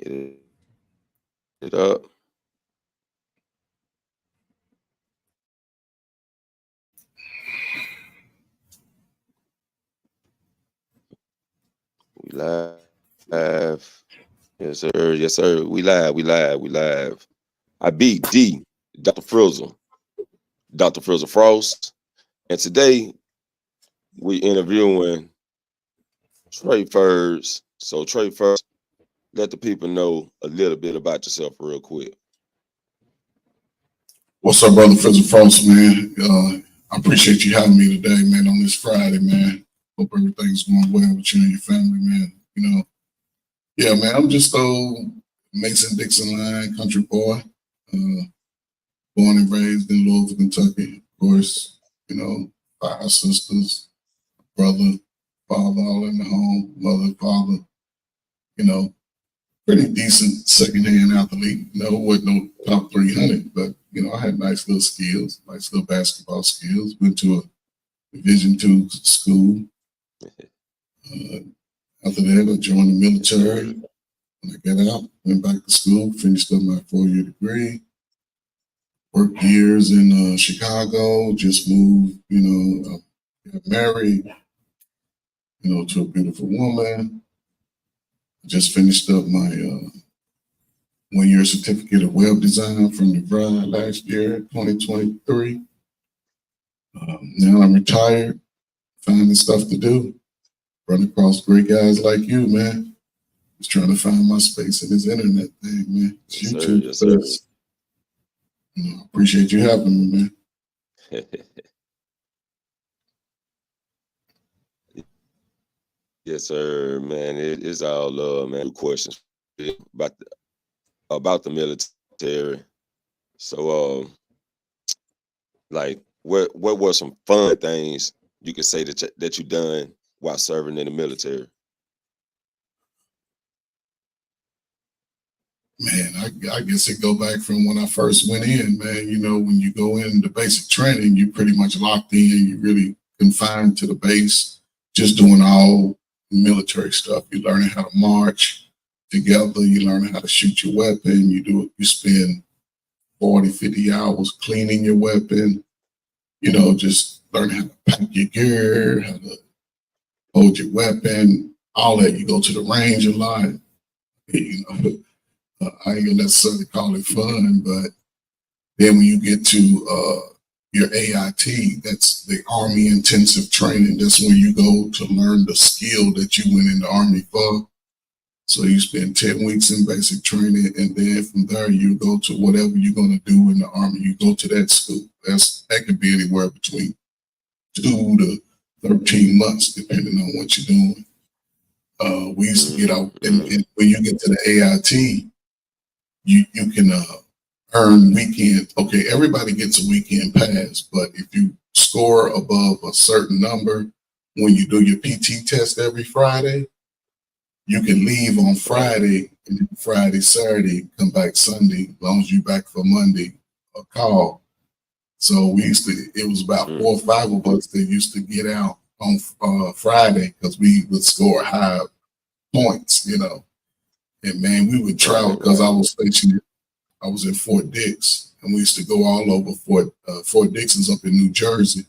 Hit it up. We live. Yes, sir. Yes, sir. We live. We live. We live. I beat D, Dr. Frizzle, Dr. Frizzle Frost. And today we interviewing Trey Furs. So Trey Furs, let the people know a little bit about yourself real quick. What's up, brother Frizzle Frost, man? I appreciate you having me today, man, on this Friday, man. Hope everything's going well with you and your family, man. Yeah, man, I'm just old Mason-Dixon line country boy, born and raised in Louisville, Kentucky. Of course, 5 sisters, brother, father, all in the home, mother, father, you know, pretty decent second-hand athlete. Wasn't no top 300, but I had nice little skills, nice little basketball skills. Went to a Division II school. After that, I joined the military. When I got out, went back to school, finished up my 4-year degree. Worked years in Chicago. Just moved, got married, to a beautiful woman. Just finished up my 1-year certificate of web design from DeVry last year, 2023. Now I'm retired, finding stuff to do. Run across great guys like you, man. Just trying to find my space in this internet thing, man. It's Yes, YouTube. sir. Yes, sir. Appreciate you having me, man. Yes, sir, man. It's all love, man. Questions about the military. So, like, what were some fun things you could say that you done while serving in the military? Man, I guess it go back from when I first went in, man. When you go into basic training, you pretty much locked in. You really confined to the base, just doing all military stuff. You learning how to march together. You learn how to shoot your weapon. You spend 40, 50 hours cleaning your weapon. Just learn how to pack your gear, how to hold your weapon, all that. You go to the range a lot. I ain't gonna necessarily call it fun, but then when you get to your AIT, that's the Army Intensive Training. That's where you go to learn the skill that you went in the Army for. So you spend 10 weeks in basic training, and then from there you go to whatever you're gonna do in the Army. You go to that school. That could be anywhere between 2 to 13 months, depending on what you're doing. We used to get out, and when you get to the AIT, you can earn weekend. Okay, everybody gets a weekend pass, but if you score above a certain number, when you do your PT test every Friday, you can leave on Friday, and then Friday, Saturday, come back Sunday, as long as you back for Monday, a call. So it was about 4 or 5 of us that used to get out on Friday because we would score high points, And man, we would travel because I was stationed. I was in Fort Dix, and we used to go all over Fort Dix is up in New Jersey,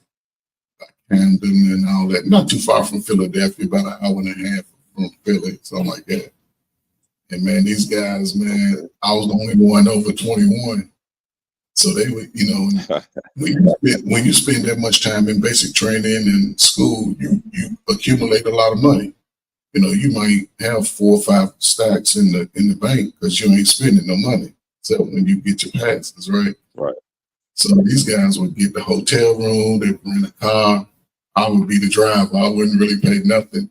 Camden and all that. Not too far from Philadelphia, about an hour and a half from Philly, something like that. And man, these guys, man, I was the only one over 21. So they would, when you spend that much time in basic training and school, you accumulate a lot of money. You might have 4 or 5 stacks in the bank because you ain't spending no money. So when you get your passes, right? Right. So these guys would get the hotel room, they would rent a car. I would be the driver. I wouldn't really pay nothing.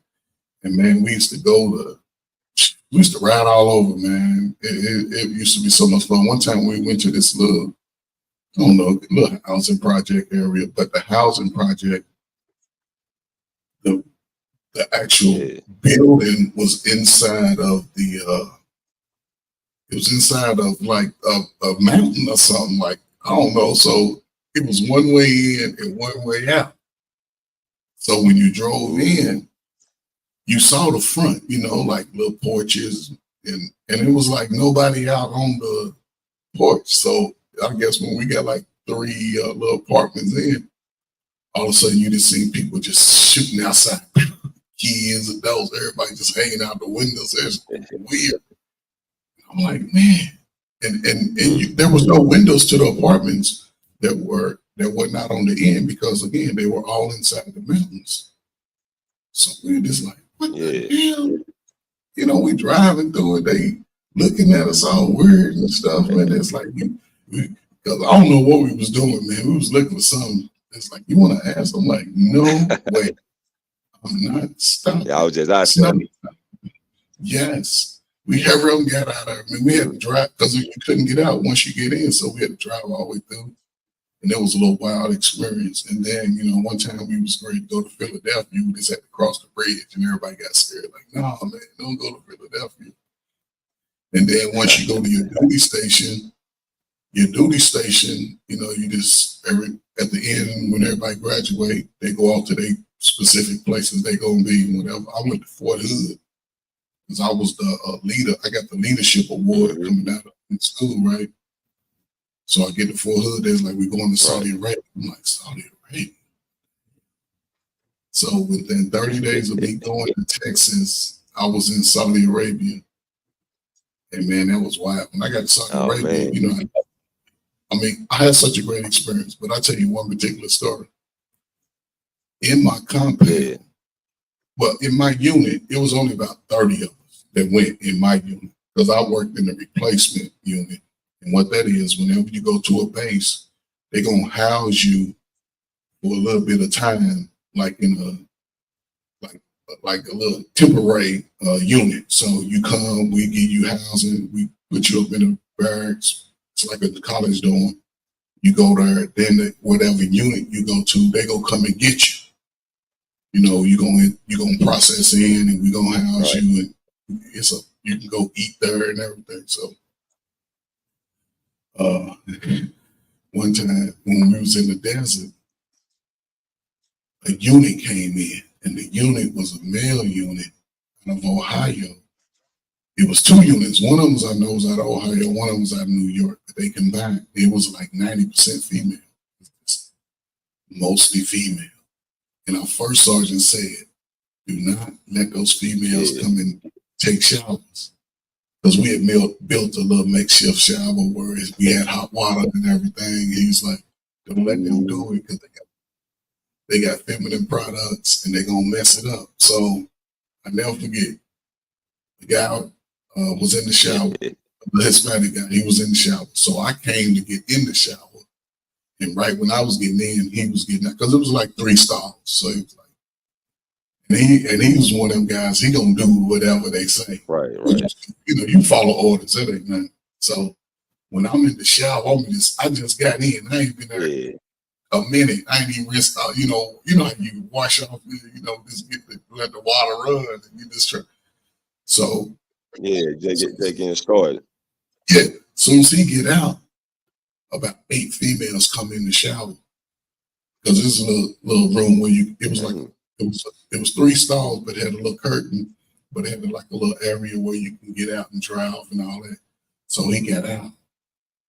And man, we used to ride all over, man. It used to be so much fun. One time we went to this little housing project area, but the housing project, the actual building was inside of it was inside of like a mountain or something, like, I don't know. So it was one way in and one way out. So when you drove in, you saw the front, like little porches, and it was like nobody out on the porch. So I guess when we got like 3 little apartments in, all of a sudden you just see people just shooting outside. Kids, adults, everybody just hanging out the windows. It's weird. I'm like, man, and there was no windows to the apartments that were not on the end because again they were all inside the mountains. So we're just like, what the hell? You know, we driving through it. They looking at us all weird and stuff. And it's like, because I don't know what we was doing, man. We was looking for something. It's like, you want to ask? I'm like, no way. I'm not stopping. Yeah, I was just out there. Yes. We hurry up and got out of there. I mean, we had to drive because you couldn't get out once you get in. So we had to drive all the way through. And it was a little wild experience. And then, you know, one time we was ready to go to Philadelphia. We just had to cross the bridge and everybody got scared. Like, no, man, don't go to Philadelphia. And then once you go to your duty station, you know, you just at the end when everybody graduate, they go off to their specific places they gonna be and whatever. I went to Fort Hood because I was the leader. I got the leadership award coming out of school, right? So I get to Fort Hood. There's like, we're going to Saudi Arabia. I'm like, Saudi Arabia. So within 30 days of me going to Texas, I was in Saudi Arabia. And man, that was wild. When I got to Saudi Arabia, man. You know, I mean, I had such a great experience. But I'll tell you one particular story. In my compound, well, in my unit, it was only about 30 of us that went in my unit because I worked in the replacement unit. And what that is, whenever you go to a base, they're going to house you for a little bit of time, like in like a little temporary unit. So you come, we give you housing, we put you up in a barracks. It's like at the college dorm. You go there, then whatever unit you go to, they go come and get you. You know, you're gonna process in, and we're gonna house you, and you can go eat there and everything. So. One time when we was in the desert, a unit came in, and the unit was a male unit out of Ohio. It was 2 units. One of them was I know was out of Ohio, one of them was out of New York. But they combined. It was like 90% female, mostly female. And our first sergeant said, "Do not let those females come and take showers." Because we had built a little makeshift shower where we had hot water and everything. He was like, don't let them do it because they got feminine products and they're going to mess it up. So I never forget, the guy was in the shower, the Hispanic guy, he was in the shower. So I came to get in the shower. And right when I was getting in, he was getting out because it was like 3 stalls. So it was like, and he was one of them guys, he gonna do whatever they say. Right. You know, you follow orders, it ain't nothing. So when I'm in the shower, I just got in. I ain't been there a minute. I ain't even risked out, you know how you wash off, you know, just let the water run and you just try. So they getting started. Yeah. Soon as he get out, about 8 females come in the shower. Because there's a little room where it was like it was 3 stalls, but it had a little curtain, but it had like a little area where you can get out and dry off and all that. So he got out.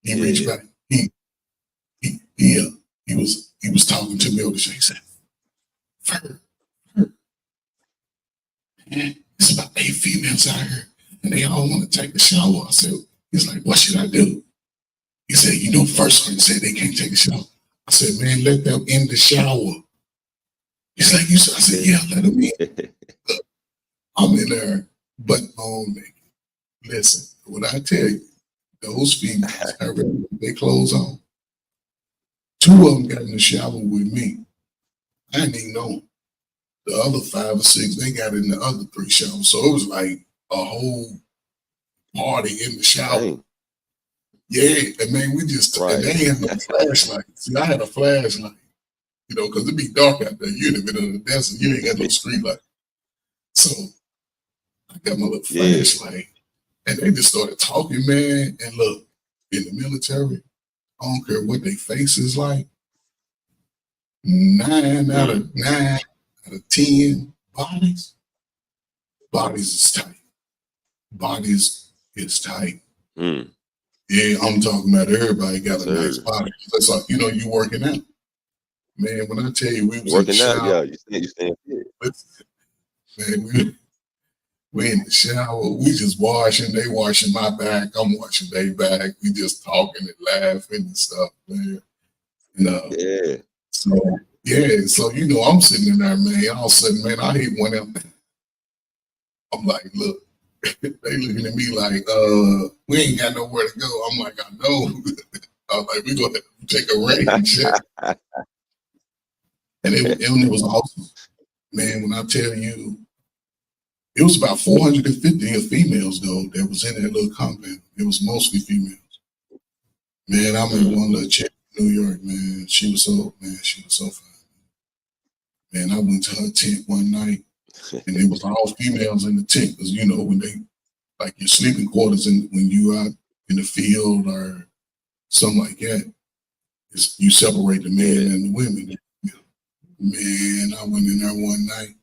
He reached back. He was talking to me over the show. He said, "Ferg, man, it's about 8 females out here, and they all want to take the shower." I said, he's like, "What should I do?" He said, "You know, first one said they can't take a shower." I said, "Man, let them in the shower." He's like, "You said?" I said, "Yeah, let them in." I'm in there, but naked. Listen, what I tell you, those females, I remember their clothes on. 2 of them got in the shower with me. I didn't even know. The other 5 or 6, they got in the other 3 showers. So it was like a whole party in the shower. Dang. Yeah, and man, we just, and they had no flashlight. See, I had a flashlight, you know, because it'd be dark out there. You're in the middle of the desert, you ain't got no street light. So I got my little flashlight, and they just started talking, man. And look, in the military, I don't care what their face is like, 9 out of 10 bodies is tight. bodies is tight. Mm. Yeah, I'm talking about everybody got Yes, a nice sir. body. That's like, you know, you working out. Man, when I tell you we was in the Working out, shower, yeah. You staying fit. man, we in the shower, we just washing, they washing my back, I'm washing their back. We just talking and laughing and stuff, man. You know, Yeah. so yeah, so you know, I'm sitting in there, man. All of a sudden, man, I hit one of them. I'm like, look, they looking at me like, we ain't got nowhere to go. I'm like, I know. I was like, we gonna take a rain check. And it was awesome. Man, when I tell you, it was about 450 of females though that was in that little compound. It was mostly females. Man, I met one little chick in New York, man. She was so fine. Man, I went to her tent one night and it was all females in the tent. Cause you know, when they like your sleeping quarters and when you out in the field or something like that, you separate the men and the women. Man, I went in there one night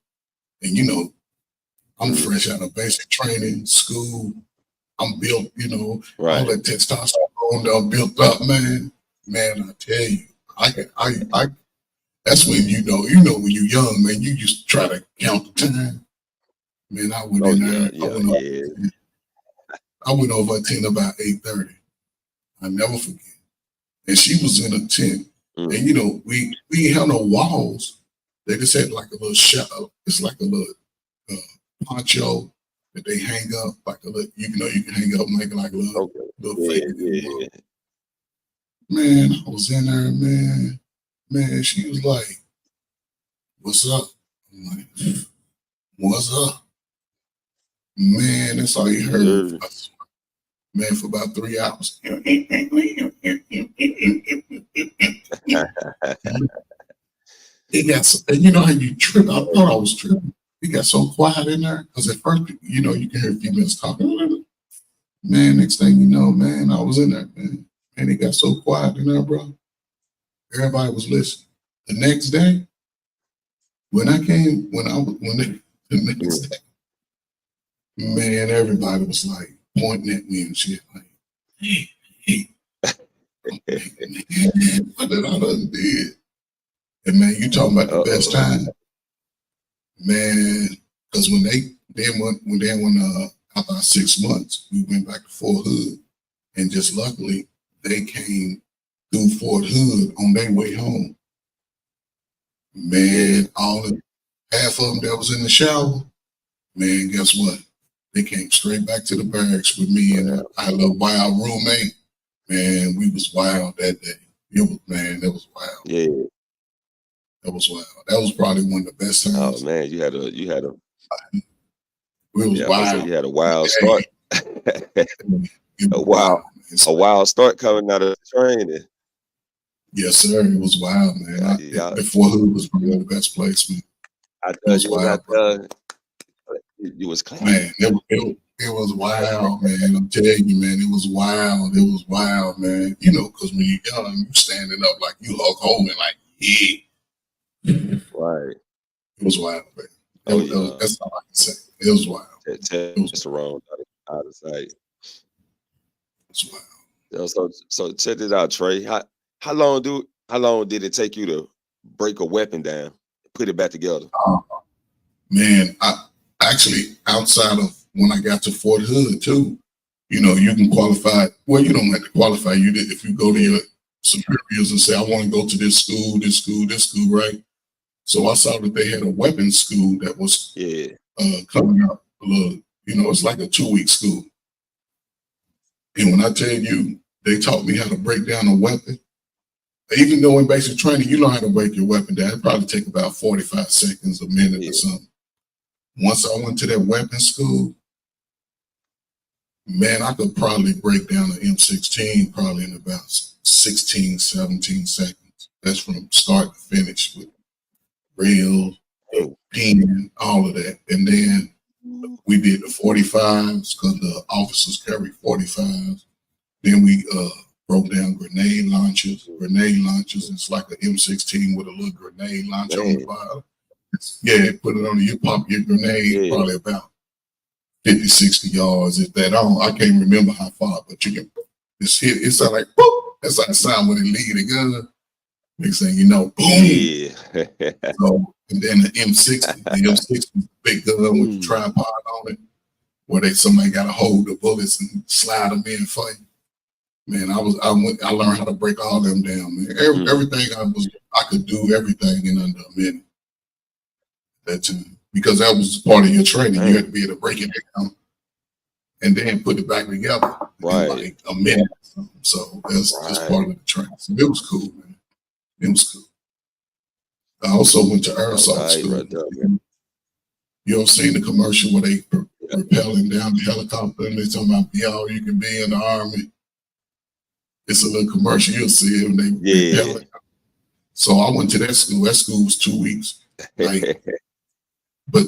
and you know, I'm fresh out of basic training, school. I'm built, you know, Right. all that testosterone done built up, man. Man, I tell you, I that's when you know when you're young, man, you just try to count the time. Man, I went in there, I went over a tent about 8:30. I never forget. And she was in a tent. And you know, we ain't have no walls. They just had like a little shadow. It's like a little poncho that they hang up, like a little, you know, you can hang up and make like a little, fake. Man, I was in there, man. Man, she was like, "What's up?" I'm like, "What's up?" Man, that's all you heard. Man, for about 3 hours. It got so, and you know how you trip. I thought I was tripping. It got so quiet in there because at first, you know, you can hear females talking. Man, next thing you know, man, I was in there, man. And it got so quiet in there, bro. Everybody was listening. The next day, the next day, man, everybody was like pointing at me and shit, like, hey, man, what did I done did? And man, you talking about the best time, man? Because when after 6 months, we went back to Fort Hood, and just luckily they came through Fort Hood on their way home. Man, half of them that was in the shower, man, guess what? They came straight back to the barracks with me and our little wild roommate. Man, we was wild that day. That was wild. Yeah. That was wild. That was probably one of the best times. Oh man, you had a it was wild. You had a wild start. A wild start coming out of training. Yes, sir. It was wild, man. Fort Hood was probably the best place, man. You was clean. Man, it was wild, man. I'm telling you, man, it was wild. It was wild, man. You know, because when you're young, you standing up like you Hulk Hogan, like, yeah. Right. It was wild, man. That's all I can say. It was wild. Testosterone out of sight. It's wild. So check it out, Trey. How long did it take you to break a weapon down, put it back together? Man, I actually, outside of when I got to Fort Hood too, you know, you can qualify. Well, you don't have to qualify. If you go to your superiors and say, I want to go to this school, right? So I saw that they had a weapons school that was coming up a little, you know, it's like a 2-week school. And when I tell you, they taught me how to break down a weapon. Even though in basic training, you learn how to break your weapon down. It probably take about 45 seconds, a minute or something. Once I went to that weapons school, man, I could probably break down an M16 probably in about 16, 17 seconds. That's from start to finish with rail, pin, all of that. And then we did the 45s because the officers carry 45s. Then we broke down grenade launchers. It's like an M16 with a little grenade launcher on the bottom. Yeah, put it on you pop your grenade probably about 50, 60 yards. If that I can't remember how far, but you can just hit. It sound like boop. That's how it sound when they leave the gun. Next thing you know, boom. Yeah. So, and then the M60, the M60 is a big gun with the tripod on it, where somebody got to hold the bullets and slide them in for you. Man, I learned how to break all them down, man. Everything I could do everything in under a minute. Because that was part of your training. You had to be able to break it down and then put it back together in like a minute. So that's just part of the training. So it was cool, man. It was cool. I also went to airsoft school. You ever seen the commercial where they rappelling down the helicopter and they talking about be all you can be in the Army? It's a little commercial. You'll see it when they rappelling. So I went to that school. That school was 2 weeks. Like, but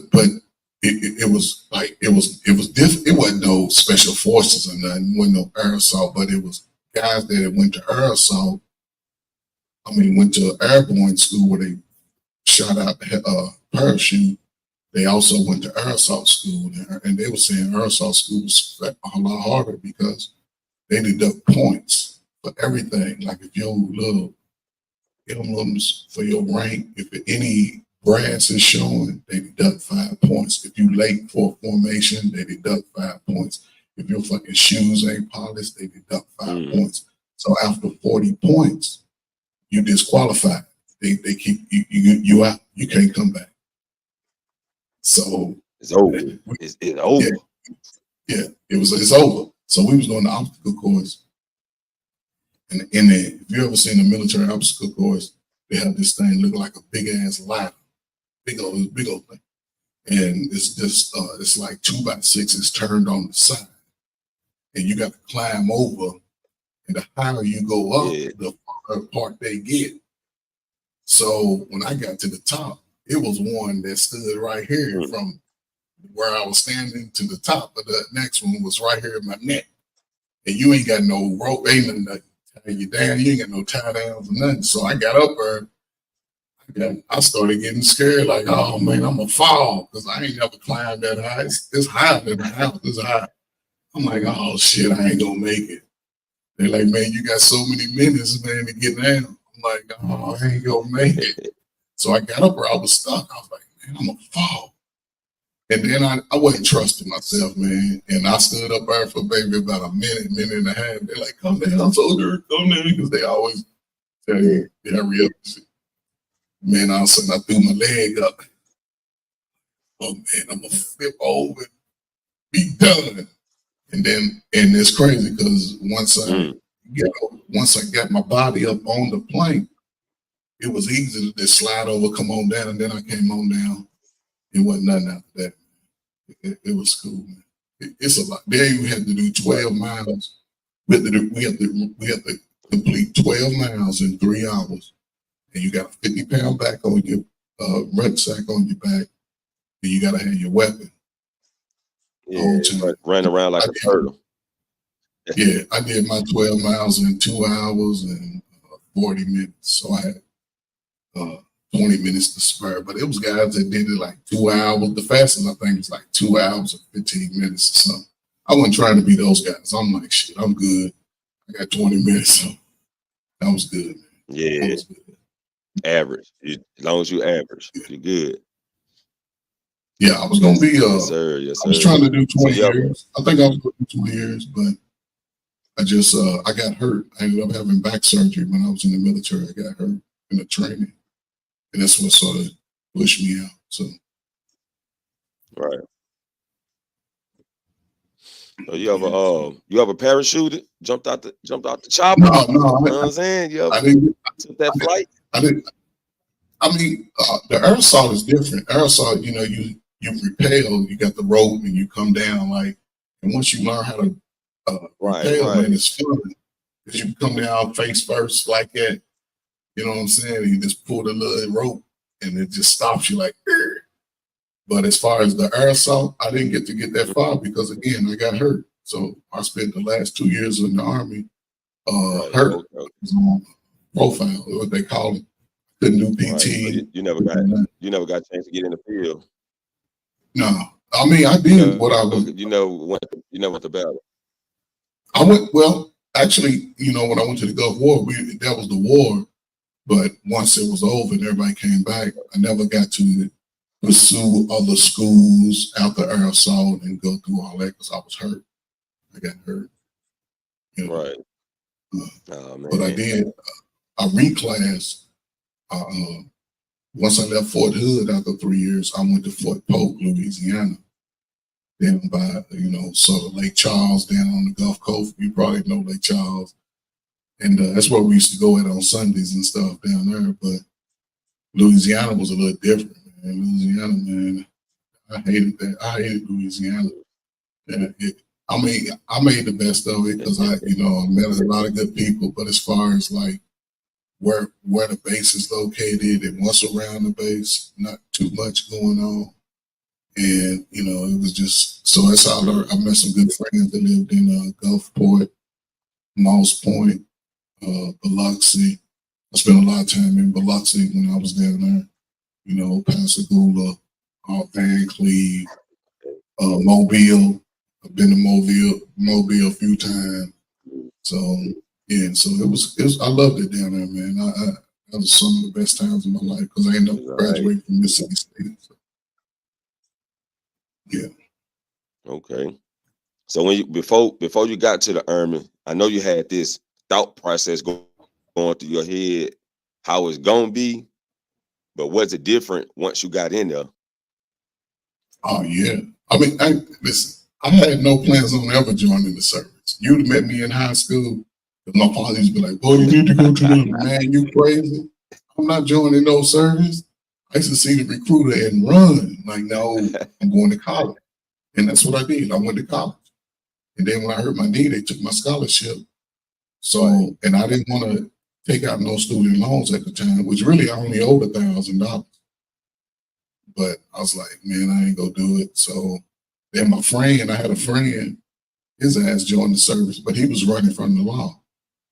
it was like it was different. It wasn't no special forces or nothing. It wasn't no air assault, but it was guys that went to air assault. I mean, went to airborne school where they shot out the parachute. They also went to air assault school, and they were saying air assault school was a lot harder because they deduct points for everything. Like if your little emblems for your rank, if any brass is showing, they deduct 5 points. If you late for a formation, they deduct 5 points. If your fucking shoes ain't polished, they deduct 5 points. So after 40 points, you disqualified. They keep you out. You can't come back. So it's over. It's over. Yeah, it's over. So we was doing the obstacle course, and if you ever seen the military obstacle course, they have this thing look like a big ass ladder, big old thing, and it's just it's like 2x6s turned on the side, and you got to climb over, and the higher you go up, the farther apart they get. So when I got to the top, it was one that stood right here from where I was standing to the top, but the next one was right here in my neck. And you ain't got no rope, ain't nothing to tie you down. You ain't got no tie downs or nothing. So I got up there. I started getting scared, like, oh man, I'm gonna fall because I ain't never climbed that high. It's higher than the house. It's high. I'm like, oh shit, I ain't gonna make it. They're like, man, you got so many minutes, man, to get down. I'm like, oh, I ain't gonna make it. So I got up where I was stuck. I was like, man, I'm gonna fall. And then I wasn't trusting myself, man. And I stood up there for maybe about a minute and a half. They're like, come down, soldier, come down. Because they always tell you, hurry up. Man, all of a sudden I threw my leg up. Oh man, I'm gonna flip over and be done. And it's crazy because once I got my body up on the plank, it was easy to just slide over, come on down, and then I came on down. It wasn't nothing after that. It was cool, man. It's a lot. There you had to do 12 miles. We had to complete 12 miles in 3 hours. And you got a 50-pound back on your rucksack on your back. And you got to have your weapon. Yeah, run around like a turtle. Yeah, I did my 12 miles in 2 hours and 40 minutes. So I had 20 minutes to spare. But it was guys that did it like 2 hours. The fastest I think was like 2 hours and 15 minutes or something. I wasn't trying to be those guys. I'm like, shit, I'm good. I got 20 minutes. So that was good, man. Yeah. That was good. Average. As long as you average, you're good. Yeah, I was gonna be yes, sir. I was trying to do 20 years. I think I was gonna do 20 years, but I just I got hurt. I ended up having back surgery when I was in the military. I got hurt in the training. And that's what sort of pushed me out. So right. So you ever parachuted? Jumped out the chopper? No, you know what I'm saying? You ever took that flight? I didn't. I mean, the aerosol is different. Aerosol, you know, you rappel, you got the rope, and you come down like. And once you learn how to rappel, man, it's fun because you come down face first like that. You know what I'm saying? You just pull the little rope, and it just stops you like. Arr! But as far as the aerosol, I didn't get to get that far because again, I got hurt. So I spent the last 2 years in the Army hurt. Profile, what they call it. Couldn't do PT. Right. So you never got a chance to get in the field. No, I mean, I did what I was. You know what the battle. I went, well, actually, when I went to the Gulf War, that was the war. But once it was over and everybody came back, I never got to pursue other schools after Air Assault and go through all that because I was hurt. I got hurt. Right. But I did. I reclassed. Once I left Fort Hood after 3 years, I went to Fort Polk, Louisiana. Down by, sort of Lake Charles down on the Gulf Coast. You probably know Lake Charles. And that's where we used to go at on Sundays and stuff down there. But Louisiana was a little different, man. Louisiana, man, I hated that. I hated Louisiana. And I made the best of it because I met a lot of good people. But as far as like where the base is located and what's around the base, not too much going on. And, it was just, so that's how I met some good friends that lived in Gulfport, Moss Point, Biloxi. I spent a lot of time in Biloxi when I was down there, Pascagoula, Van Cleve, Mobile. I've been to Mobile a few times. So, yeah, so it was, I loved it down there, man. That was some of the best times of my life because I ended up graduating from Mississippi State. So. Yeah. Okay. So when before you got to the Army, I know you had this thought process going through your head, how it's gonna be, but was it different once you got in there? Oh yeah. I mean, listen, I had no plans on ever joining the service. You'd have met me in high school, but my father used to be like, "Boy, you need to go to the man. You crazy? I'm not joining no service." I used to see the recruiter and run. Like, no, I'm going to college. And that's what I did. I went to college. And then when I hurt my knee, they took my scholarship. So, and I didn't want to take out no student loans at the time, which really I only owed $1,000. But I was like, man, I ain't gonna do it. So then I had a friend, his ass joined the service, but he was running from the law.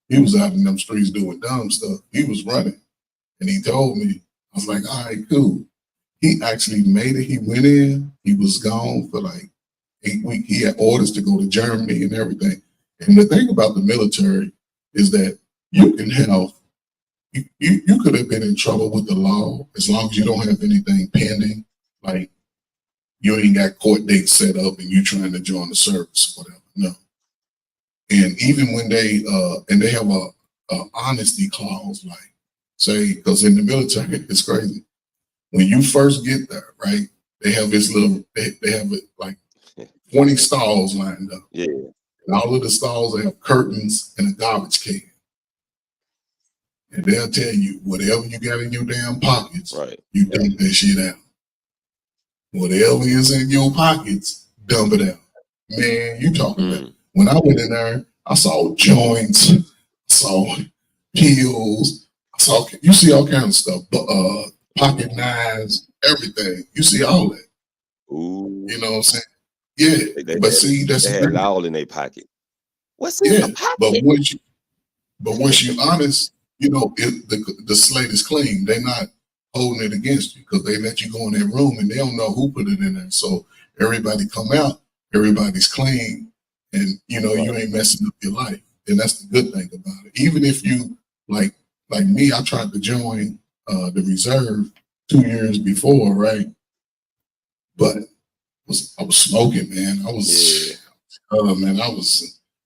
He was out in them streets doing dumb stuff. He was running. And he told me, I was like, all right, cool. He actually made it. He went in. He was gone for like 8 weeks. He had orders to go to Germany and everything. And the thing about the military is that you can have, you could have been in trouble with the law as long as you don't have anything pending. Like you ain't got court dates set up and you trying to join the service or whatever. No. And even when they have a honesty clause, like say, because in the military, it's crazy. When you first get there, right, they have this little, they have it like 20 stalls lined up. Yeah. And all of the stalls, they have curtains and a garbage can. And they'll tell you, whatever you got in your damn pockets, you dump that shit out. Whatever is in your pockets, dump it out. Man, you talking about. When I went in there, I saw joints, I saw pills, you see all kinds of stuff, pocket knives, everything. You see all that. Ooh. You know what I'm saying? Yeah, but see, that's they had all in their pocket. What's in the pocket? But once you honest, the slate is clean. They're not holding it against you because they let you go in that room and they don't know who put it in there. So everybody come out, everybody's clean, and you ain't messing up your life. And that's the good thing about it. Even if you like me, I tried to join the reserve 2 years before, right? But I was smoking, man. I was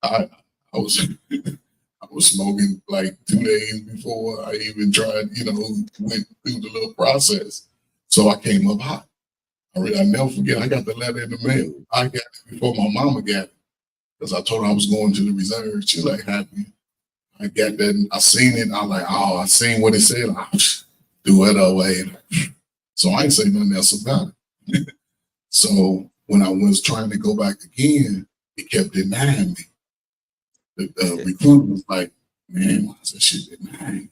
I was smoking like 2 days before I even tried, went through the little process. So I came up hot. I never forget, I got the letter in the mail. I got it before my mama got it. Because I told her I was going to the reserve. She's like, happy. I got that. I seen it. I was like, oh, I seen what it said. I threw it away. So I ain't say nothing else about it. So when I was trying to go back again, it kept denying me. The recruiter was like, man, why is that shit denying?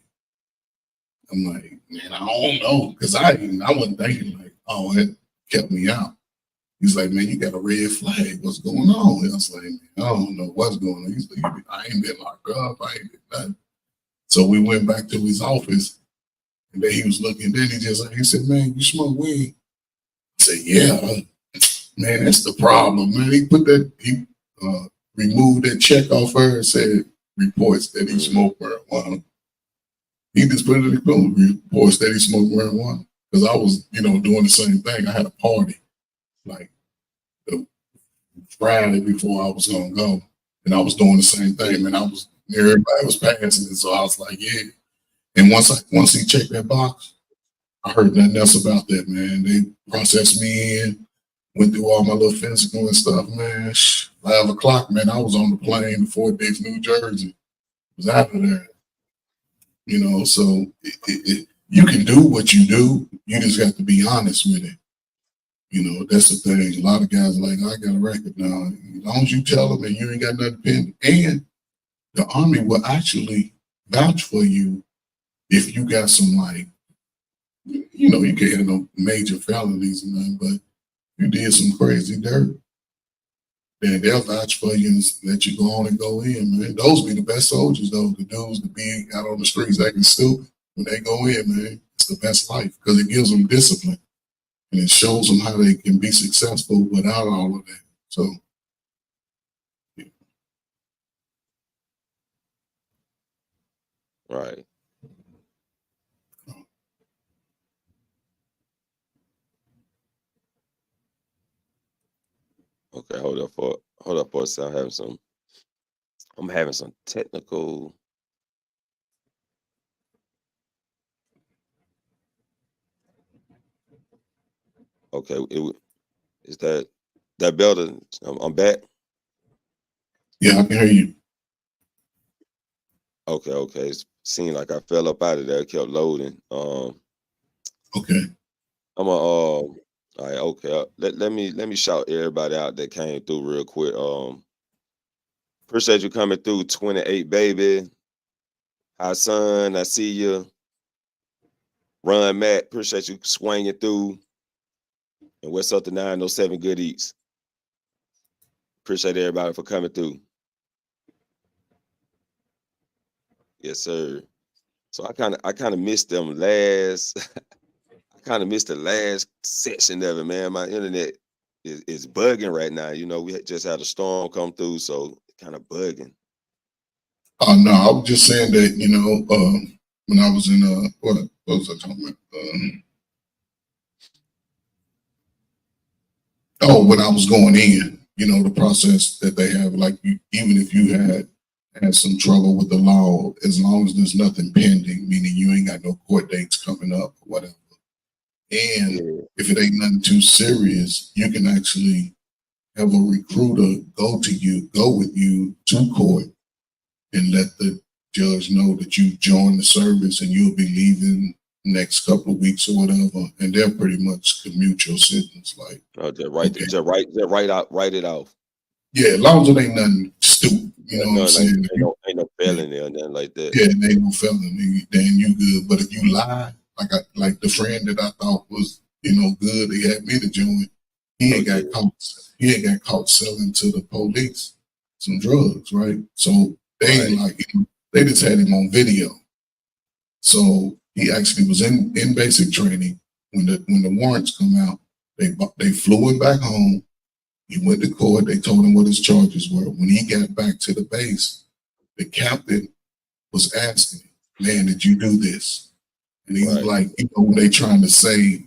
I'm like, man, I don't know. Because I wasn't thinking like, oh, it kept me out. He's like, man, you got a red flag. What's going on? And I was like, man, I don't know what's going on. He's like, I ain't been locked up. I ain't been nothing. So we went back to his office. And then he was looking. Then he said, man, you smoke weed? I said, yeah. Man, that's the problem, man. He removed that check off her and said reports that he smoked marijuana. He just put it in the reports that he smoked marijuana. Because I was, doing the same thing. I had a party like the Friday before I was gonna go, and I was doing the same thing. And everybody was passing it, so I was like, yeah. And once he checked that box, I heard nothing else about that, man. They processed me in, went through all my little physical and stuff, man. 5 o'clock, man. I was on the plane to Fort Dix, New Jersey. Was out of there, So you can do what you do. You just got to be honest with it. That's the thing. A lot of guys are like, I got a record now. As long as you tell them and you ain't got nothing pending, and the Army will actually vouch for you if you got some you can't have no major felonies or nothing, but you did some crazy dirt, then they'll vouch for you and let you go on and go in, man. Those be the best soldiers, though. The dudes that be out on the streets acting stupid, when they go in, man, it's the best life because it gives them discipline and it shows them how they can be successful without all of that. So, yeah. Right. Okay, hold up for a second. I'm having some technical. Okay, is that better? I'm back. Yeah, I can hear you. Okay. It seemed like I fell up out of there. It kept loading. Okay. I'm all right. Okay. Let me shout everybody out that came through real quick. Appreciate you coming through. 28 baby. Hi son, I see you. Run Matt, appreciate you swinging through. And what's up to 907 Good Eats? Appreciate everybody for coming through. Yes, sir. So I kind of missed them last. I kind of missed the last section of it, man. My internet is bugging right now. We just had a storm come through, so kind of bugging. No, I was just saying that when I was in what was I talking about? When I was going in, the process that they have, like even if you had some trouble with the law, as long as there's nothing pending, meaning you ain't got no court dates coming up or whatever, and if it ain't nothing too serious, you can actually have a recruiter go with you to court and let the judge know that you've joined the service and you'll be leaving next couple of weeks or whatever, and they'll pretty much commute your sentence. Like, write it off. Yeah, as long as it ain't nothing stupid, you know what I'm saying? Ain't no felony or nothing like that. Yeah, it ain't no felony, then you good. But if you lie, like the friend that I thought was, good, he had me to join, he ain't got caught. He ain't got caught selling to the police some drugs, right? So they ain't they just had him on video. So he actually was in basic training. When the warrants come out, they flew him back home. He went to court. They told him what his charges were. When he got back to the base, the captain was asking, "Man, did you do this?" And he was like, when they trying to say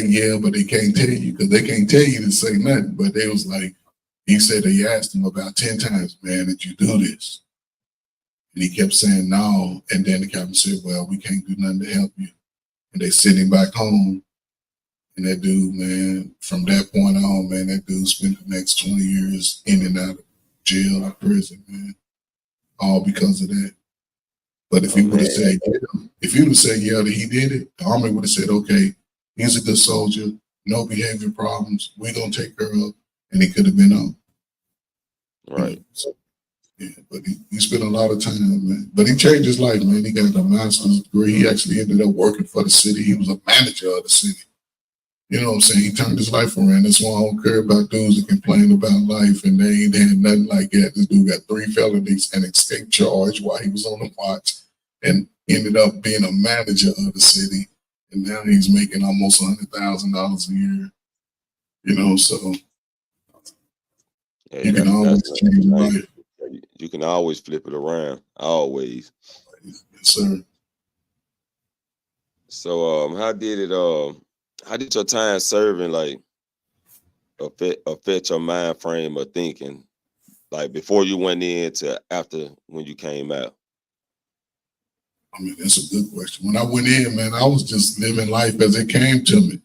yeah, but they can't tell you because they can't tell you to say nothing. But they was like, he said they asked him about 10 times, "Man, did you do this?" And he kept saying no. And then the captain said, "Well, we can't do nothing to help you." And they sent him back home. And that dude, man, from that point on, man, that dude spent the next 20 years in and out of jail or prison, man. All because of that. But if he would have said, yeah, that he did it, the Army would have said, okay, he's a good soldier, no behavior problems, we're going to take care of, and he could have been on. Right. So, yeah, but he spent a lot of time, man. But he changed his life, man. He got a master's degree. He actually ended up working for the city. He was a manager of the city. You know what I'm saying? He turned his life around. That's why I don't care about dudes that complain about life and they ain't had nothing like that. This dude got 3 felonies and escaped charge while he was on the watch and ended up being a manager of the city. And now he's making almost $100,000 a year. So Hey, You can that's always change your nice. life. You can always flip it around. Always. Yes, sir. So how did your time serving like affect your mind frame of thinking? Like before you went in to after when you came out? I mean, that's a good question. When I went in, man, I was just living life as it came to me,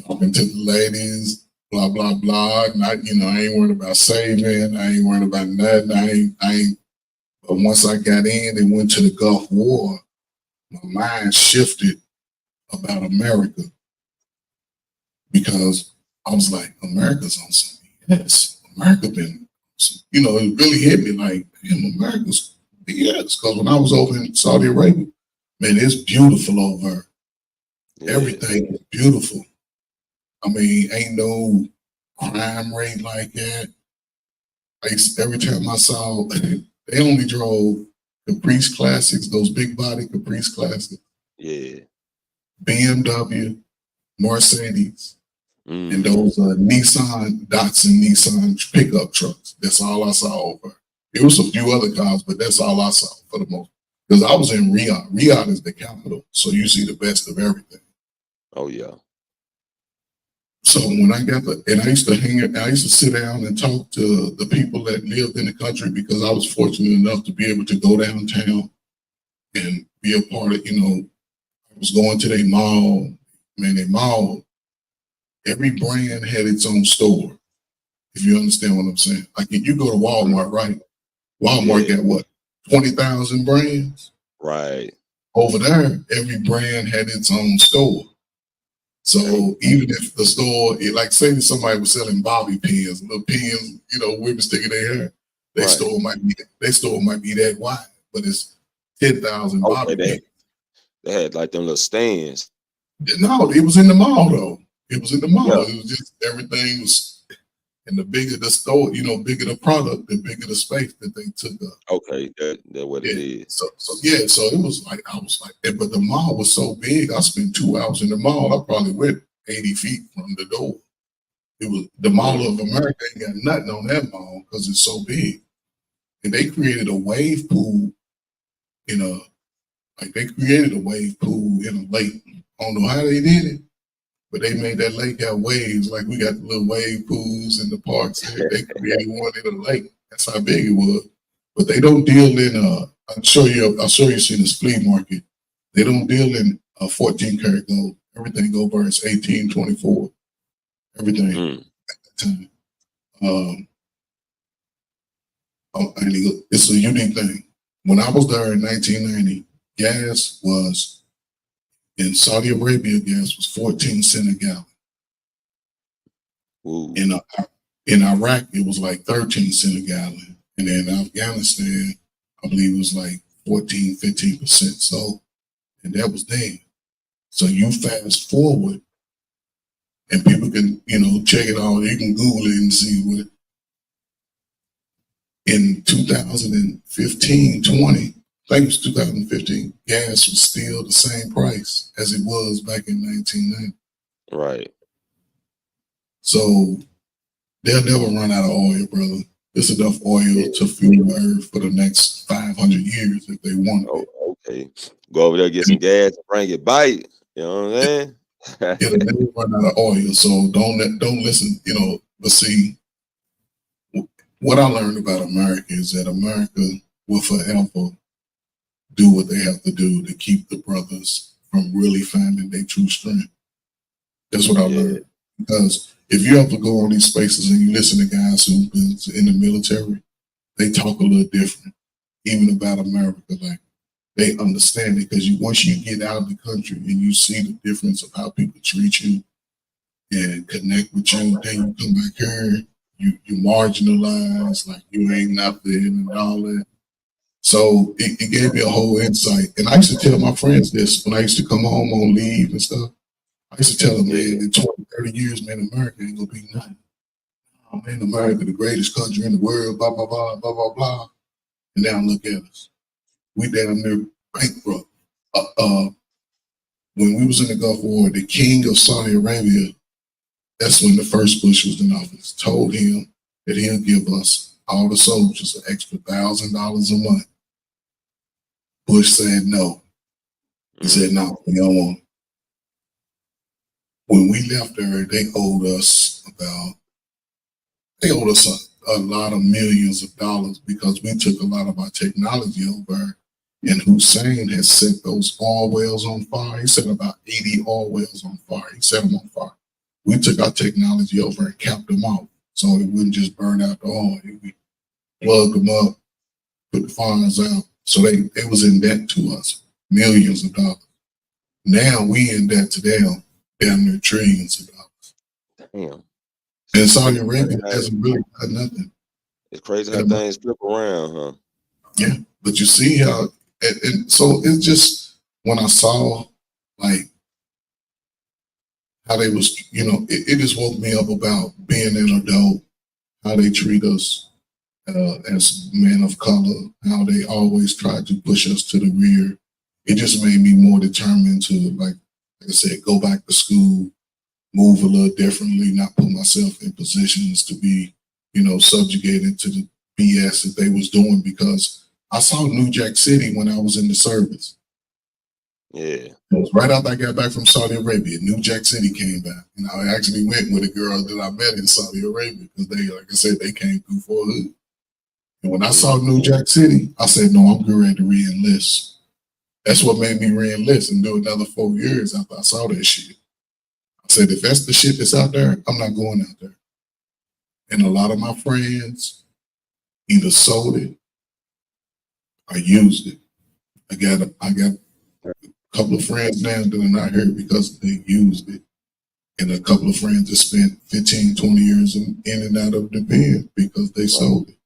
talking to the ladies, blah, blah, blah. And I ain't worried about saving. I ain't worried about nothing. But once I got in and went to the Gulf War, my mind shifted about America because I was like, America's on something. Yes, America been, it really hit me like, damn, America's BS. Because when I was over in Saudi Arabia, man, it's beautiful over. Yeah. Everything is beautiful. I mean, ain't no crime rate like that. Every time I saw, they only drove Caprice Classics, those big body Caprice Classics, Yeah. BMW, Mercedes, and Mm-hmm. those Nissan, Datsun, Nissan pickup trucks. That's all I saw over. There was a few other cars, but that's all I saw for the most. Because I was in Riyadh. Riyadh is the capital, so you see the best of everything. Oh yeah. So when I got and I used to sit down and talk to the people that lived in the country because I was fortunate enough to be able to go downtown and be a part of, I was going to their mall. Man, their mall, every brand had its own store, if you understand what I'm saying. Like if you go to Walmart, right? Walmart Yeah. got what, 20,000 brands? Right. Over there, every brand had its own store. So Okay. even if the store, like say that somebody was selling bobby pins, little pins, women sticking their hair, Right. their store might be that wide, but it's 10,000 Okay. bobby They pins. they had like them little stands. No, it was in the mall though. It was in the mall. Yeah. It was just everything was, and the bigger the store, bigger the product, the bigger the space that they took up. Okay. That what it Yeah. is. So it was like I was like, but the mall was so big. I spent 2 hours in the mall. I probably went 80 feet from the door. It was the Mall Mm. of America ain't got nothing on that mall because it's so big. And they created a wave pool in a they created a wave pool in a lake. I don't know how they did it, but they made that lake have waves. Like we got the little wave pools in the parks. They created one in a lake. That's how big it was. But they don't deal in I'll show you see this flea market. They don't deal in 14 karat gold. Everything over is 1824. Everything Mm. at the time. Um, and it's a unique thing. When I was there in 1990, gas was in Saudi Arabia. Gas was 14 cents a gallon. Ooh. In Iraq, it was like 13 cents a gallon, and in Afghanistan, I believe it was like 14, 15%. So, and that was then. So you fast forward, and people can check it out. You can Google it and see what in 2015, 20, I think it was 2015, gas was still the same price as it was back in 1990. Right. So they'll never run out of oil, brother. There's enough oil Yeah. to fuel the earth for the next 500 years if they want Oh, it. okay. Go over there, get some gas, and bring it bite. You know what I'm saying? It'll never run out of oil. So don't listen, but see, what I learned about America is that America will forever do what they have to do to keep the brothers from really finding their true strength. That's what I Yeah. learned. Because if you ever go on these spaces and you listen to guys who've been in the military, they talk a little different, even about America. Like they understand it because once you get out of the country and you see the difference of how people treat you and connect with you, then you come back here, you marginalized, like you ain't nothing and all that. So it gave me a whole insight. And I used to tell my friends this when I used to come home on leave and stuff. I used to tell them, Yeah. man, in 20, 30 years, man, America ain't gonna be nothing. Oh man, America, the greatest country in the world, blah, blah, blah, blah, blah, blah. And now look at us. We down there bankrupt. When we was in the Gulf War, the king of Saudi Arabia That's when the first Bush was in office. Told him that he'll give us all the soldiers an extra $1,000 a month. Bush said no. He said no, we don't want it. When we left there, they owed us a lot of millions of dollars because we took a lot of our technology over, and Hussein has set those oil wells on fire. He set about 80 oil wells on fire. He set them on fire. We took our technology over and capped them off so it wouldn't just burn out the oil. We plugged them up, put the fires out. So they was in debt to us, millions of dollars. Now we in debt to them, damn near trillions of dollars. Damn. And Saudi Arabia hasn't really done nothing. It's crazy how things flip around, huh? Yeah, but you see how, and so it's just when I saw like how they was, it just woke me up about being an adult, how they treat us as men of color, how they always try to push us to the rear. It just made me more determined to, like I said, go back to school, move a little differently, not put myself in positions to be, subjugated to the BS that they was doing, because I saw New Jack City when I was in the service. Yeah. It was right after I got back from Saudi Arabia. New Jack City came back. And I actually went with a girl that I met in Saudi Arabia because they, like I said, they came through for a hood. And when I saw New Jack City, I said, no, I'm getting ready to re-enlist. That's what made me re-enlist and do another 4 years after I saw that shit. I said, if that's the shit that's out there, I'm not going out there. And a lot of my friends either sold it or used it. I got a couple of friends now that are not here because they used it. And a couple of friends that spent 15, 20 years in and out of the pen because they sold it.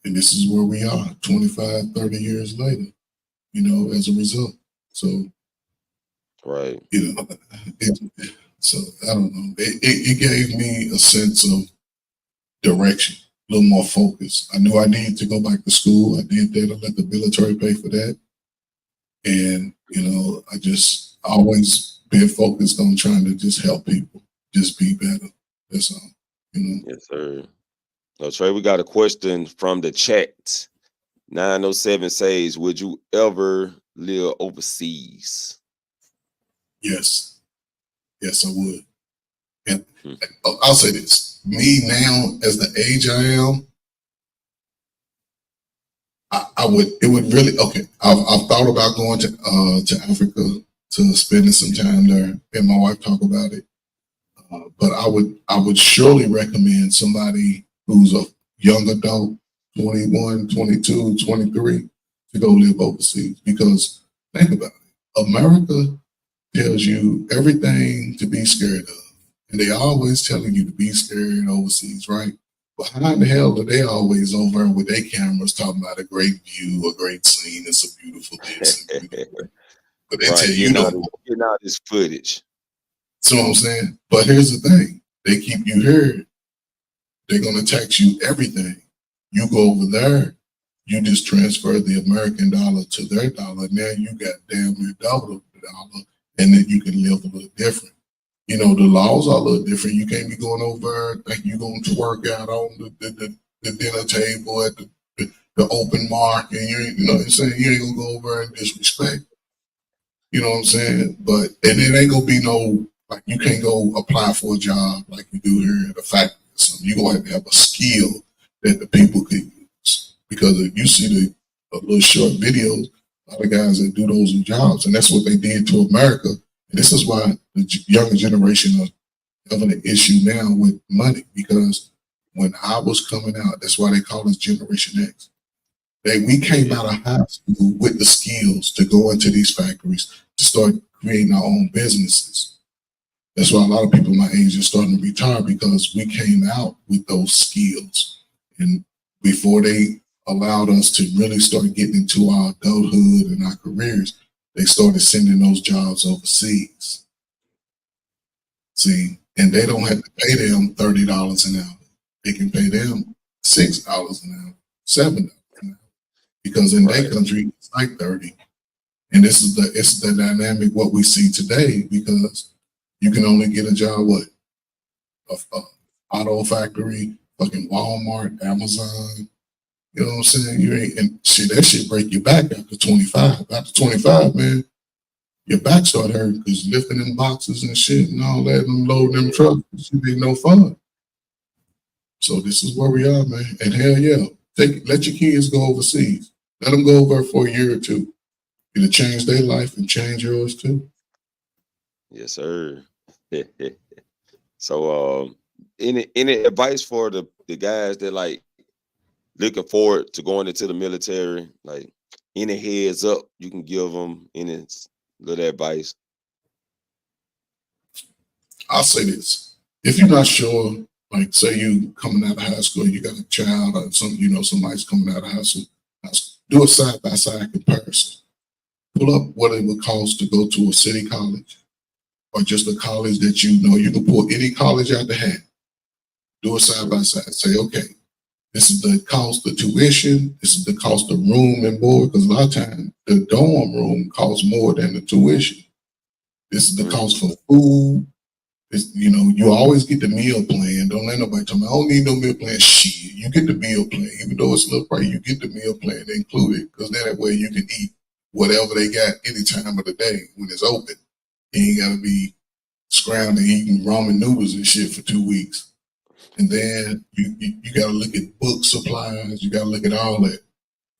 And this is where we are 25, 30 years later, as a result. So, right. So I don't know. It gave me a sense of direction, a little more focus. I knew I needed to go back to school. I did that. I let the military pay for that. And, I just always been focused on trying to just help people, just be better. That's all, Yes, sir. No, Trey, we got a question from the chat. 907 says, would you ever live overseas? Yes. Yes, I would. And I'll say this. Me now, as the age I am, I would, it would really, okay, I've thought about going to Africa, to spending some time there, and my wife talk about it. But I would surely recommend somebody who's a young adult, 21, 22, 23, to go live overseas. Because think about it. America tells you everything to be scared of. And they always telling you to be scared overseas, right? But how in the hell are they always over with their cameras talking about a great view, a great scene, it's a beautiful this. But they tell you getting out this footage. See what I'm saying? But here's the thing. They keep you here. They're going to tax you everything. You go over there, you just transfer the American dollar to their dollar. Now you got damn near double the dollar, and then you can live a little different. The laws are a little different. You can't be going over like you're going to work out on the dinner table at the open mark, and you know what I'm saying? You ain't going to go over and disrespect. You know what I'm saying? But, and it ain't going to be no, like you can't go apply for a job like you do here at a factory or something. You're going to have a skill that the people can use. Because if you see the little short videos, a lot of guys that do those jobs, and that's what they did to America. And this is why the younger generation are having an issue now with money, because when I was coming out, that's why they call us Generation X. We came out of high school with the skills to go into these factories to start creating our own businesses. That's why a lot of people my age are starting to retire, because we came out with those skills. And before they allowed us to really start getting into our adulthood and our careers, they started sending those jobs overseas. See, and they don't have to pay them $30 an hour. They can pay them $6 an hour, $7 an hour, because in their country it's like 30. And it's the dynamic what we see today, because you can only get a job auto factory, fucking Walmart, Amazon. You know what I'm saying? You ain't, and shit, that shit break your back after 25. After 25, man, your back start hurting because lifting them boxes and shit and all that and loading them trucks, it should be no fun. So this is where we are, man. And hell yeah, let your kids go overseas. Let them go over for a year or two. It'll change their life and change yours too. Yes, sir. So, any advice for the guys that like looking forward to going into the military? Like any heads up you can give them? Any little advice? I'll say this: if you're not sure, like say you coming out of high school, you got a child or somebody's coming out of high school, do a side by side comparison. Pull up what it would cost to go to a city college or just a college that you know. You can pull any college out the hat. Do a side by side. Say, okay, this is the cost of tuition. This is the cost of room and board. Because a lot of times the dorm room costs more than the tuition. This is the cost for food. You always get the meal plan. Don't let nobody tell me, I don't need no meal plan. Shit, you get the meal plan. Even though it's a little pricey, you get the meal plan included. Because then that way you can eat whatever they got any time of the day when it's open. You ain't got to be scrambling eating ramen noodles and shit for 2 weeks. And then you got to look at book supplies. You got to look at all that.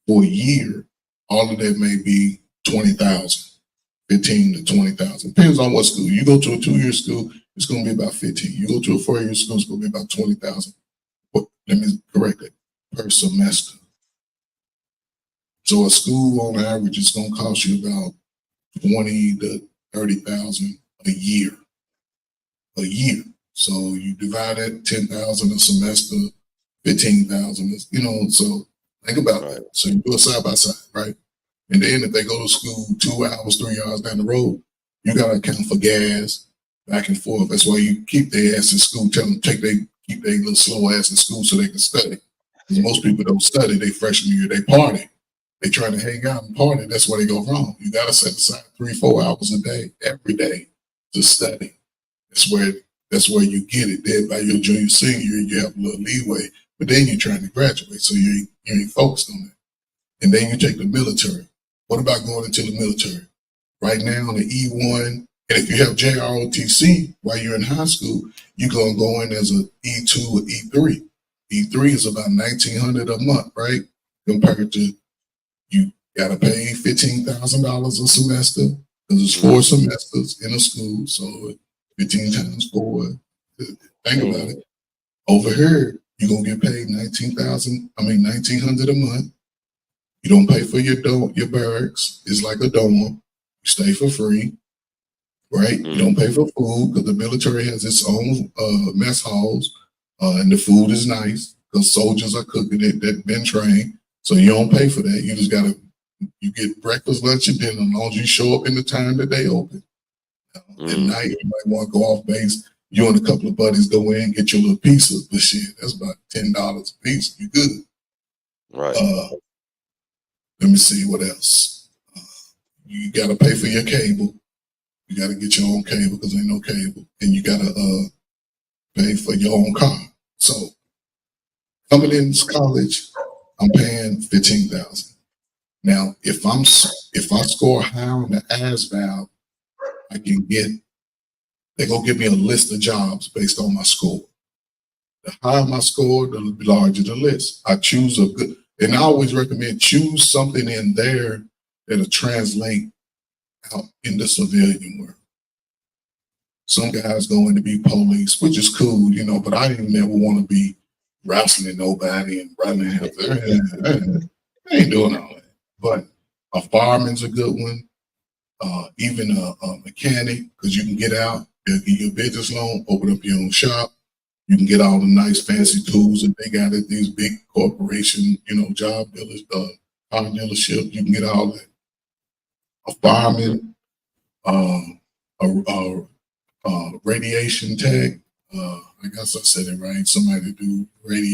For a year, all of that may be 20,000, 15 to 20,000. Depends on what school. You go to a 2-year school, it's going to be about 15. You go to a 4-year school, it's going to be about 20,000. Let me correct it, per semester. So a school on average is going to cost you about 20 to 30,000 a year. A year. So you divide that 10,000 a semester, 15,000. So think about that. So you do it side by side, right? And then if they go to school 2 hours, 3 hours down the road, you got to account for gas back and forth. That's why you keep their ass in school. Tell them keep their little slow ass in school so they can study. Because most people don't study. They freshman year, they party. They try to hang out and party. That's where they go wrong. You got to set aside 3-4 hours a day, every day, to study. That's where you get it. Then by your junior, senior year, you have a little leeway. But then you're trying to graduate, so you ain't focused on that. And then you take the military. What about going into the military? Right now, the E1, and if you have JROTC while you're in high school, you're going to go in as an E2 or E3. E3 is about $1,900 a month, right? Compared to you got to pay $15,000 a semester because it's 4 semesters in a school. So 15 times 4. Think about it. Over here, you're going to get paid $1,900 a month. You don't pay for your barracks. It's like a dorm. You stay for free, right? You don't pay for food because the military has its own mess halls, and the food is nice because soldiers are cooking it that been trained. So you don't pay for that. You just you get breakfast, lunch, and dinner as long as you show up in the time that they open. At night, you might want to go off base. You and a couple of buddies go in, get your little pizzas, but shit, that's about $10 a piece. You good. Right. Let me see what else. You got to pay for your cable. You got to get your own cable because ain't no cable. And you got to pay for your own car. So coming in college, I'm paying $15,000. Now, if I score high on the ASVAB, they're going to give me a list of jobs based on my score. The higher my score, the larger the list. I choose a good, and I always recommend choose something in there that'll translate out in the civilian world. Some guys go in to be police, which is cool, but I didn't never want to be wrestling nobody and running after. I ain't doing all that. But a fireman's a good one. Even a mechanic, because you can get out, they'll give you a business loan, open up your own shop. You can get all the nice fancy tools that they got at these big corporation, job dealers, car dealerships. You can get all that. A fireman, a radiation tech. I guess I said it right. Somebody to do when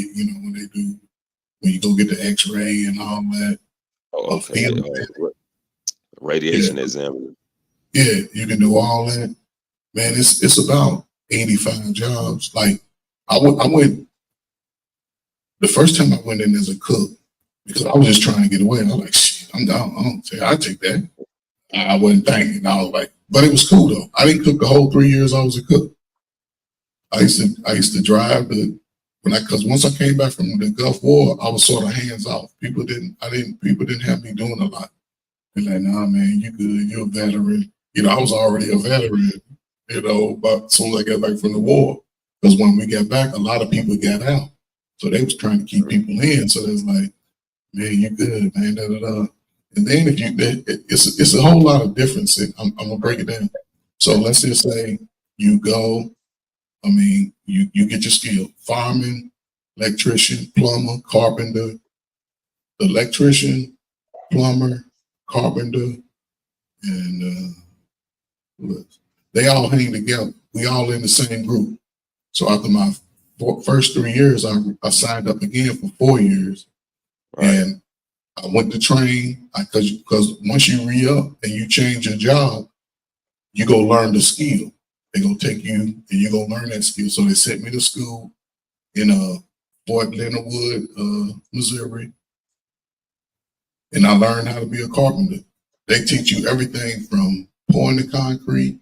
you go get the X-ray and all that. Oh, okay. Radiation examiner. Yeah, you can do all that. Man, it's about 85 jobs. Like I went the first time I went in as a cook because I was just trying to get away. I was like, shit, I'm down. I take that. I wasn't thinking. I was like, but it was cool though. I didn't cook the whole 3 years I was a cook. I used to drive because once I came back from the Gulf War, I was sort of hands off. People didn't have me doing a lot. They're like, nah, man, you good. You're a veteran. I was already a veteran, but as soon as I got back from the war, because when we got back, a lot of people got out. So they was trying to keep people in. So it's like, man, you good, man, da, da, da. And then it's a whole lot of difference. I'm going to break it down. So let's just say you go, you get your skill, fireman, electrician, plumber, carpenter, electrician, plumber, carpenter, and they all hang together. We all in the same group. So after my first 3 years, I signed up again for 4 years, right. And I went to train because once you re-up and you change your job, you go learn the skill. They gonna take you and you gonna learn that skill. So they sent me to school in Fort Leonard Wood, Missouri, and I learned how to be a carpenter. They teach you everything from pouring the concrete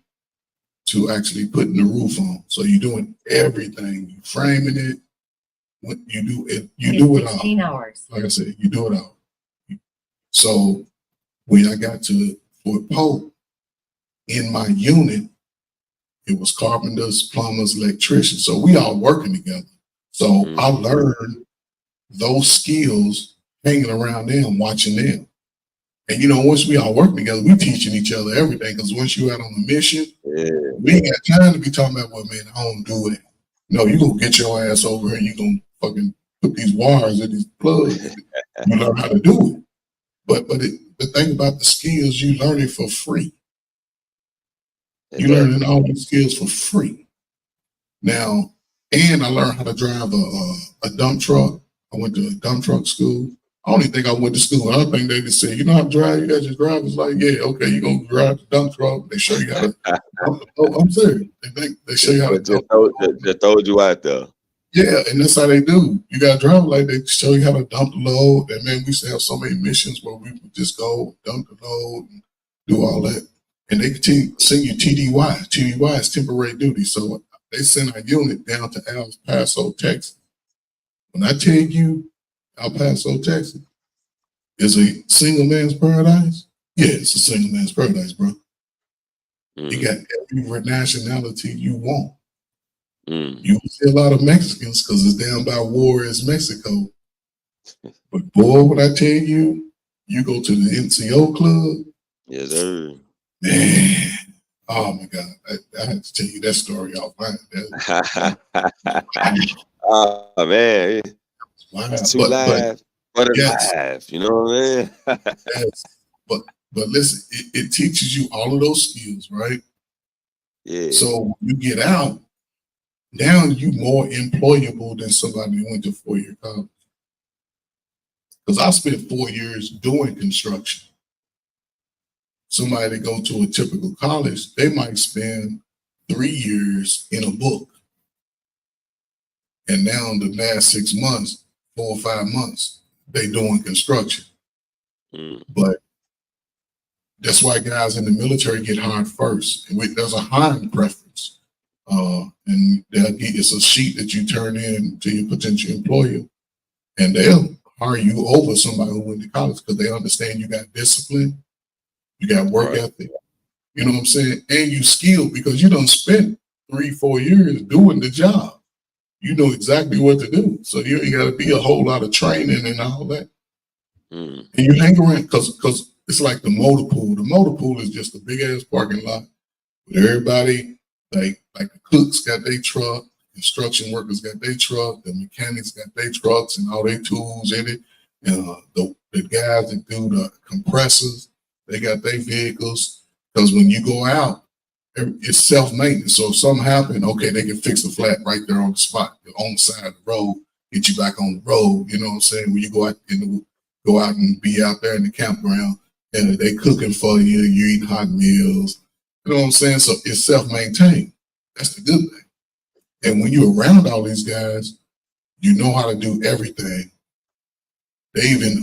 to actually putting the roof on. So you're doing everything. You framing it. You do it. You do it all. 16 hours. Like I said, you do it all. So when I got to Fort Polk, in my unit, it was carpenters, plumbers, electricians. So we all working together. So I learned those skills hanging around them, watching them. And once we all work together, we teaching each other everything. Because once you out on a mission, we ain't got time to be talking about, well, man, I don't do it. No, you gonna get your ass over here. You gonna fucking put these wires in these plugs. You learn how to do it. But the thing about the skills, you learn it for free. You learning all these skills for free. Now, and I learned how to drive a dump truck. I went to a dump truck school. I don't even think I went to school. I don't think they just said, you know how to drive? You got your driver's like, yeah, okay, you're going to drive the dump truck. They show you how to dump the load. I'm serious. They show you how to dump the load. They told you out there. Yeah, and that's how they do. You got to drive like they show you how to dump the load. And man, we used to have so many missions where we would just go dump the load and do all that. And they send you TDY. TDY is temporary duty. So they send our unit down to El Paso, Texas. When I tell you El Paso, Texas is a single man's paradise, yeah, it's a single man's paradise, bro. You got every nationality you want. You see a lot of Mexicans because it's down by Juarez, Mexico. But boy, when I tell you, you go to the NCO club. Yes, sir. Man, oh my God. I had to tell you that story offline. Oh man. Wow. It's too live. But it's live, you know what I mean? Yes. But listen, it teaches you all of those skills, right? Yeah. So you get out, now you more employable than somebody who went to 4-year college. Because I spent 4 years doing construction. Somebody that go to a typical college, they might spend 3 years in a book. And now in the last 6 months, 4 or 5 months, they doing construction. But that's why guys in the military get hired first. And there's a hiring preference. And it's a sheet that you turn in to your potential employer. And they'll hire you over somebody who went to college because they understand you got discipline. You got work ethic, you know what I'm saying? And you skilled because you done spent 3-4 years doing the job. You know exactly what to do. So you ain't got to be a whole lot of training and all that. And you hang around because it's like the motor pool. The motor pool is just a big ass parking lot with everybody, like the cooks got their truck, construction workers got their truck, the mechanics got their trucks and all their tools in it. And the guys that do the compressors, they got their vehicles, because when you go out, it's self-maintenance. So if something happened, okay, they can fix the flat right there on the spot, on the side of the road, get you back on the road. You know what I'm saying? When you go out and be out there in the campground, and they cooking for you, you eating hot meals. You know what I'm saying? So it's self-maintained. That's the good thing. And when you're around all these guys, you know how to do everything. They even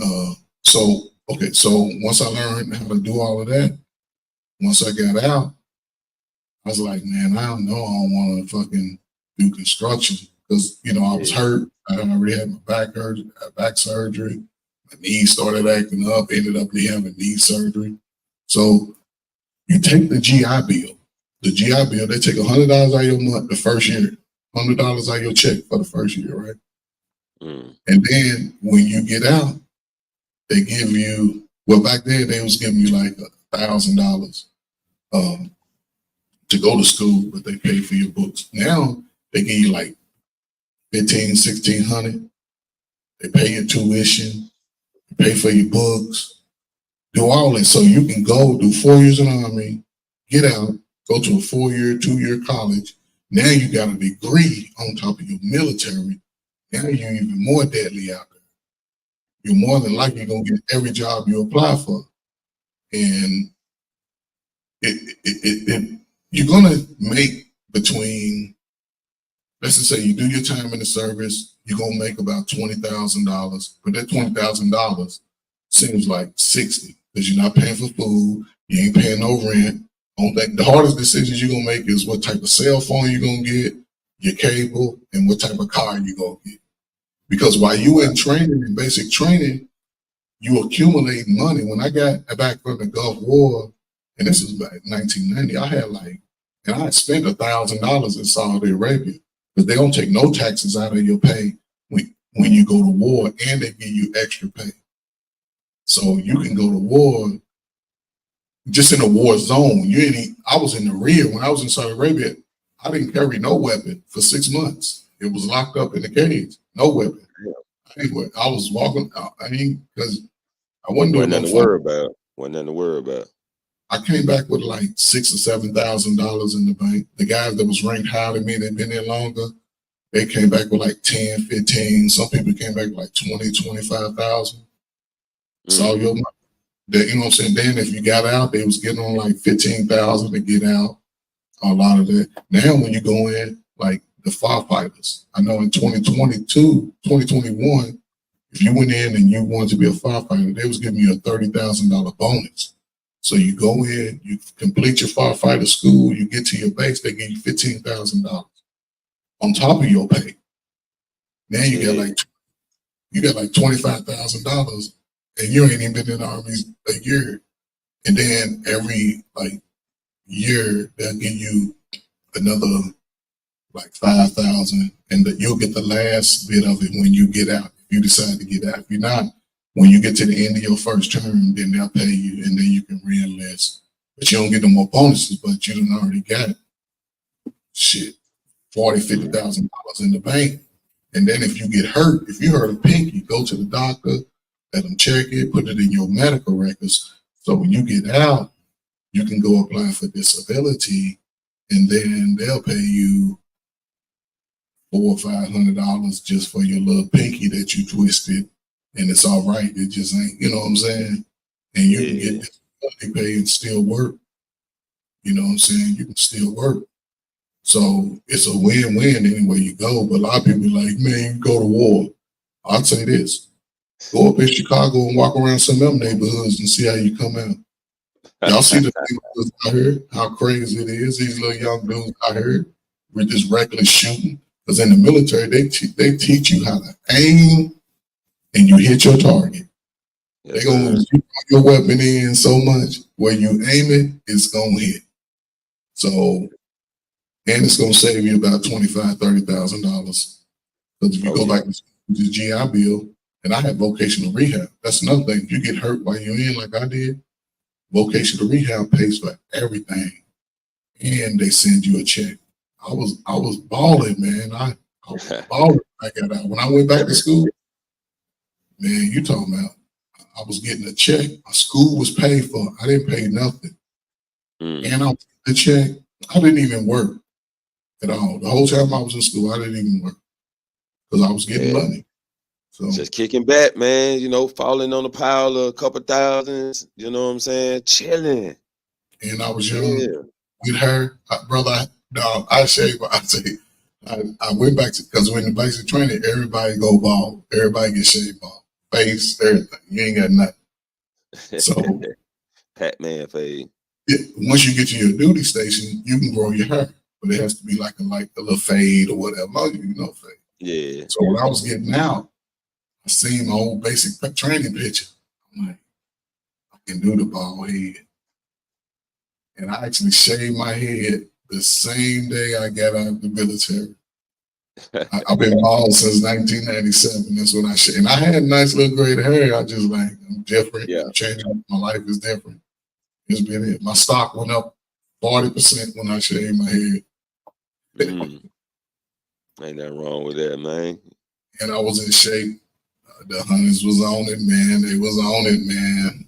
so once I learned how to do all of that, once I got out, I was like, man, I don't know, I don't want to fucking do construction because I was hurt. I already had my back surgery. My knees started acting up. Ended up having knee surgery. So you take the GI Bill. The GI Bill, they take $100 out of your month the first year, $100 out of your check for the first year, right? And then when you get out, they give you, well, back then they was giving you like $1,000 to go to school, but they pay for your books. Now they give you like $1,500, $1,600. They pay your tuition, pay for your books, do all that. So you can go do 4 years in the Army, get out, go to a 4-year, 2-year college. Now you got a degree on top of your military. Now you're even more deadly out there. You're more than likely going to get every job you apply for. And you're going to make between, let's just say you do your time in the service, you're going to make about $20,000. But that $20,000 seems like 60 because you're not paying for food, you ain't paying no rent. The hardest decisions you're going to make is what type of cell phone you're going to get, your cable, and what type of car you're going to get. Because while you in training, in basic training, you accumulate money. When I got back from the Gulf War, and this is back 1990, I had spent $1,000 in Saudi Arabia because they don't take no taxes out of your pay when you go to war, and they give you extra pay. So you can go to war just in a war zone. I was in the rear when I was in Saudi Arabia. I didn't carry no weapon for 6 months. It was locked up in the cage, no weapon. Anyway, I was walking. Because I wasn't doing nothing to worry about. Wasn't nothing to worry about. I came back with like $6,000 or $7,000 in the bank. The guys that was ranked higher than me, they'd been there longer, they came back with like 10, 15. Some people came back with like 20, 25,000. So you know what I'm saying? Then if you got out, they was getting on like 15,000 to get out. A lot of that. Now when you go in, like the firefighters, I know in 2022, 2021, if you went in and you wanted to be a firefighter, they was giving you a $30,000 bonus. So you go in, you complete your firefighter school, you get to your base, they give you $15,000 on top of your pay. Now you got like $25,000, and you ain't even been in the Army a year. And then every like year they'll give you another like 5,000, and you'll get the last bit of it when you get out. If you decide to get out, if you're not, when you get to the end of your first term, then they'll pay you, and then you can re-enlist. But you don't get no more bonuses, but you done already got shit, $40,000, $50,000 in the bank. And then if you get hurt, if you hurt a pinky, go to the doctor, let them check it, put it in your medical records. So when you get out, you can go apply for disability, and then they'll pay you $400 or $500 just for your little pinky that you twisted, and it's all right. It just ain't, you know what I'm saying? And you can get disability pay and still work. You know what I'm saying? You can still work. So it's a win-win anywhere you go. But a lot of people are like, man, you go to war. I'll say this. Go up in Chicago and walk around some of them neighborhoods and see how you come out. Y'all see the neighborhoods out here, how crazy it is. These little young dudes out here with this reckless shooting. Because in the military, they teach you how to aim and you hit your target. They're going to put your weapon in so much where you aim it, it's going to hit. So, and it's going to save you about $25,000, $30,000. Because if you go back to the GI Bill, and I had vocational rehab. That's another thing. If you get hurt while you're in, like I did, vocational rehab pays for everything, and they send you a check. I was balling, man. I was balling when I got out. When I went back to school, man, you talking about, I was getting a check. My school was paid for. I didn't pay nothing. And I was getting a check. I didn't even work at all. The whole time I was in school, I didn't even work because I was getting money. So just kicking back, man, falling on a pile of a couple thousands, you know what I'm saying? Chilling. And I was young with her, brother. I say, I went back to, because when the basic training, everybody go bald, everybody get shaved bald, face, everything. You ain't got nothing. So Pac-Man fade. once you get to your duty station, you can grow your hair, but it has to be like a little fade or whatever. Most of you know fade. Yeah. So when I was getting out, I seen my old basic training picture. I'm like, I can do the bald head. And I actually shaved my head the same day I got out of the military. I've been bald since 1997. That's when I shaved. And I had nice little gray hair. I just like, I'm different. Yeah. I'm changing. My life is different. It's been it. My stock went up 40% when I shaved my head. Ain't nothing wrong with that, man. And I was in shape. The hunters was on it, man. They was on it, man.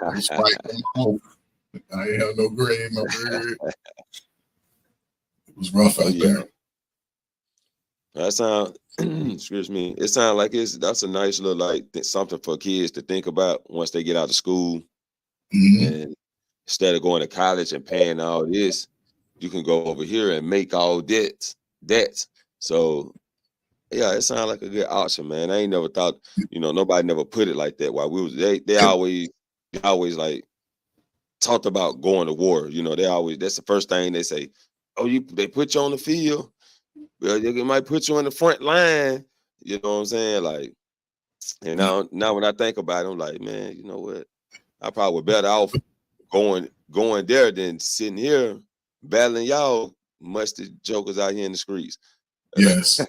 I was fighting them off. I ain't have no gray in my beard. It was rough out there. That sound, excuse me. It sounds like that's a nice little like something for kids to think about once they get out of school. And instead of going to college and paying all this, you can go over here and make all that. So yeah, it sounds like a good option, man. I ain't never thought, nobody never put it like that. While we was they always like talked about going to war. That's the first thing they say. Oh, they put you on the field. Well, they might put you on the front line. You know what I'm saying? Like, and now when I think about it, I'm like, man, you know what? I probably would better off going there than sitting here battling y'all musty jokers out here in the streets. Yes.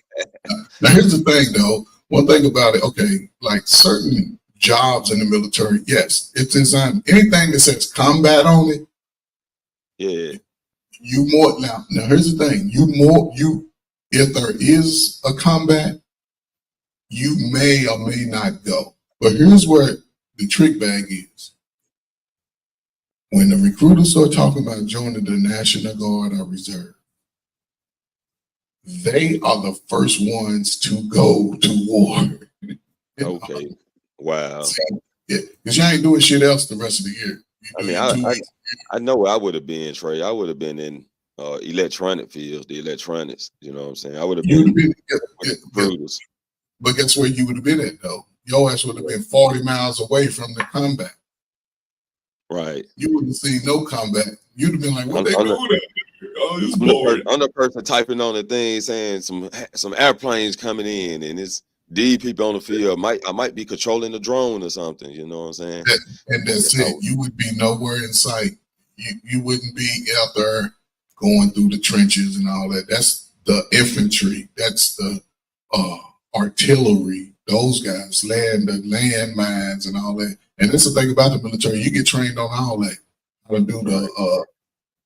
Now here's the thing, though. One thing about it, okay, like certain jobs in the military, yes, it's designed. Anything that says combat on it, yeah. You more now. Here's the thing. If there is a combat, you may or may not go. But here's where the trick bag is. When the recruiters start talking about joining the National Guard or Reserve, they are the first ones to go to war. Okay. Wow. Yeah, because you ain't doing shit else the rest of the year. I know where I would have been, Trey. I would have been in electronic fields, the electronics. You know what I'm saying? I would have been recruiters. But guess where you would have been at, though? Your ass would have been 40 miles away from the combat. Right. You wouldn't see no combat. You'd have been like, what they doing? I'm the person typing on the thing saying some airplanes coming in, and it's these people on the field. I might be controlling the drone or something. You know what I'm saying? And that's it. You would be nowhere in sight. You wouldn't be out there going through the trenches and all that. That's the infantry. That's the artillery. Those guys, the landmines and all that. And that's the thing about the military. You get trained on all that. How to do the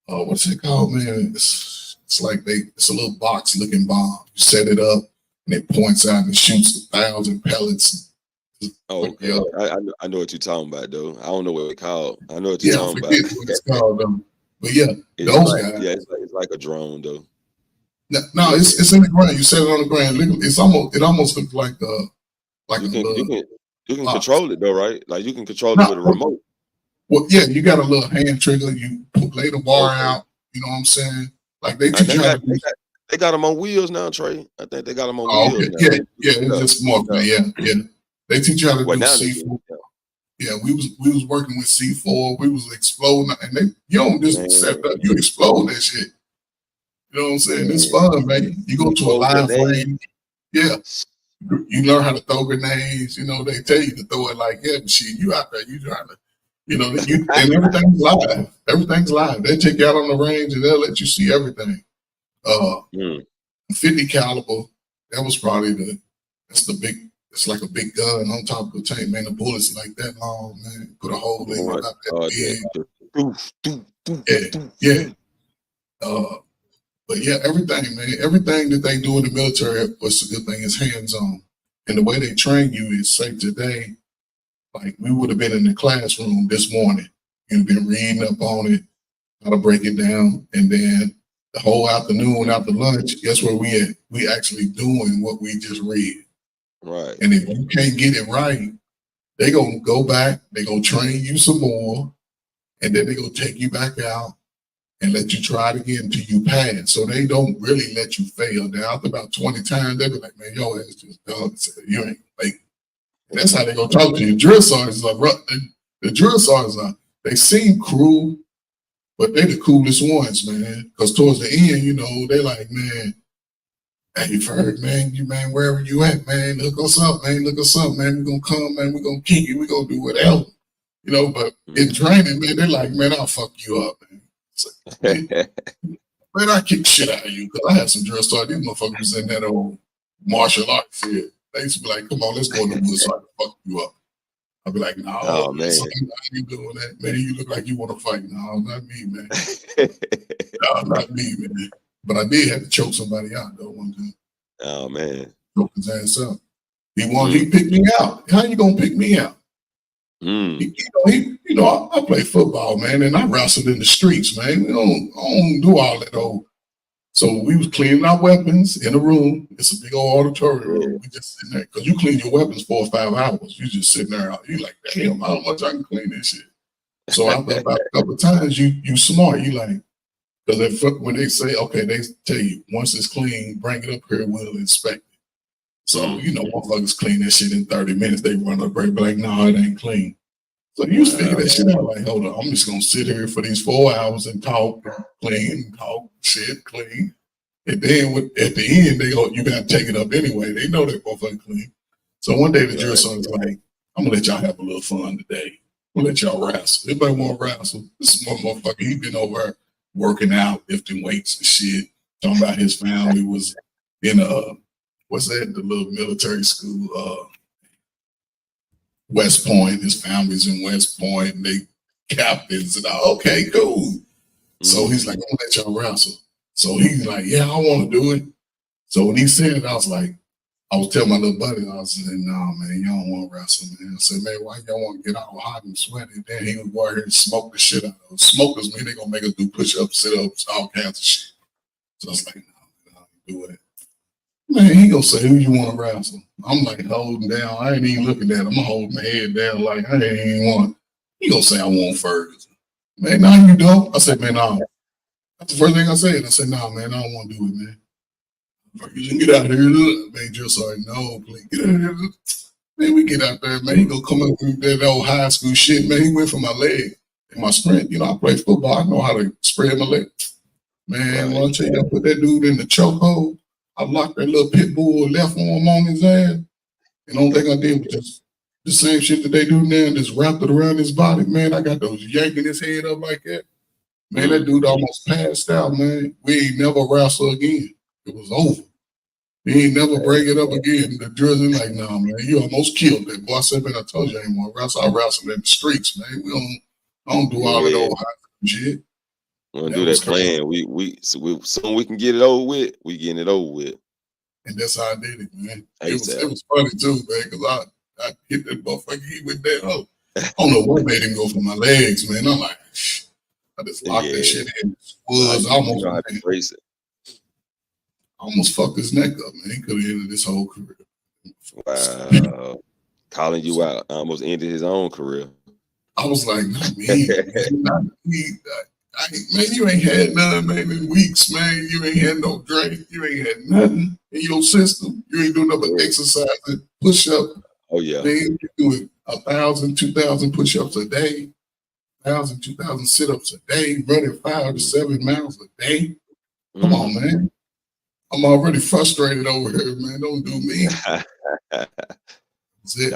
what's it called, man? It's like it's a little box looking bomb. You set it up and it points out and shoots 1,000 pellets. Oh, okay. I know what you're talking about, though. I don't know what it's called. I know what you're talking about. What it's called, but yeah, those guys. Yeah, it's like a drone, though. No, it's in the ground. You set it on the ground. It almost looks like you can control it though, right? Like you can control it with a remote. Well, yeah, you got a little hand trigger. You lay the wire out. You know what I'm saying? Like they teach you how to do. They got them on wheels now, Trey. I think they got them on wheels. Okay. Yeah, it's just more. Yeah. They teach you how to do C4. Yeah, we was working with C4. We was exploding, and you don't just set it up. You explode that shit. You know what I'm saying? It's fun, man. You go to a live range. Yeah. You learn how to throw grenades. You know, they tell you to throw it like that, but shit, you out there, you trying to, and everything's live. Everything's live. They take you out on the range and they'll let you see everything. 50 caliber, that was probably it's like a big gun on top of the tank, man. The bullets like that long, man. Put a hole in it, about that big. Yeah. But yeah, everything, man, everything that they do in the military, what's the good thing is hands-on. And the way they train you is, say today, like we would have been in the classroom this morning. You've been reading up on it, how to break it down. And then the whole afternoon after lunch, guess where we at? We actually doing what we just read. Right. And if you can't get it right, they're going to go back, they're going to train you some more, and then they're going to take you back out. and let you try it again until you pass. So they don't really let you fail. Now, after about 20 times, they be like, man, your ass just done. You ain't like, and that's how they gonna talk to you. Drill sergeants are the drill sergeants are, they seem cruel, but they the coolest ones, man. Because towards the end, you know, they like, man, hey, you've heard, man, wherever you at, man, look us up, man, we're gonna come, man, we're gonna kick you, we're gonna do whatever. You know, but in training, man, they're like, man, I'll fuck you up, man. Like, man, I kick shit out of you. Because I had some drill sergeants, these motherfuckers was in that old martial arts here. They used to be like, come on, let's go in the woods so I can fuck you up. I'd be like, no, Oh man, son, why you doing that? Man, you look like you want to fight. No, not me, man. No, not me, man. But I did have to choke somebody out, though, one time. oh man. Choke his ass out. He picked me out. How you going to pick me out? I play football, man, and I wrestled in the streets, man. I don't do all that old. So we was cleaning our weapons in a room. It's a big old auditorium room. We just sitting there because you clean your weapons 4 or 5 hours. You just sitting there. You like, damn, how much I can clean this shit. So after about a couple of times, you smart. You like, because when they say, okay, they tell you once it's clean, bring it up here, we'll inspect it. So motherfuckers clean that shit in 30 minutes. They run up there, be like, no, it ain't clean. So you figure that shit out. Like, hold on, I'm just gonna sit here for these 4 hours and talk, clean, talk, shit, clean. And then at the end, you gotta take it up anyway. They know they're motherfucking clean. So one day the drill sergeant's like, I'm gonna let y'all have a little fun today. I'm gonna let y'all wrestle. Everybody want to wrestle. This one motherfucker, he been over working out, lifting weights and shit. Talking about his family was in the little military school, West Point. His family's in West Point, and they captains and all. Okay, cool. So he's like, I'm gonna let y'all wrestle. So he's like, yeah, I want to do it. So when he said it, I was telling my little buddy, I was saying, no, man, y'all don't want to wrestle, man. I said, man, why y'all want to get all hot and sweaty? Then he would go out here and smoke the shit out of us. Smokers mean they gonna make us do push-ups, sit-ups, all kinds of shit. So I was like, no, man, I don't do it. Man, he gonna say, who you want to wrestle? I'm like holding down. I ain't even looking at him. I'm holding my head down like I ain't even want. He gonna say I want Ferguson. Man, no, you don't. I said, man, no. That's the first thing I said. I said, no, man, I don't want to do it, man. Ferguson, get out of here. Man, just sorry, no, please get out of here. Man, we get out there, man. He gonna come up with that old high school shit, man. He went for my leg and my strength. I play football. I know how to spread my leg. Man, when I tell you, I put that dude in the chokehold. I locked that little pit bull left arm on his ass. And the only thing I did was just the same shit that they do now and just wrapped it around his body. Man, I got those yanking his head up like that. Man, that dude almost passed out, man. We ain't never wrestle again. It was over. He ain't never break it up again. The drilling like, nah, man, you almost killed that boy. I said, man, I told you I ain't want to wrestle. I wrestle in the streets, man. I don't do all that old high shit. We don't do that plan. Soon we can get it over with. We getting it over with. And that's how I did it, man. It was funny too, man, because I hit that motherfucker. He went that up. I don't know what made him go for my legs, man. I'm like, I just locked that shit in. Almost fucked his neck up, man. He could have ended his whole career. Wow. Calling you out. Almost ended his own career. I was like, not me. Not me. Man, you ain't had nothing, man, in weeks, man. You ain't had no drink. You ain't had nothing in your system. You ain't doing nothing but exercise and push up. Oh, yeah. Man, you doing 1,000, 2,000 push-ups a day, 1,000, 2,000 sit-ups a day, running 5 to 7 miles a day. Come on, man. I'm already frustrated over here, man. Don't do me. That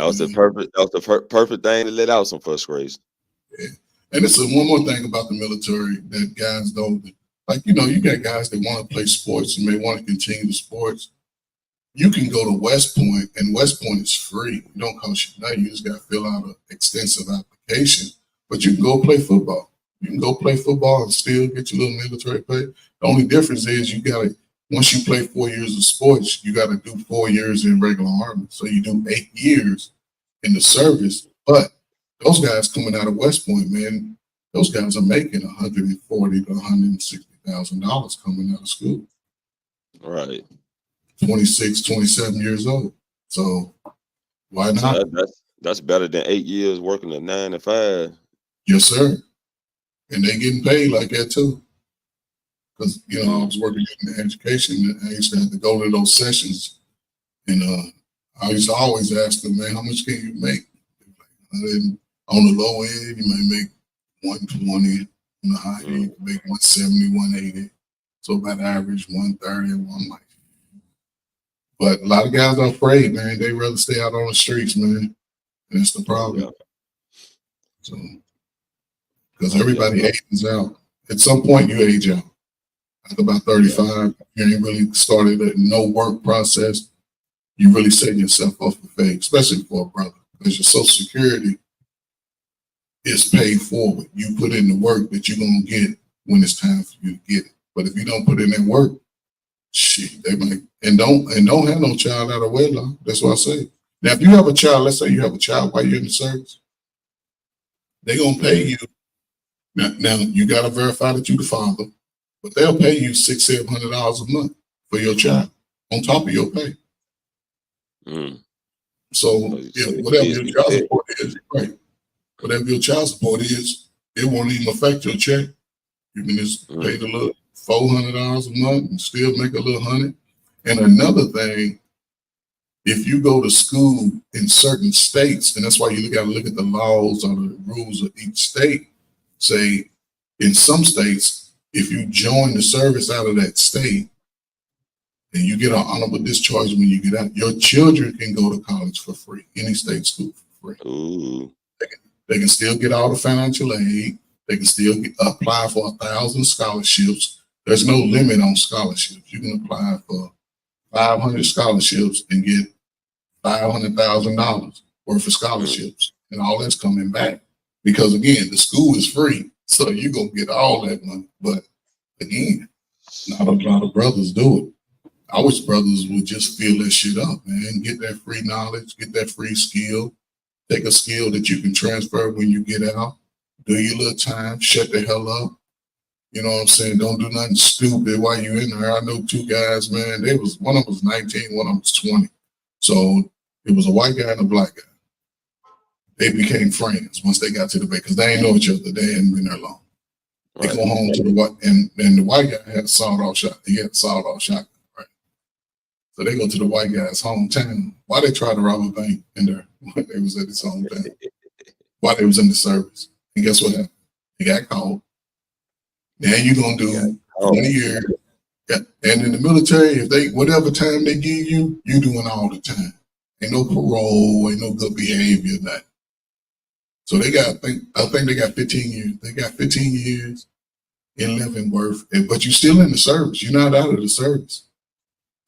was the perfect thing to let out some frustration. Yeah. And it's one more thing about the military that guys don't like. You got guys that want to play sports and may want to continue the sports. You can go to West Point, and West Point is free. It don't cost you nothing. You just got to fill out an extensive application. But you can go play football. You can go play football and still get your little military pay. The only difference is you got to, once you play 4 years of sports, you got to do 4 years in regular army. So you do 8 years in the service. But those guys coming out of West Point, man, those guys are making $140,000 to $160,000 coming out of school. Right. 26, 27 years old. So why not? So that's better than 8 years working a 9 to 5. Yes, sir. And they getting paid like that too. because I was working in education. And I used to have to go to those sessions, and I used to always ask them, man, how much can you make? And then on the low end, you may make 120. On the high end, you can make 170, 180. So about average 130. I'm like, but a lot of guys are afraid, man. They rather stay out on the streets, man. And that's the problem. So, because everybody ages out. At some point, you age out. At about 35, you ain't really started a no work process. You really setting yourself up for fame, especially for a brother, because your Social Security is paid forward. You put in the work that you're gonna get when it's time for you to get it. But if you don't put in that work, shit, they might and don't have no child out of wedlock. That's what I say. Now, if you have a child, let's say you have a child while you're in the service, they're gonna pay you. Now you gotta verify that you're the father, but they'll pay you $600-700 a month for your child on top of your pay. So whatever your child support is, right? Whatever your child support is, it won't even affect your check. You can just pay the little $400 a month and still make a little $100. And another thing, if you go to school in certain states, and that's why you got to look at the laws or the rules of each state. Say, in some states, if you join the service out of that state and you get an honorable discharge when you get out, your children can go to college for free, any state school for free. They can still get all the financial aid. They can still apply for 1,000 scholarships. There's no limit on scholarships. You can apply for 500 scholarships and get $500,000 worth of scholarships, and all that's coming back. Because again, the school is free, so you're gonna get all that money. But again, not a lot of brothers do it. I wish brothers would just fill that shit up, man. Get that free knowledge, get that free skill. Take a skill that you can transfer when you get out. Do your little time, shut the hell up. You know what I'm saying? Don't do nothing stupid while you're in there. I know two guys, man. One of them was 19, one of them was 20. So it was a white guy and a black guy. They became friends once they got to the base because they ain't know each other. They hadn't been there long. They go home to the white, and the white guy had a sawed-off shot. He had a sawed-off shotgun, right? So they go to the white guy's hometown. Why they try to rob a bank in there when they was at his hometown? While they was in the service. And guess what happened? He got caught. Now you're gonna do 20 years. And in the military, if they whatever time they give you, you doing all the time. Ain't no parole, ain't no good behavior, nothing. So they got, I think they got 15 years. They got 15 years in living worth, but you're still in the service. You're not out of the service.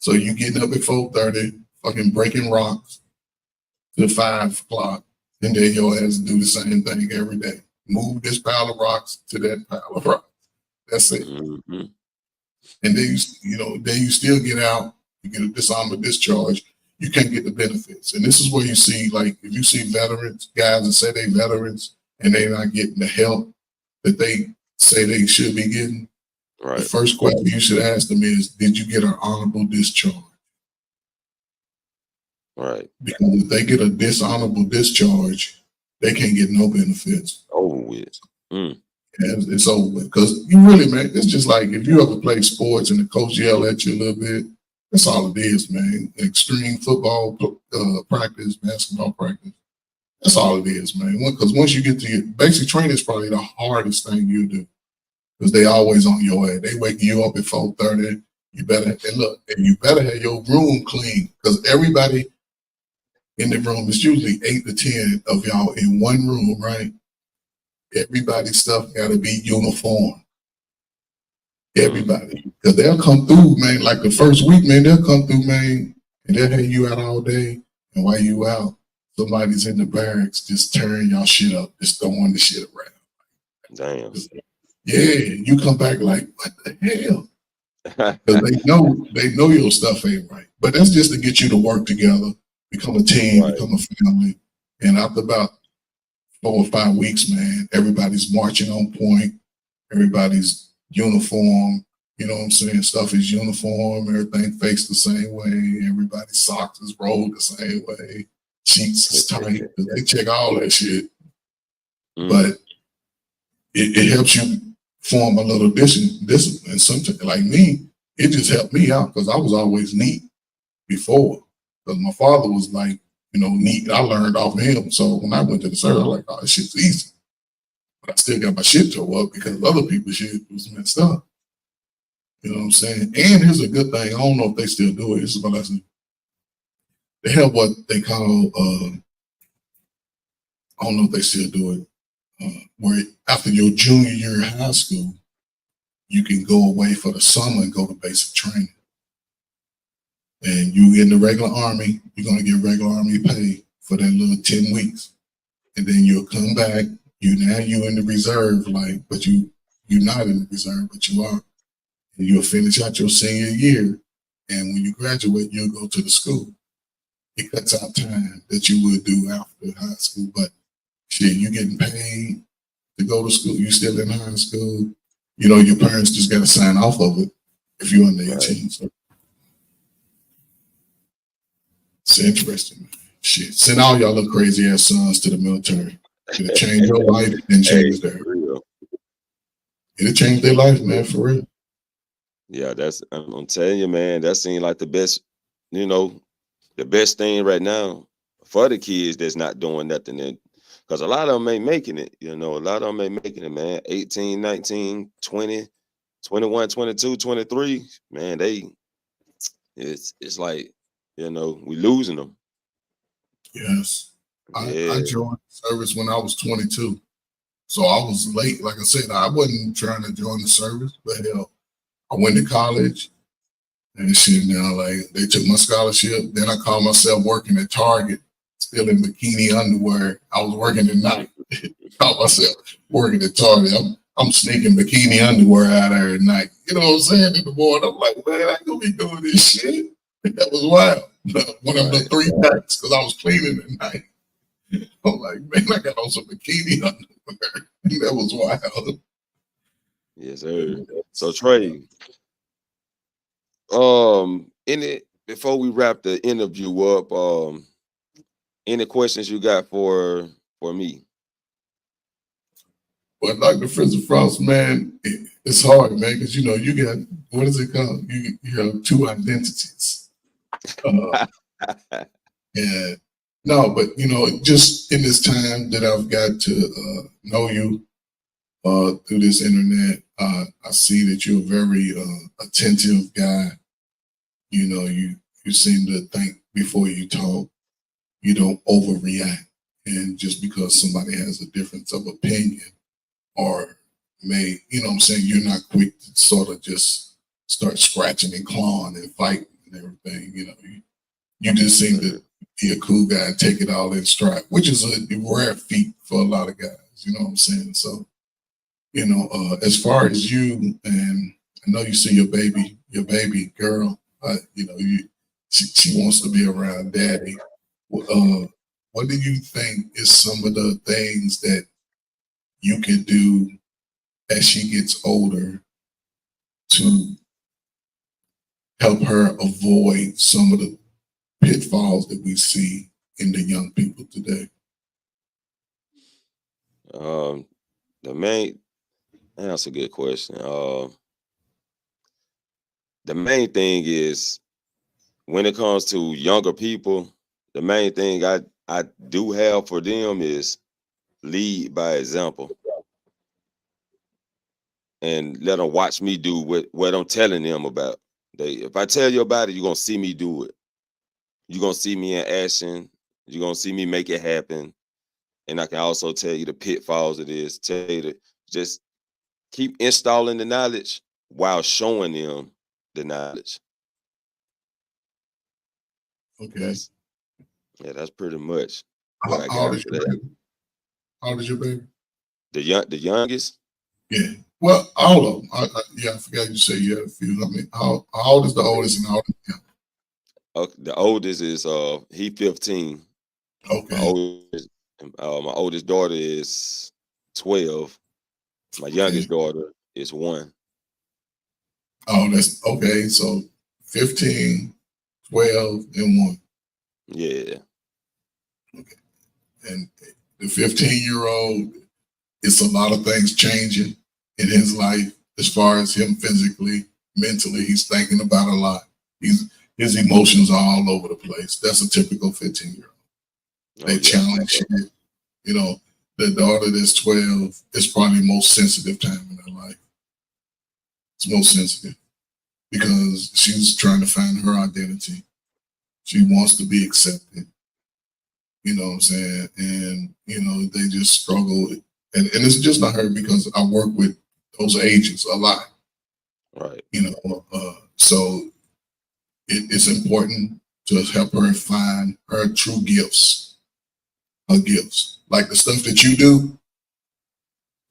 So you getting up at 4:30, fucking breaking rocks till 5 o'clock, and then your ass do the same thing every day. Move this pile of rocks to that pile of rocks. That's it. And then you still get out. You get a dishonorable discharge. You can't get the benefits. And this is where you see, like, if you see veterans, guys that say they veterans and they're not getting the help that they say they should be getting, the first question you should ask them is, did you get an honorable discharge? Right. Because if they get a dishonorable discharge, they can't get no benefits. Over with. And it's over with. Because you really, man, it's just like if you ever play sports and the coach yell at you a little bit, that's all it is, man. Extreme football practice, basketball practice. That's all it is, man. Because once you get to your basic training is probably the hardest thing you do. Because they always on your head. They wake you up at 4:30. You better have your room clean. Because everybody in the room, it's usually 8 to 10 of y'all in one room, right? Everybody's stuff gotta be uniform. Everybody. Because they'll come through, man, like the first week, man, they'll come through, man, and they'll have you out all day. And while you out, somebody's in the barracks just tearing y'all shit up, just throwing the shit around. Damn. Yeah, you come back like, what the hell? Because they know your stuff ain't right. But that's just to get you to work together, become a team, become a family. And after about 4 or 5 weeks, man, everybody's marching on point. Everybody's uniform, you know what I'm saying? Stuff is uniform, everything faced the same way, everybody's socks is rolled the same way, sheets is tight, they check all that shit. But it helps you form a little discipline. Sometimes, like me, it just helped me out because I was always neat before. Because my father was like, neat. I learned off of him. So when I went to the service, I was like, oh, this shit's easy. But I still got my shit tore up because other people's shit was messed up. You know what I'm saying? And here's a good thing. I don't know if they still do it. This is my lesson. They have what they call, I don't know if they still do it, where after your junior year in high school, you can go away for the summer and go to basic training. And you in the regular Army, you're going to get regular Army pay for that little 10 weeks. And then you'll come back, you in the reserve, but you're not in the reserve, but you are. And you'll finish out your senior year. And when you graduate, you'll go to the school. It cuts out time that you would do after high school. But shit, you getting paid to go to school. You still in high school. Your parents just got to sign off of it if you're under 18. So it's interesting, man. Shit, send all y'all little crazy ass sons to the military. It'll change your life and change theirs. It'll change their life, man, for real. Yeah, I'm telling you, man, that seems like the best, the best thing right now for the kids that's not doing nothing. Because a lot of them ain't making it, a lot of them ain't making it, man. 18, 19, 20, 21, 22, 23, man, it's like, we losing them. Yes. I joined the service when I was 22. So I was late. Like I said, I wasn't trying to join the service, but hell, I went to college and shit. Now, like, they took my scholarship. Then I called myself working at Target, still in bikini underwear. I was working at night. Called myself working at Target. I'm sneaking bikini underwear out there at night. You know what I'm saying? In the morning, I'm like, man, I ain't gonna be doing this shit. That was wild. One of the 3 packs because I was cleaning at night. I'm like, man, I got on some bikini underwear. That was wild. Yes, sir. So Trey, before we wrap the interview up, any questions you got for me? But Dr. Frizzle Frost, man, it's hard, man, because you got, what is it called? You have 2 identities. And no, but just in this time that I've got to know you through this internet, I see that you're a very attentive guy. You seem to think before you talk. You don't overreact, and just because somebody has a difference of opinion or may, what I'm saying, you're not quick to sort of just start scratching and clawing and fighting and everything. You just seem to be a cool guy and take it all in stride, which is a rare feat for a lot of guys. You know what I'm saying? So, as far as you, and I know you see your baby girl, she wants to be around daddy. What do you think is some of the things that you can do as she gets older to help her avoid some of the pitfalls that we see in the young people today? That's a good question. The main thing is, when it comes to younger people, the main thing I do have for them is lead by example, and let them watch me do what I'm telling them about. If I tell you about it, you're gonna see me do it. You're gonna see me in action. You're gonna see me make it happen. And I can also tell you the pitfalls of this. Tell you to just keep installing the knowledge while showing them the knowledge. Okay. That's pretty much what I How got old is for your that. baby? How old is your baby? The youngest? Yeah. Well, all of them. I forgot you said you had a few. I mean, how old is the oldest and how old is the youngest? The oldest is he 15. Okay. My oldest daughter is 12. My youngest daughter is 1. Oh, that's okay. So 15, 12, and 1. Yeah. Okay. And the 15-year-old, it's a lot of things changing. in his life, as far as him physically, mentally, he's thinking about a lot. His emotions are all over the place. That's a typical 15-year-old. Oh, They yeah. challenge shit. You know, the daughter that's 12 is probably the most sensitive time in her life. It's most sensitive because she's trying to find her identity. She wants to be accepted. You know what I'm saying? And, you know, they just struggle. And it's just not her because I work with those ages a lot. Right. You know, so it's important to help her find her true gifts, her gifts. Like the stuff that you do,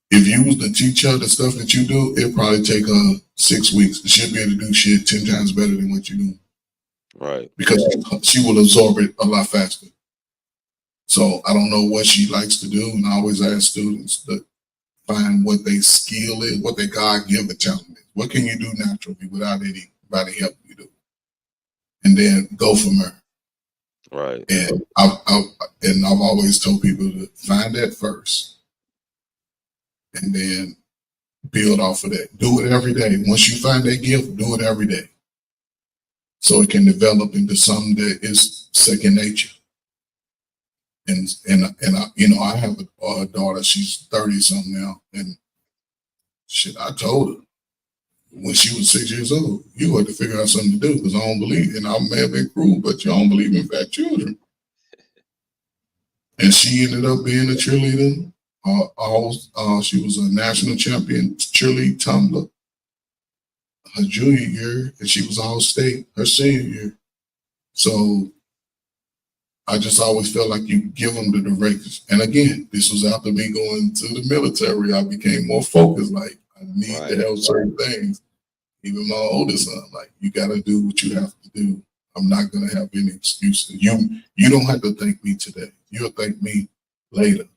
if you was to teach her the stuff that you do, it'd probably take her 6 weeks. She'll be able to do shit 10 times better than what you do. Right. Because she will absorb it a lot faster. So I don't know what she likes to do. And I always ask students to find what their skill is, what their God-given talent is. What can you do naturally without anybody helping you do? And then go from there. Right. And I've always told people to find that first, and then build off of that. Do it every day. Once you find that gift, do it every day, so it can develop into something that is second nature. And I, you know, I have a daughter. She's 30 something now, and shit, I told her when she was 6 years old, you had to figure out something to do because I don't believe. And I may have been cruel, but you don't believe in fat children. And she ended up being a cheerleader. She was a national champion cheerlead tumbler her junior year, and she was all state her senior year. So I just always felt like you give them the directions. And again, this was after me going to the military. I became more focused. Like I need to have certain things. Even my oldest son, like you got to do what you have to do. I'm not gonna have any excuses. You don't have to thank me today. You'll thank me later.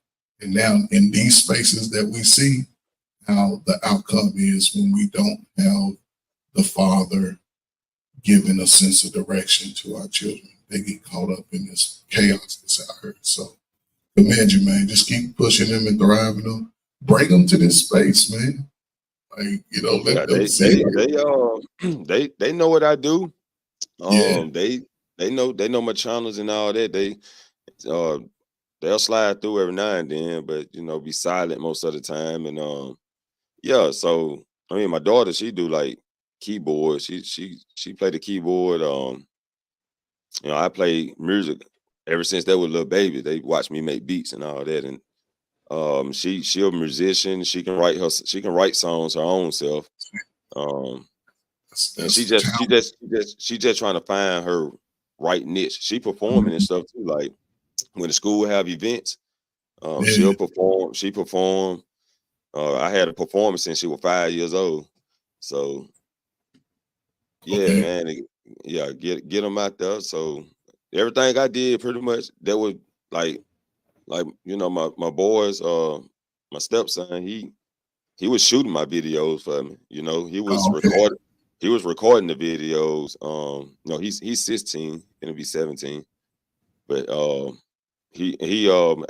And now in these spaces that we see, how the outcome is when we don't have the father giving a sense of direction to our children. They get caught up in this chaos that's out here. So commend you, man. Just keep pushing them and thriving them. Bring them to this space, man. Like, you know, let them see. They know what I do. Yeah. They know my channels and all that. They'll slide through every now and then, but you know, be silent most of the time. And yeah, so I mean my daughter, she do like keyboard. She play the keyboard. You know, I play music ever since they were a little baby. They watch me make beats and all that. And she a musician. She can write songs her own self. And That's talent. she just trying to find her right niche. She performing and stuff too. Like when the school have events, Yeah. she'll perform. She perform. I had a performance since she was 5 years old. So yeah, Okay. man, yeah, get them out there. So everything I did pretty much that was like you know my boys, my stepson, he was shooting my videos for me. You know, Oh, okay. he was recording the videos. No, he's 16, gonna be 17. But he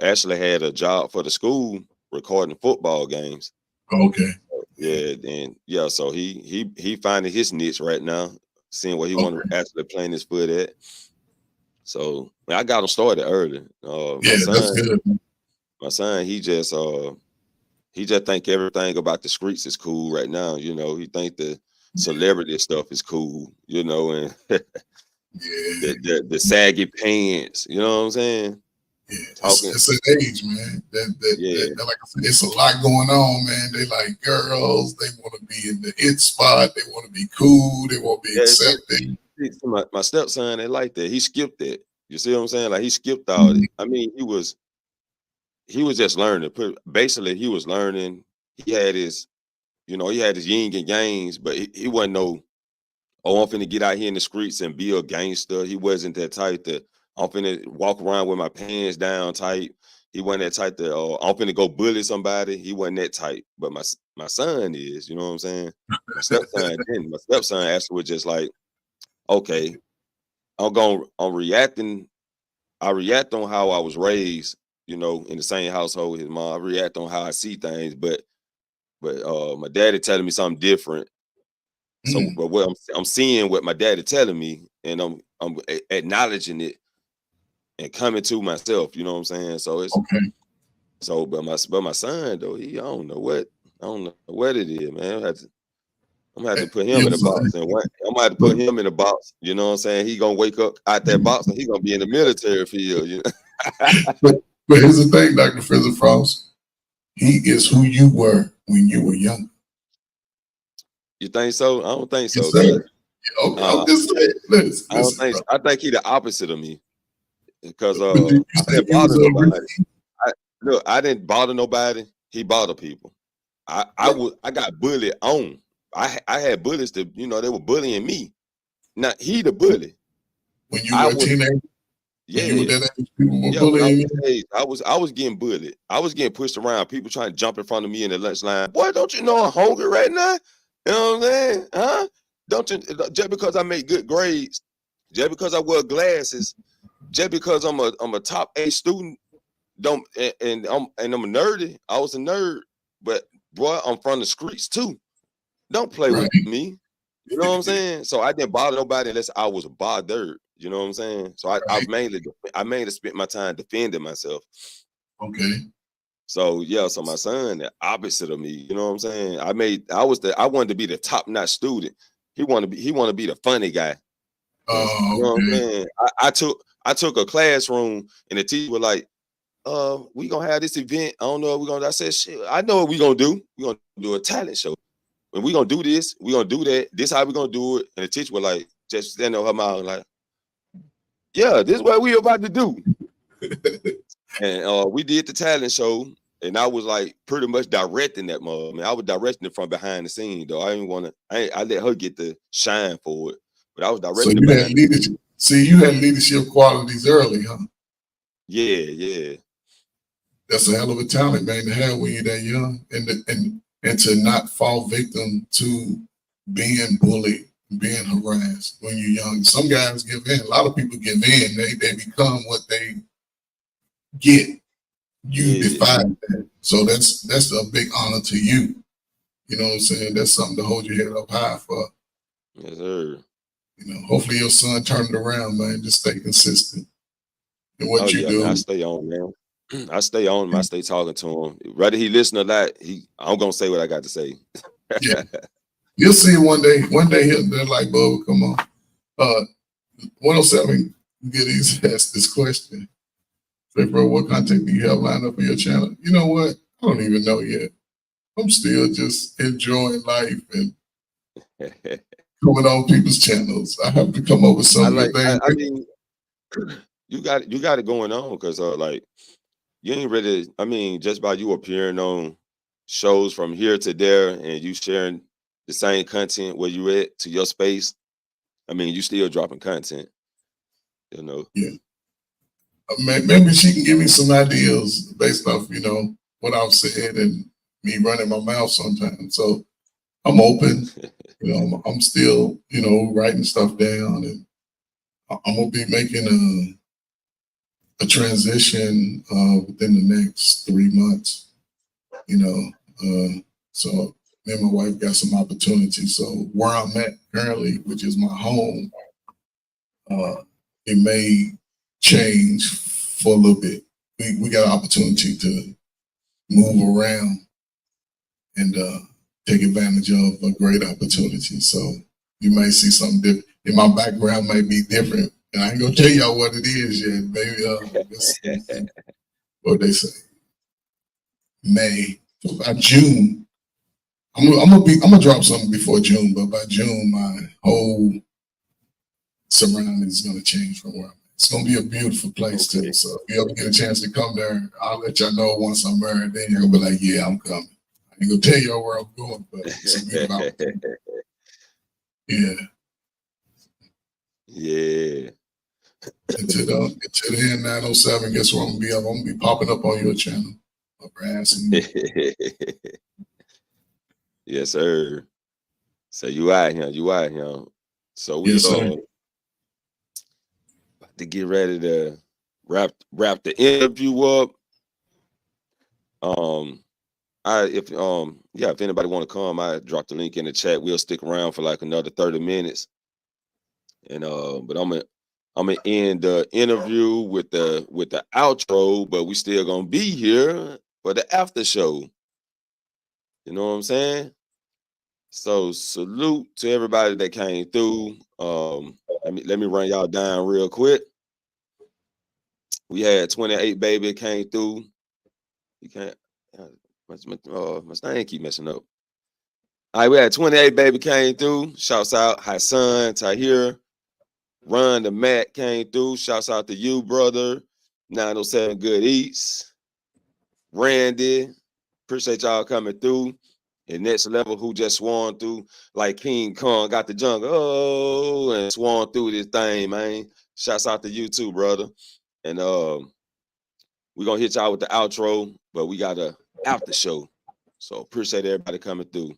actually had a job for the school recording football games. Okay. Yeah, and yeah, so he finding his niche right now, seeing what he want Okay. to actually playing his foot at. So man, I got him started early. Yeah, that's good. My son, he just think everything about the streets is cool right now. You know, he think the celebrity stuff is cool. You know, and Yeah. the saggy pants. You know what I'm saying? Yeah, Talking, it's an age, man. yeah. Like I said, it's a lot going on, man. They like girls. They want to be in the it spot. They want to be cool. They want to be Yeah, accepted. my stepson, they like that. He skipped it. You see what I'm saying? Like he skipped all Mhm. it. I mean, he was just learning. Basically, he was learning. He had his, you know, he had his yin and yangs, but he wasn't no, oh, I'm finna get out here in the streets and be a gangster. He wasn't that type that I'm finna walk around with my pants down tight. He wasn't that type that I'm finna go bully somebody. He wasn't that type. But my son is, you know what I'm saying? My stepson didn't. My stepson actually was just like, okay, I'm reacting. I react on how I was raised, you know, in the same household with his mom. I react on how I see things, but but my daddy telling me something different. So, Mm, but what I'm seeing what my daddy telling me, and I'm acknowledging it and coming to myself. You know what I'm saying? So it's okay. so, but my son though, I don't know what it is, man. I'm gonna have to put him in Your a box, son, and I'm gonna have to but put him in a box. You know what I'm saying? He gonna wake up out that box, and he gonna be in the military field. You know? but but here's the thing, Dr. Frizzle Frost. He is who you were when you were young. You think so? I don't think Yes, so, cause sir. Okay, I'm uh, just saying. Listen, I don't listen, think bro. so. I think he the opposite of me, because But did you I say didn't he was bother a nobody. routine? Look, I didn't bother nobody. He bothered people. Right. I got bullied on. I had bullies that they were bullying me. Now he the bully. When you I were a was teenager, when you were yeah. that age, people were Yeah, when I was bullying you. that age, I was getting bullied. I was getting pushed around. People trying to jump in front of me in the lunch line. Boy, don't you know I'm hungry right now? You know what I'm saying? Huh? Don't you just because I make good grades, just because I wear glasses, just because I'm a top A student, don't and I'm a nerdy. I was a nerd, but boy, I'm from the streets too. Don't play Right. with me. You know what I'm saying? So I didn't bother nobody unless I was bothered. You know what I'm saying? So Right. I mainly spent my time defending myself. Okay. So yeah, so my son, the opposite of me. You know what I'm saying? I wanted to be the top notch student. He wanted to be the funny guy. And you know what I'm Okay. saying? I took a classroom and the teacher was like, we gonna have this event. I don't know what we're gonna. I said, shit, I know what we're gonna do. We're gonna do a talent show. And we're gonna do this, we're gonna do that. This how we're gonna do it. And the teacher was like, just standing on her mouth, like, yeah, this is what we about to do. And we did the talent show, and I was like pretty much directing that mother. I mean, I was directing it from behind the scene, though. I didn't want to. I let her get the shine for it, but I was So directing it you had behind the scenes. leadership. See, you had leadership qualities early, huh? Yeah, yeah, That's a hell of a talent, man, to have when you're that young, and to not fall victim to being bullied, being harassed when you're young. Some guys give in. A lot of people give in. They become what they get. You yeah. defy that. So that's a big honor to you. You know what I'm saying? That's something to hold your head up high for. Yes, sir. You know, hopefully your son turned it around, man. Just stay consistent in Oh what you yeah, man. I do. stay on, man. I stay on him. I stay talking to him. Whether he listen or not, I'm gonna say what I got to say. Yeah, you'll see one day. One day they're like, "Bubba, come on." 107 Goodies asked this question. Say, bro, what content do you have lined up for your channel? You know what? I don't even know yet. I'm still just enjoying life and coming on people's channels. I have to come up with I some like. good thing. I mean, you got it going on because like you ain't really. I mean, just by you appearing on shows from here to there and you sharing the same content where you at to your space. I mean, you still dropping content. You know. Yeah. Maybe she can give me some ideas based off, what I've said and me running my mouth sometimes. So I'm open. I'm still, writing stuff down, and I'm gonna be making a transition within the next 3 months. You know, so me and my wife got some opportunities. So where I'm at currently, which is my home, uh, it may change for a little bit. We got an opportunity to move around and take advantage of a great opportunity. So you may see something different. And my background may be different. And I ain't gonna tell y'all what it is yet. Maybe let's see what they say. May. So by June, I'm gonna drop something before June, but by June my whole surroundings is gonna change from where I'm at. It's gonna be a beautiful place too. Okay. So if you ever get a chance to come there, I'll let y'all know once I'm married. Then you're gonna be like, yeah, I'm coming. I ain't gonna tell y'all where I'm going, but it's a beautiful opportunity. Yeah. Yeah. Until then, 907, guess where I'm gonna be up? I'm gonna be popping up on your channel. Harassing you. Yes, sir. So you out here. You out here. So we Yes, sir. about to get ready to wrap the interview up. Um, if anybody want to come, I drop the link in the chat. We'll stick around for like another 30 minutes. And but I'm gonna end the interview with the outro, but we still gonna be here for the after show. You know what I'm saying? So salute to everybody that came through. Let me run y'all down real quick. We had 28 baby came through. You can't. My thing keep messing up. All right, we had 28 baby came through. Shouts out Hassan, Tahir, Run the Matt came through. Shouts out to you, brother. 907 Good Eats. Randy. Appreciate y'all coming through. And Next Level, who just swan through like King Kong, got the jungle, and swan through this thing, man. Shouts out to you too, brother. And we're gonna hit y'all with the outro, but we got a after show. So appreciate everybody coming through.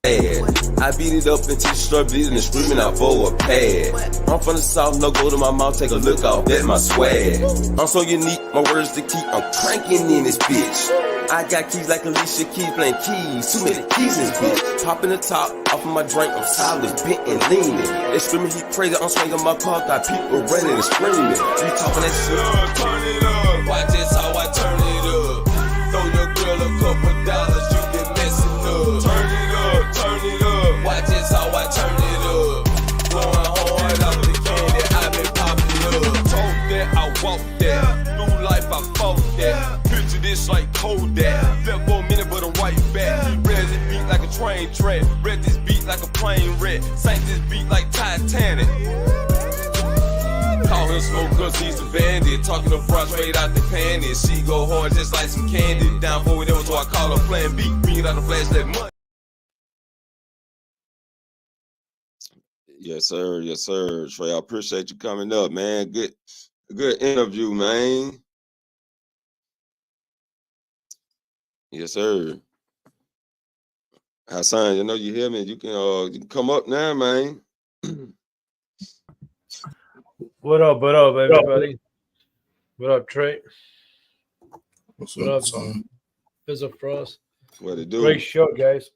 I beat it up until you start bleeding and screaming out for a pad. I'm from the south, no go to my mouth, take a look off at my swag. I'm so unique, my words to keep, I'm cranking in this bitch. I got keys like Alicia Keys playing keys, too many keys in this bitch. Popping the top off of my drink, I'm solid, bent and leaning. They screaming, he crazy, I'm swinging my car, got people running and screaming. You talking that shit, turn it up, watch this how I turn it up. Throw your girl a couple dollars, you been messing up. Turn it up, watch this how I turn it up. Going hard off the candy, I been popping up. Told that, I walk that, new life I fought that. Picture this like Kodak, left for a minute but I'm right back. Read this beat like a train track, read this beat like a plane wreck, sank this beat like Titanic. Call him smoke cause he's a bandit, talking to front straight out the panties. She go hard just like some candy, down for whatever, so I call her plan B. Bring it out the flash that money. Yes, sir. Yes, sir. Trey, I appreciate you coming up, man. Good interview, man. Yes, sir. Hassan, you know you hear me. You can come up now, man. What up, everybody? What up, Trey? What's What up, up, son? Frizzle Frost? What it do? Great show, guys.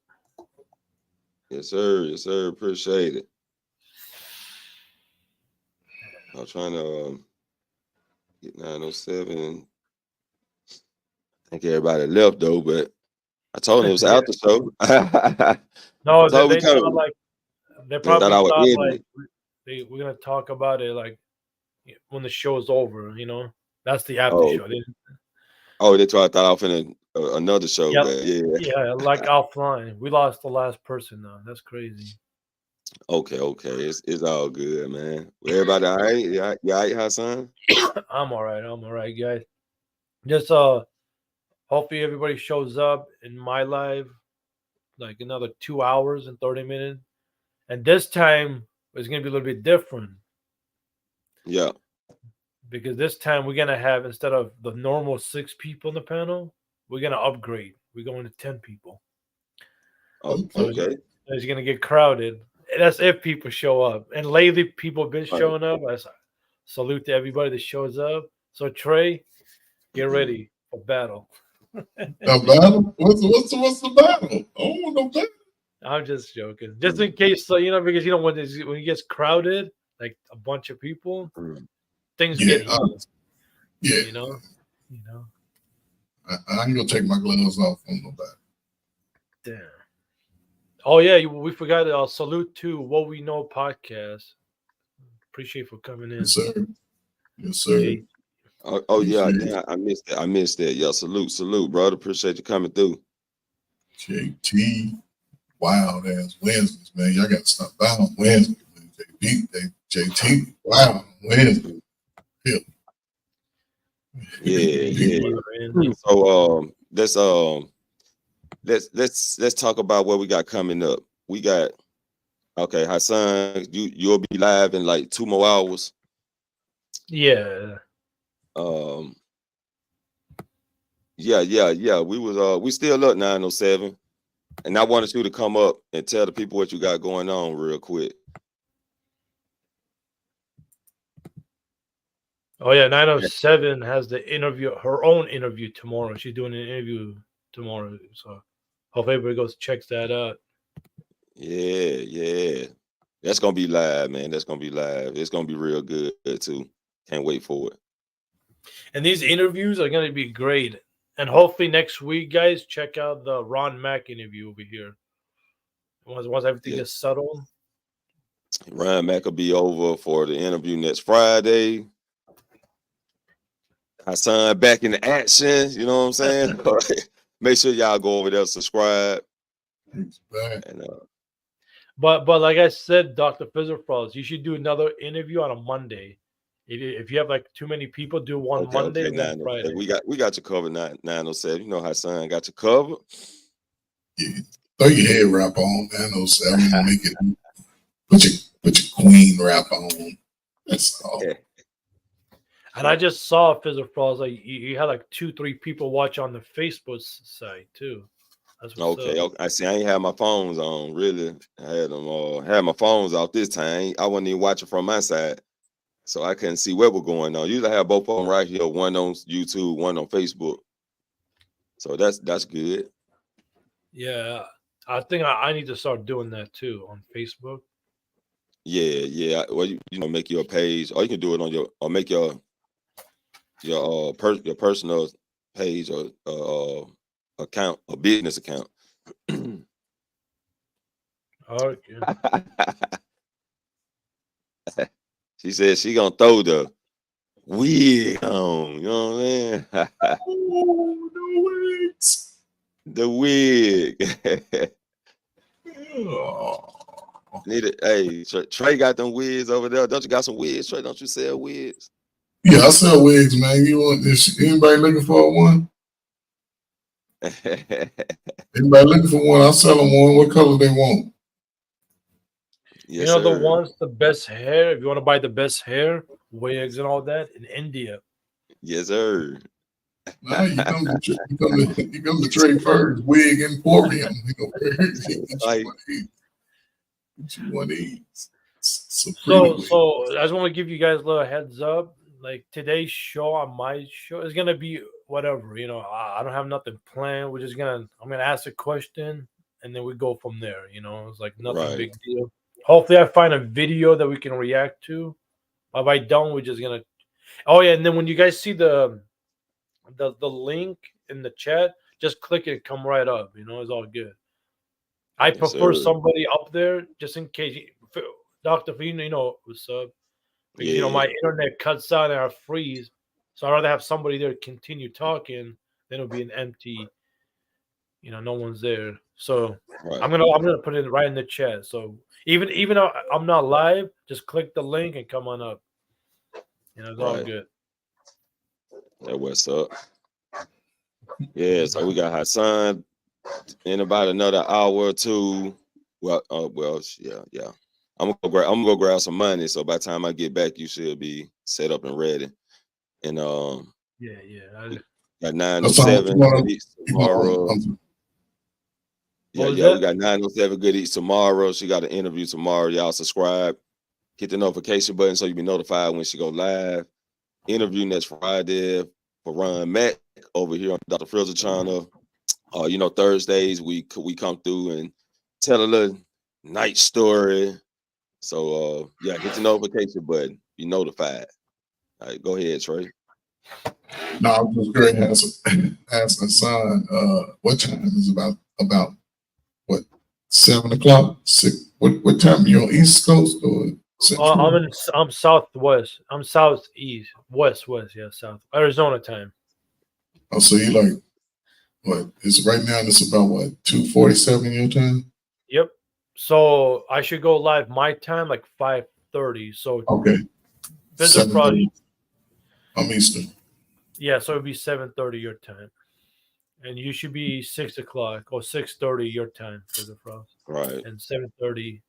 Yes, sir. Yes, sir. Appreciate it. I was trying to get 907. I think everybody left though, but I told them it was Yeah. after show. No, So they we kinda- thought like they thought probably I would thought end like we're gonna talk about it like when the show's over. You know, that's the after Oh. show. That's why I thought I was in another show. Yep. But yeah. Yeah, like offline. We lost the last person now. That's crazy. Okay. It's all good, man. Everybody all right? You all right, Hassan? I'm all right, guys. Just hopefully everybody shows up in my live like another 2 hours and 30 minutes. And this time it's gonna be a little bit different. Yeah. Because this time we're gonna have, instead of the normal 6 people in the panel, we're gonna upgrade. We're going to 10 people. Oh, So okay. it's gonna get crowded. That's if people show up. And lately people have been Right. showing up. I salute to everybody that shows up. So Trey, get ready for battle. A battle? What's the battle? Oh, no battle. I'm just joking. Just in case, so because when it gets crowded, like a bunch of people, things get heated. Yeah. You know. I ain't gonna take my gloves off on no battle. Damn. Oh yeah, we forgot. Salute to What We Know podcast. Appreciate for coming in. Yes, sir. Yes, sir. Oh yeah. I missed that. Yeah, salute, brother. Appreciate you coming through. JT, wild ass Wednesdays, man. Y'all got to stop by on Wednesday. JT, wow, Wednesday. Yeah. So let's talk about what we got coming up. We got Hassan, you'll be live in like 2 more hours. Yeah. Yeah. We still up 907. And I wanted you to come up and tell the people what you got going on real quick. Oh yeah, 907 has the interview, her own interview tomorrow. She's doing an interview tomorrow, so hope everybody goes checks that out. Yeah. That's gonna be live, man. That's gonna be live. It's gonna be real good too. Can't wait for it. And these interviews are gonna be great. And hopefully next week, guys, check out the Ron Mack interview over here. Once everything Yeah. gets settled. Ryan Mack will be over for the interview next Friday. Hassan back in the action. You know what I'm saying? Make sure y'all go over there, subscribe. He's back. And But like I said, Dr. Frizzle Frost, you should do another interview on a Monday. If you have like too many people, do one Monday and one 907. Friday. We got you covered. 907. You know Hassan got you covered. Yeah. Throw your head wrap on 907. Make it. Put your queen wrap on. That's all. Yeah. And I just saw Frizzle Frost, like you had like 2-3 people watch on the Facebook site too. That's what's Okay. up. I see. I ain't had my phones on. Really, I had them. Had my phones off this time. I wasn't even watching from my side, so I couldn't see what was going on. Usually, I have both of them right here. One on YouTube, one on Facebook. So that's good. Yeah, I think I need to start doing that too on Facebook. Yeah. Well, you know, make your page, or you can do it on your, or make your personal page or account, a business account. Okay. She said she gonna throw the wig on. You know what I mean? Oh, no wigs. The wig. Oh. Need it. Hey, Trey got them wigs over there. Don't you got some wigs, Trey? Don't you sell wigs? Yeah, I sell wigs, man. You want this? Anybody looking for one? Anybody looking for one? I'll sell them one. What color they want? Yes, You know sir. the ones, the best hair. If you want to buy the best hair, wigs and all that in India. Yes, sir. Nah, you come to Trey First Wig Emporium. Like, Get you one of these. So I just want to give you guys a little heads up. Like today's show on my show is gonna be whatever. You know, I don't have nothing planned. I'm gonna ask a question and then we go from there. You know, it's like nothing Right. big deal. Hopefully, I find a video that we can react to. If I don't, we're just gonna. Oh yeah, and then when you guys see the link in the chat, just click it, come right up. You know, it's all good. I Yes, prefer sir. somebody up there just in case. Dr. Fino, you know what's up. Because, you know, my internet cuts out and I freeze. So I'd rather have somebody there continue talking than it'll be an empty, you know, no one's there. So Right. I'm gonna put it right in the chat. So even though I'm not live, just click the link and come on up. You know, it's all Right. good. That what's up. Yeah, so we got Hassan in about another hour or two. Well, yeah. I'm gonna go grab some money. So by the time I get back, you should be set up and ready. And Yeah. got 907 good eats tomorrow. We got 907 good eats tomorrow. She got an interview tomorrow. Y'all subscribe, hit the notification button so you be notified when she go live. Interview next Friday for Ron Mack over here on Dr. Frizzle channel. You know, Thursdays we come through and tell a little night story. So hit the notification button. Be notified. All right, go ahead, Trey. No, I was going to ask Hassan, what time is about what 7 o'clock? 6? What time are you on East Coast or Central? I'm Southwest. I'm Southeast. West, yeah, South. Arizona time. Oh, so you like what? It's right now. It's about what 2:47 your time. Yep. So I should go live my time like 5:30. So okay, 7:30. I'm Eastern. Yeah, so it'd be 7:30 your time, and you should be 6 o'clock or 6:30 your time for the Frost. Right. And 7:30.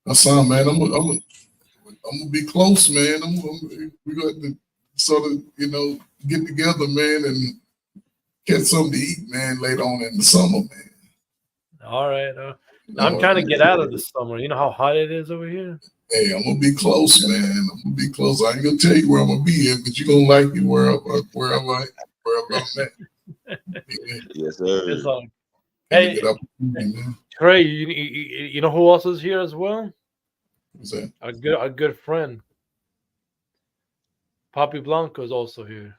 Hassan, man, I'm gonna be close, man. We're going to sort of, you know, get together, man, and get something to eat, man, later on in the summer, man. All right. I'm trying to get out of the summer. You know how hot it is over here? Hey, I'm gonna be close, man. I'm gonna be close. I ain't gonna tell you where I'm gonna be at, but you're gonna like me wherever I'm at. Yeah, Yes, sir. It's like, and a hey, good opportunity, man. Trey, you know who else is here as well? What's that? A good friend, Papi Blanco is also here.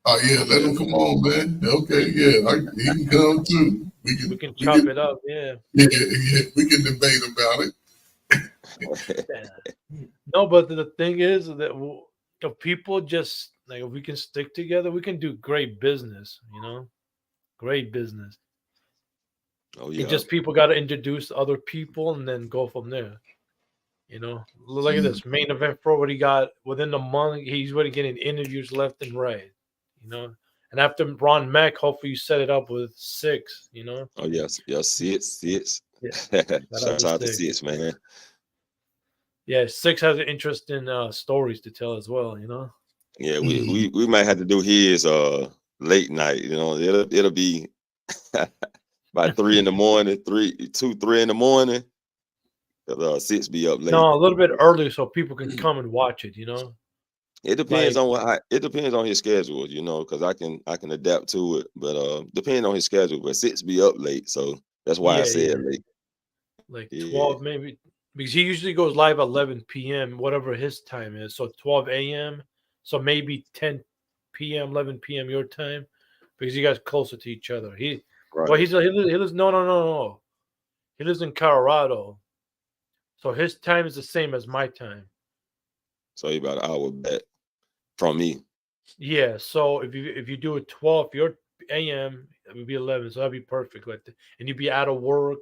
Oh yeah, let him come on, man. Okay, yeah, he can come too. We can chop it up, yeah. We can debate about it. No, but the thing is that if people just like if we can stick together, we can do great business. Great business. Oh It's yeah. just people got to introduce other people and then go from there. Look at this main event pro. What he got within the month, he's already getting interviews left and right. And after Ron Mack, hopefully you set it up with 6. Oh yes, yes. Sits. Yeah, shout out Shout to out to 6. Sits, man. Yeah, 6 has interesting stories to tell as well. Yeah, we might have to do his late night. It'll be by 3 in the morning, 3 in the morning. 'Cause, 6 be up late. No, a little bit early so people can come and watch it. It depends Like, on it depends on his schedule, because I can adapt to it, but depending on his schedule. But 6 be up late, so that's why I yeah, said late. like Yeah, 12 maybe, because he usually goes live at 11 p.m. whatever his time is. So 12 a.m. So maybe 10 p.m., 11 p.m. your time, because you guys closer to each other. Well, right. he lives no. He lives in Colorado, so his time is the same as my time. So he about an hour back from me. Yeah, so if you do it 12 your a.m., it would be 11, so that'd be perfect. And you'd be out of work,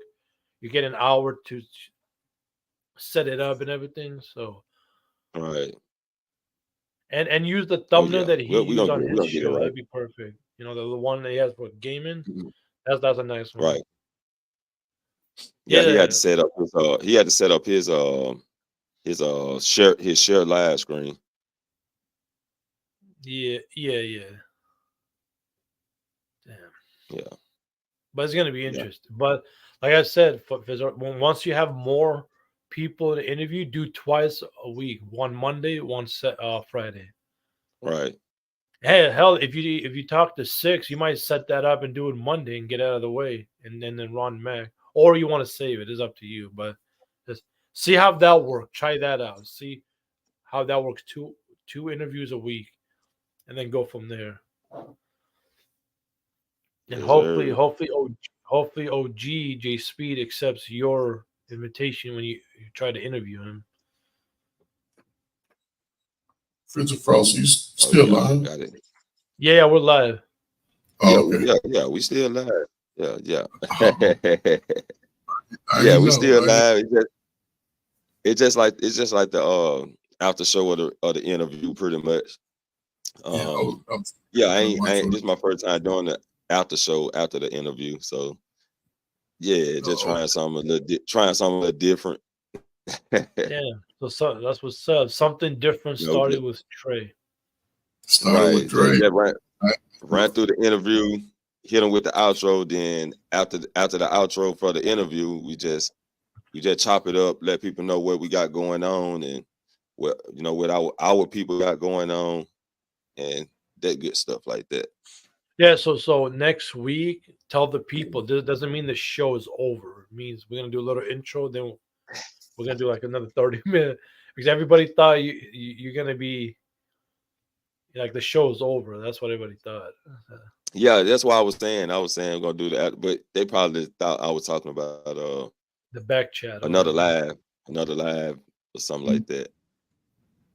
you get an hour to set it up and everything. So Right. and use the Oh thumbnail yeah. that he We used gonna on we his gonna get it show. right. That'd be perfect. The one that he has for gaming. Mhm. That's a nice one. Right. Yeah, he had Yeah, to set up his share live screen. yeah. Damn. Yeah. But it's gonna be Yeah. interesting. But like I said, once you have more people to interview, do twice a week. One Monday, one Friday. Right. Hey, hell, if you talk to 6, you might set that up and do it Monday and get out of the way, and then Ron Mac, or you want to save it. It's up to you, but just see how that works. Try that out. See how that works. Two interviews a week, and then go from there. And Yes, sir. hopefully OG J Speed accepts your invitation when you try to interview him. Frizzle Frost, you Oh still yeah, live? got it. Yeah, we're live. Oh, okay. Yeah, we still live. Yeah. Oh, I Yeah, didn't we know. still live. It's just like the after show of the interview pretty much. Yeah, Yeah, I I ain't watch I for ain't this is my first time doing the after show after the interview. So yeah, just oh, trying something a little different. Yeah. So that's what's up. Something different started Just, with Trey. started with right. Just, Drake. just ran, Right? ran through the interview, hit him with the outro. Then after the outro for the interview, we just chop it up, let people know what we got going on and what our people got going on and that good stuff like that. Yeah, so next week, tell the people. This doesn't mean the show is over. It means we're gonna do a little intro, then we're gonna do like another 30 minute because everybody thought you're gonna be like the show's over. That's what everybody thought. Yeah, that's why I was saying I'm gonna do that, but they probably thought I was talking about The back chat or another whatever. live, another live or something like that.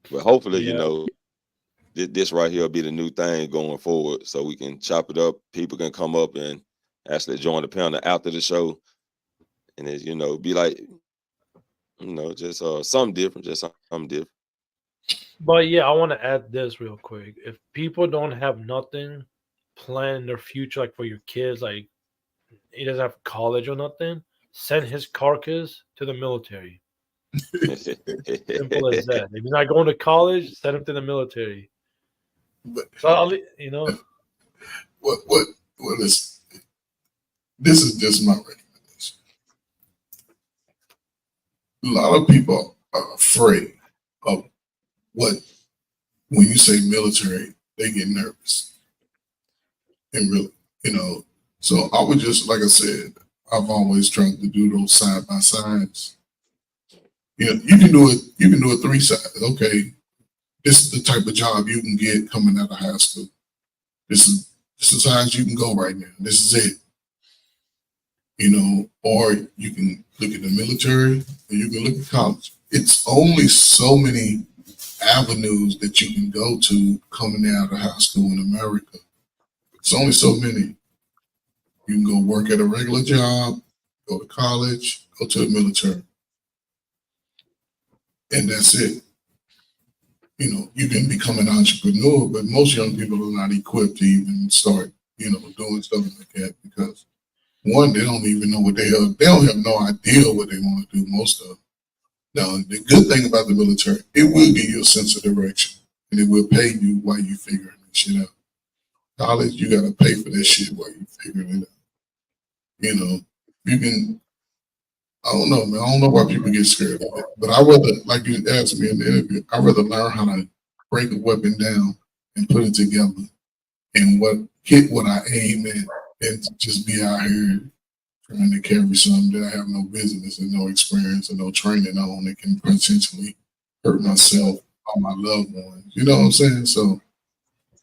But hopefully, Yeah, this right here will be the new thing going forward, so we can chop it up. People can come up and actually join the panel after the show, and it's be like just something different, just something different. but yeah, I want to add this real quick. If people don't have nothing planned in their future, like for your kids, like he doesn't have college or nothing, send his carcass to the military. Simple as that. If he's not going to college, send him to the military. But So what is this is just my recommendation. A lot of people afraid of what, when you say military, they get nervous. And really, so I would just, like I said, I've always tried to do those side by sides. You can do it. You can do it 3 sides. Okay, this is the type of job you can get coming out of high school. This is as high as you can go right now. This is it. Or you can look at the military, or you can look at college. It's only so many avenues that you can go to coming out of high school in America. It's only so many. You can go work at a regular job, go to college, go to the military. And that's it. You can become an entrepreneur, but most young people are not equipped to even start, doing stuff like that because, one, they don't even know what they have. They don't have no idea what they want to do, most of them. Now, the good thing about the military, it will give you a sense of direction, and it will pay you while you figuring this shit out. College, you got to pay for this shit while you figuring it out. You can, I don't know, man. I don't know why people get scared of it. But I rather, like you asked me in the interview, I rather learn how to break a weapon down and put it together and hit what I aim at than to just be out here trying to carry something that I have no business and no experience and no training on that can potentially hurt myself or my loved ones. You know what I'm saying? So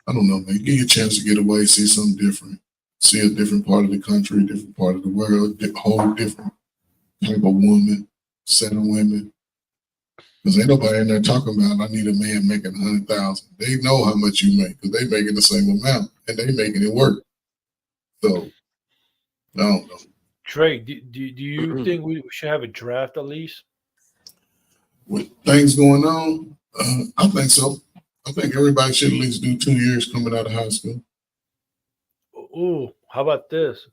I don't know, man. Give you a chance to get away, see something different, see a different part of the country, different part of the world, a whole different type of woman, set of women. Because ain't nobody in there talking about, I need a man making 100,000. They know how much you make because they making the same amount and they making it work. So I don't know. Trey, do you think we should have a draft at least? With things going on, I think so. I think everybody should at least do 2 years coming out of high school. Ooh, how about this?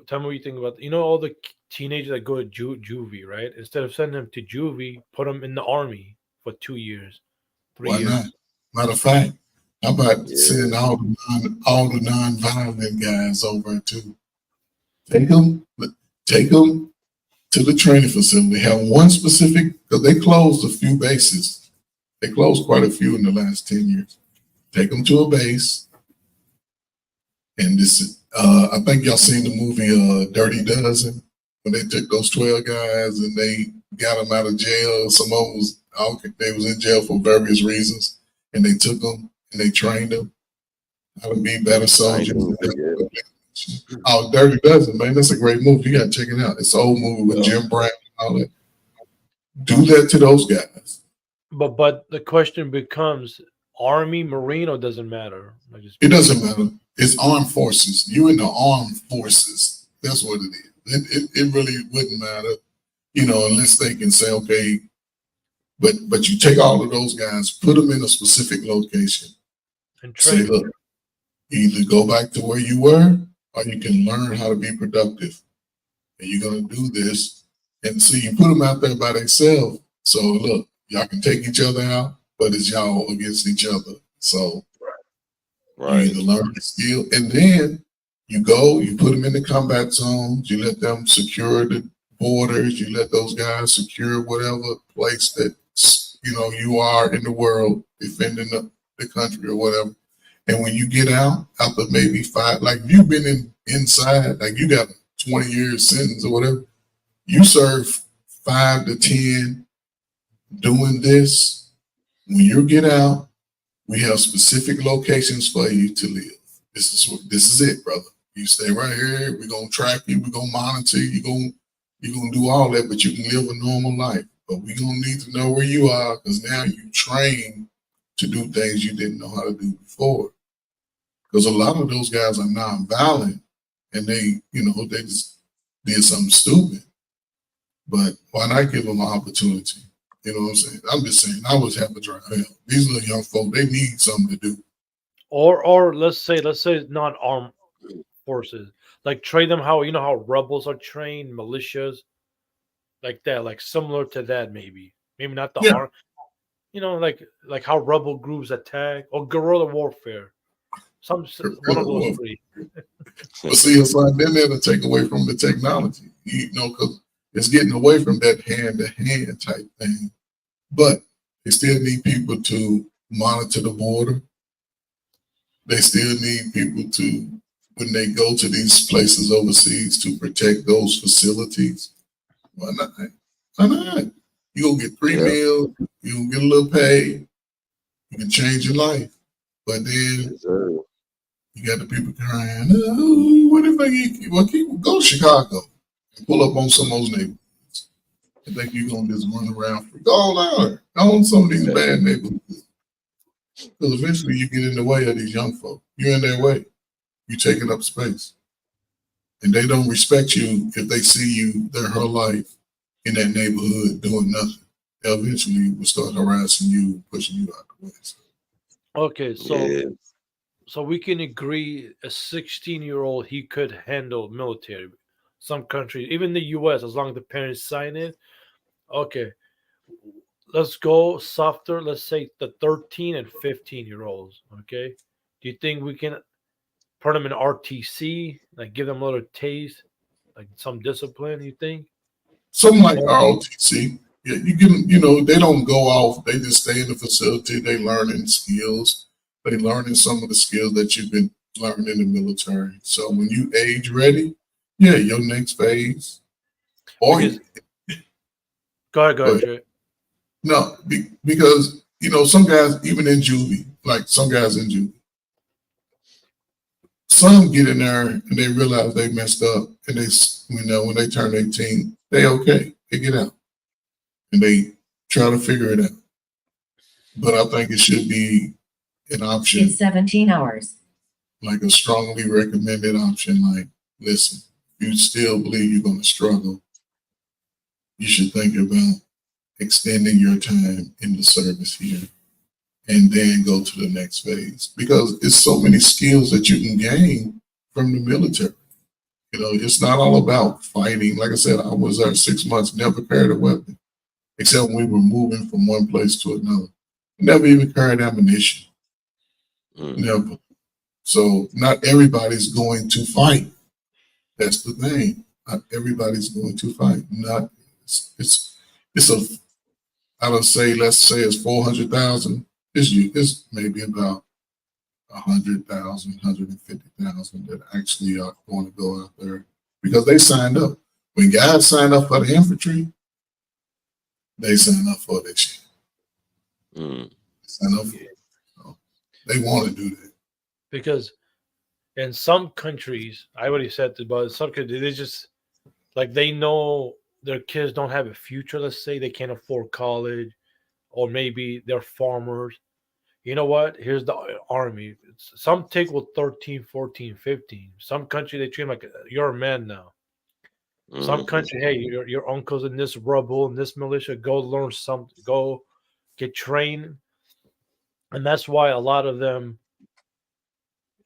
Tell me what you think about all the teenagers that go to juvie, right? Instead of sending them to juvie, put them in the army for 2 years, 3 Why years. not? Matter of fact, how about sending all the non-violent guys over too? Take them to the training facility. Have one specific, because they closed a few bases. They closed quite a few in the last 10 years. Take them to a base. And this, I think y'all seen the movie Dirty Dozen, when they took those 12 guys and they got them out of jail. Some of them they was in jail for various reasons, and they took them and they trained them how to be better soldiers. Oh, Dirty Dozen, man, that's a great movie. You gotta check it out. It's an old movie with Jim Brown and all that. Do that to those guys. But the question becomes, Army, Marine, or doesn't matter? It doesn't matter. It's armed forces. You're in the armed forces. That's what it is. It really wouldn't matter, unless they can say, okay, but you take all of those guys, put them in a specific location, and say, look, you either go back to where you were, or you can learn how to be productive. And you're gonna do this, and so you put them out there by themselves. So look, y'all can take each other out, but it's y'all against each other. So you need to learn the skill, and then you go, you put them in the combat zones, you let them secure the borders, you let those guys secure whatever place that you are in the world, defending the country or whatever. And when you get out, after maybe 5, like you've been inside, like you got a 20-year sentence or whatever, you serve 5 to 10 doing this. When you get out, we have specific locations for you to live. This is it, brother. You stay right here. We're gonna track you. We're gonna monitor you. You're gonna do all that, but you can live a normal life. But we're gonna need to know where you are, because now you train to do things you didn't know how to do before. Because a lot of those guys are non-violent, and they just did something stupid. But why not give them an opportunity? You know what I'm saying? I'm just saying, I always have a drive. These little young folk, they need something to do. Or let's say non-armed forces. Like train them how rebels are trained, militias, like that, like similar to that, maybe not the arm. Like how rebel groups attack, or guerrilla warfare. One of those three. But see, it's like then they'll take away from the technology, because It's getting away from that hand-to-hand type thing. But they still need people to monitor the border. They still need people to, when they go to these places overseas, to protect those facilities. Why not? Why not? You gonna get 3 meals, you gonna get a little pay, you can change your life. But then Yes, sir. you got the people crying, oh, what if go to Chicago and pull up on some of those neighborhoods and think you're gonna just run around free. Go on out on some of these bad neighborhoods. Because eventually you get in the way of these young folk. You're in their way. You're taking up space. And they don't respect you if they see you their whole life in that neighborhood doing nothing. They'll eventually will start harassing you, pushing you out the way. Okay, so Yeah. so we can agree a 16-year-old he could handle military. Some countries, even the US, as long as the parents sign it. Okay, let's go softer. Let's say the 13 and 15-year-olds. Okay, do you think we can put them in RTC, like give them a little taste, like some discipline? You think? Something like Or ROTC. Yeah, you can, you know, they don't go off, they just stay in the facility, they learning skills. They learning some of the skills that you've been learning in the military. So when you age ready, yeah, your next phase. Or because go ahead, Trey. no, because you know, some guys, even in juvie, like some guys in juvie, some get in there and they realize they messed up, and they, you know, when they turn 18, they okay, they get out, and they try to figure it out. But I think it should be an option. It's 17 hours. Like a strongly recommended option. Like, listen, if you still believe you're going to struggle, you should think about extending your time in the service here and then go to the next phase, because it's so many skills that you can gain from the military. You know, it's not all about fighting. Like I said, I was there 6 months, never carried a weapon, except when we were moving from one place to another. Never even carried ammunition. Never. So not everybody's going to fight. That's the thing. Not everybody's going to fight. Not it's a, I would say, let's say it's 400,000. It's maybe about 100,000, 150,000 that actually are going to go out there because they signed up. When guys sign up for the infantry, they sign up for that shit. They sign up for it. So they want to do that. Because in some countries, I already said this, but in some countries, they just like they know their kids don't have a future. Let's say they can't afford college, or maybe they're farmers. You know what? Here's the army. Some take with 13, 14, 15. Some country they treat them like you're a man now. Some country, hey, your uncle's in this rebel, in this militia. Go learn something. Go get trained, and that's why a lot of them.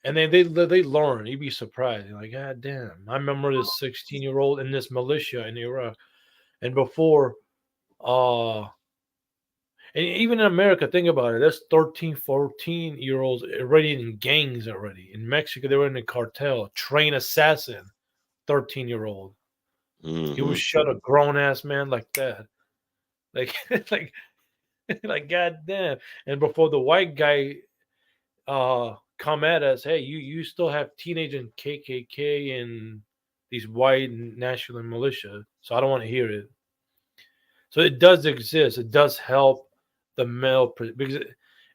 And they learn. You'd be surprised. You're like, God damn. I remember this 16-year-old in this militia in Iraq. And before, and even in America, think about it. There's 13, 14-year-olds already in gangs already. In Mexico, they were in a cartel. Trained assassin, 13-year-old. He would shut a grown-ass man like that. Like, like, God damn. And before the white guy come at us, hey, you still have teenage and KKK and these white national militia, so I don't want to hear it. So it does exist. It does help the male, because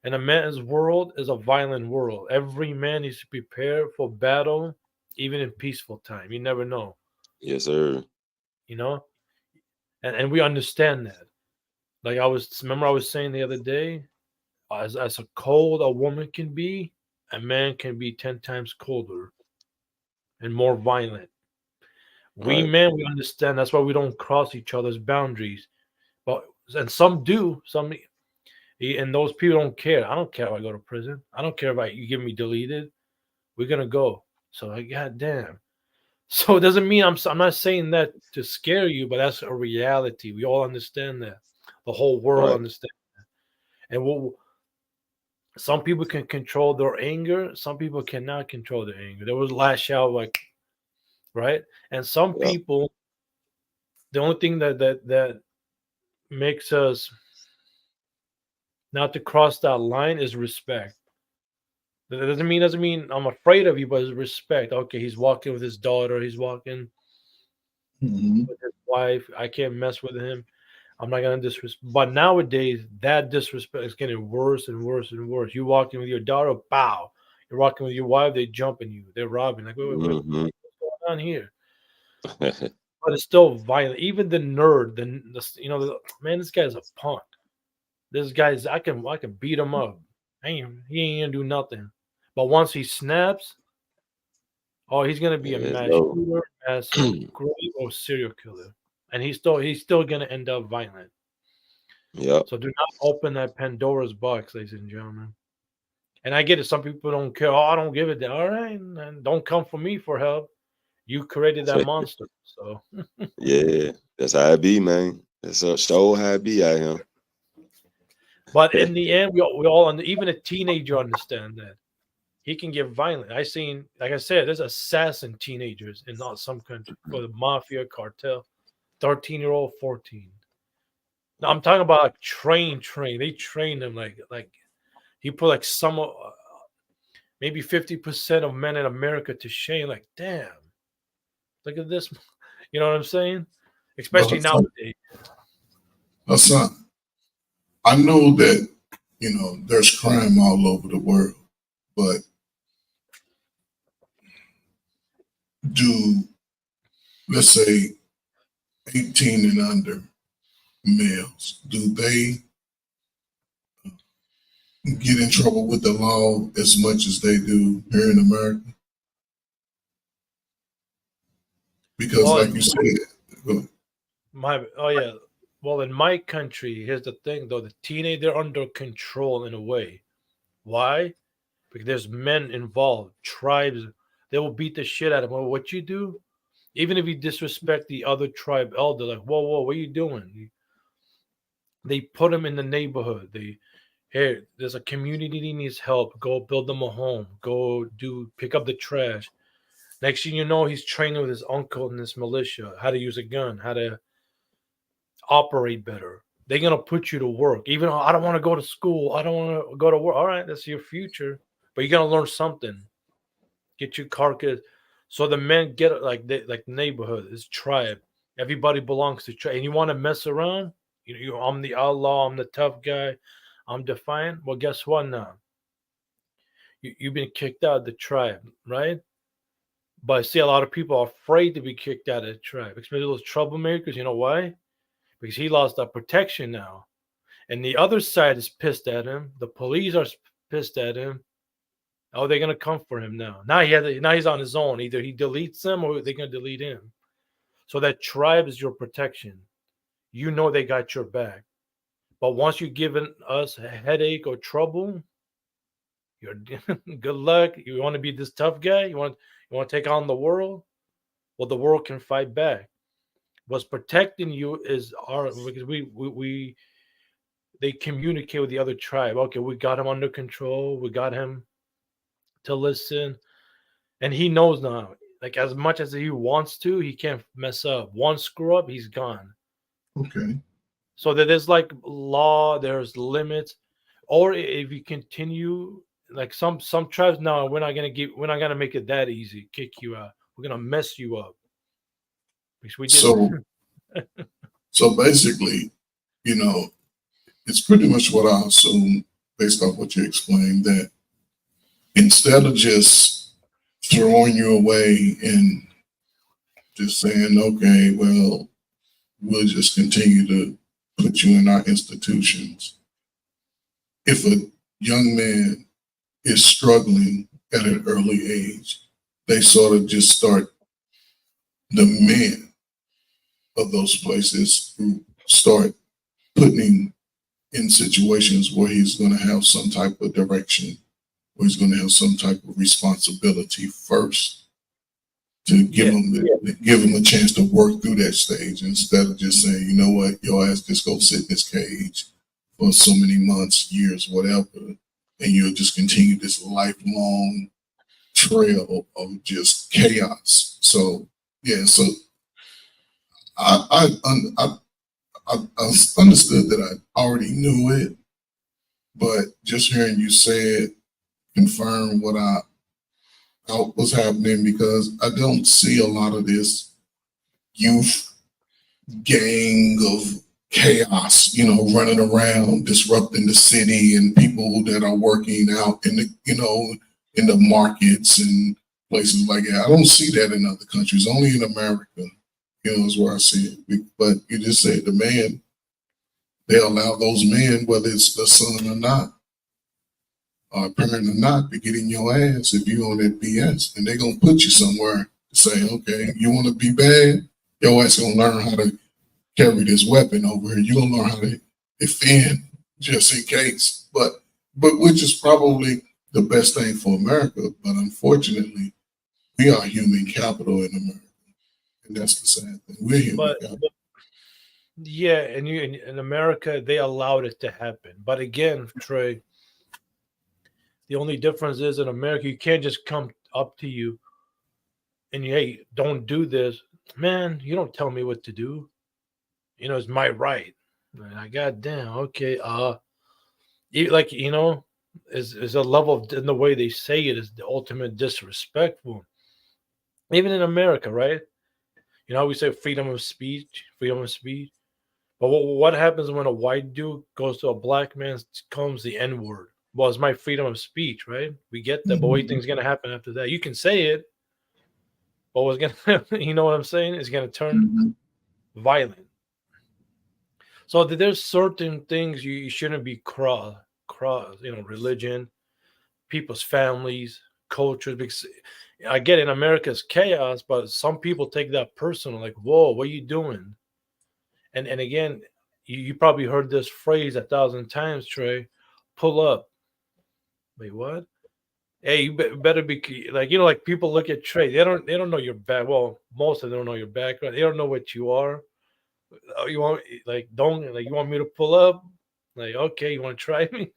in a man's world is a violent world. Every man needs to prepare for battle, even in peaceful time. You never know. Yes, sir. You know, and we understand that. Like I was saying the other day, as a cold a woman can be, a man can be 10 times colder and more violent. We Right. men, we understand. That's why we don't cross each other's boundaries. But and some do. And those people don't care. I don't care if I go to prison. I don't care if you give me deleted. We're gonna go. So like, God damn. So it doesn't mean I'm not saying that to scare you, but that's a reality. We all understand that. The whole world Right. understands that. And some people can control their anger. Some people cannot control their anger. They will lash out like, right? And some Yeah. people, the only thing that makes us not to cross that line is respect. That doesn't mean I'm afraid of you, but it's respect. Okay, he's walking with his daughter, he's walking Mhm. with his wife. I can't mess with him. I'm not gonna disrespect. But nowadays, that disrespect is getting worse and worse and worse. You walking with your daughter, bow. You're walking with your wife, they jumping you, they're robbing. Like, what's Mhm. going on here? But it's still violent. Even the nerd, man, this guy's a punk. This guy's I can beat him up. He ain't gonna do nothing. But once he snaps, oh, he's gonna be a Yes, mass no. shooter, mass grave, or serial killer, and he's still gonna end up violent. Yep. So do not open that Pandora's box, ladies and gentlemen. And I get it. Some people don't care. Oh, I don't give it. All right, and don't come for me for help. You created that monster. So, Yeah, that's how it be, man. That's a show how it be out here. but in the end, we all even a teenager understand that he can get violent. I seen, like I said, there's assassin teenagers in some country for the mafia cartel. 13-year-old, 14. Now I'm talking about like train. They train them like he put like maybe 50% of men in America to shame. Like, damn, look at this. You know what I'm saying? Well, Especially nowadays. Hassan, I know that, there's crime all over the world, but do, let's say, 18 and under males, do they get in trouble with the law as much as they do here in America? Because, Well, like you said, yeah. Well, in my country, here's the thing though: the teenage they're under control in a way. Why? Because there's men involved, tribes. They will beat the shit out of them. Well, what you do? Even if you disrespect the other tribe elder, like, whoa, what are you doing? They put him in the neighborhood. Hey, there's a community that needs help. Go build them a home. Go pick up the trash. Next thing you know, he's training with his uncle in this militia how to use a gun, how to operate better. They're gonna put you to work. Even though I don't want to go to school, I don't want to go to work. All right, that's your future, but you're gonna learn something. Get your carcass. So the men get it like like neighborhood, this tribe. Everybody belongs to tribe. And you want to mess around? I'm the outlaw. I'm the tough guy. I'm defiant. Well, guess what now? You've been kicked out of the tribe, right? But I see a lot of people are afraid to be kicked out of the tribe, especially those troublemakers. You know why? Because he lost that protection now. And the other side is pissed at him. The police are pissed at him. Oh, they're gonna come for him now. Now he's on his own. Either he deletes them or they're gonna delete him. So that tribe is your protection. You know they got your back. But once you've given us a headache or trouble, you're good luck. You want to be this tough guy? You want to take on the world? Well, the world can fight back. What's protecting you is our because we they communicate with the other tribe. Okay, we got him under control. We got him to listen. And he knows now, like as much as he wants to, he can't mess up. One screw up, he's gone. okay. So there's like law, there's limits. Or if you continue, like some tribes now, we're not gonna make it that easy, kick you out. We're gonna mess you up. Because we did So, so basically, you know, it's pretty much what I assume based off what you explained that instead of just throwing you away and just saying, okay, well, we'll just continue to put you in our institutions. If a young man is struggling at an early age, they sort of just start, the men of those places who start putting him in situations where he's going to have some type of direction, where he's going to have some type of responsibility first to give him a chance to work through that stage instead of just saying, you know what, your ass just go sit in this cage for so many months, years, whatever, and you'll just continue this lifelong trail of just chaos. So yeah, so I understood that I already knew it, but just hearing you say it confirmed what I thought was happening, because I don't see a lot of this youth gang of chaos, running around disrupting the city, and people that are working out in in the markets and places like that. I don't see that in other countries. Only in America, is where I see it. But you just said the man, they allow those men, whether it's the son or not, or parent or not, to get in your ass if you on that BS, and they're gonna put you somewhere to say, okay, you want to be bad, your ass gonna learn how to carry this weapon over here. You're gonna learn how to defend just in case. But which is probably the best thing for America. But unfortunately, we are human capital in America. And that's the sad thing. We're human capital. Yeah, and in America, they allowed it to happen. But again, Trey, the only difference is in America, you can't just come up to you and hey, don't do this. Man, you don't tell me what to do. It's my right. And I goddamn, okay. Like, is a level of, in the way they say it, is the ultimate disrespectful. Even in America, right? We say freedom of speech, freedom of speech. But what happens when a white dude goes to a black man, comes the N word? Well, it's my freedom of speech, right? We get that. But what do you think is going to happen after that? You can say it, but what's going to, you know what I'm saying? It's going to turn violent. So there's certain things you shouldn't be cross, religion, people's families, cultures. Because I get in America's chaos, but some people take that personal, like, whoa, what are you doing? And again, you probably heard this phrase 1,000 times, Trey. Pull up. Wait, what? Hey, you better be like, like people look at Trey. They don't know your back. Well, most of them don't know your background. They don't know what you are. Oh, you want you want me to pull up? Like, okay, you want to try me?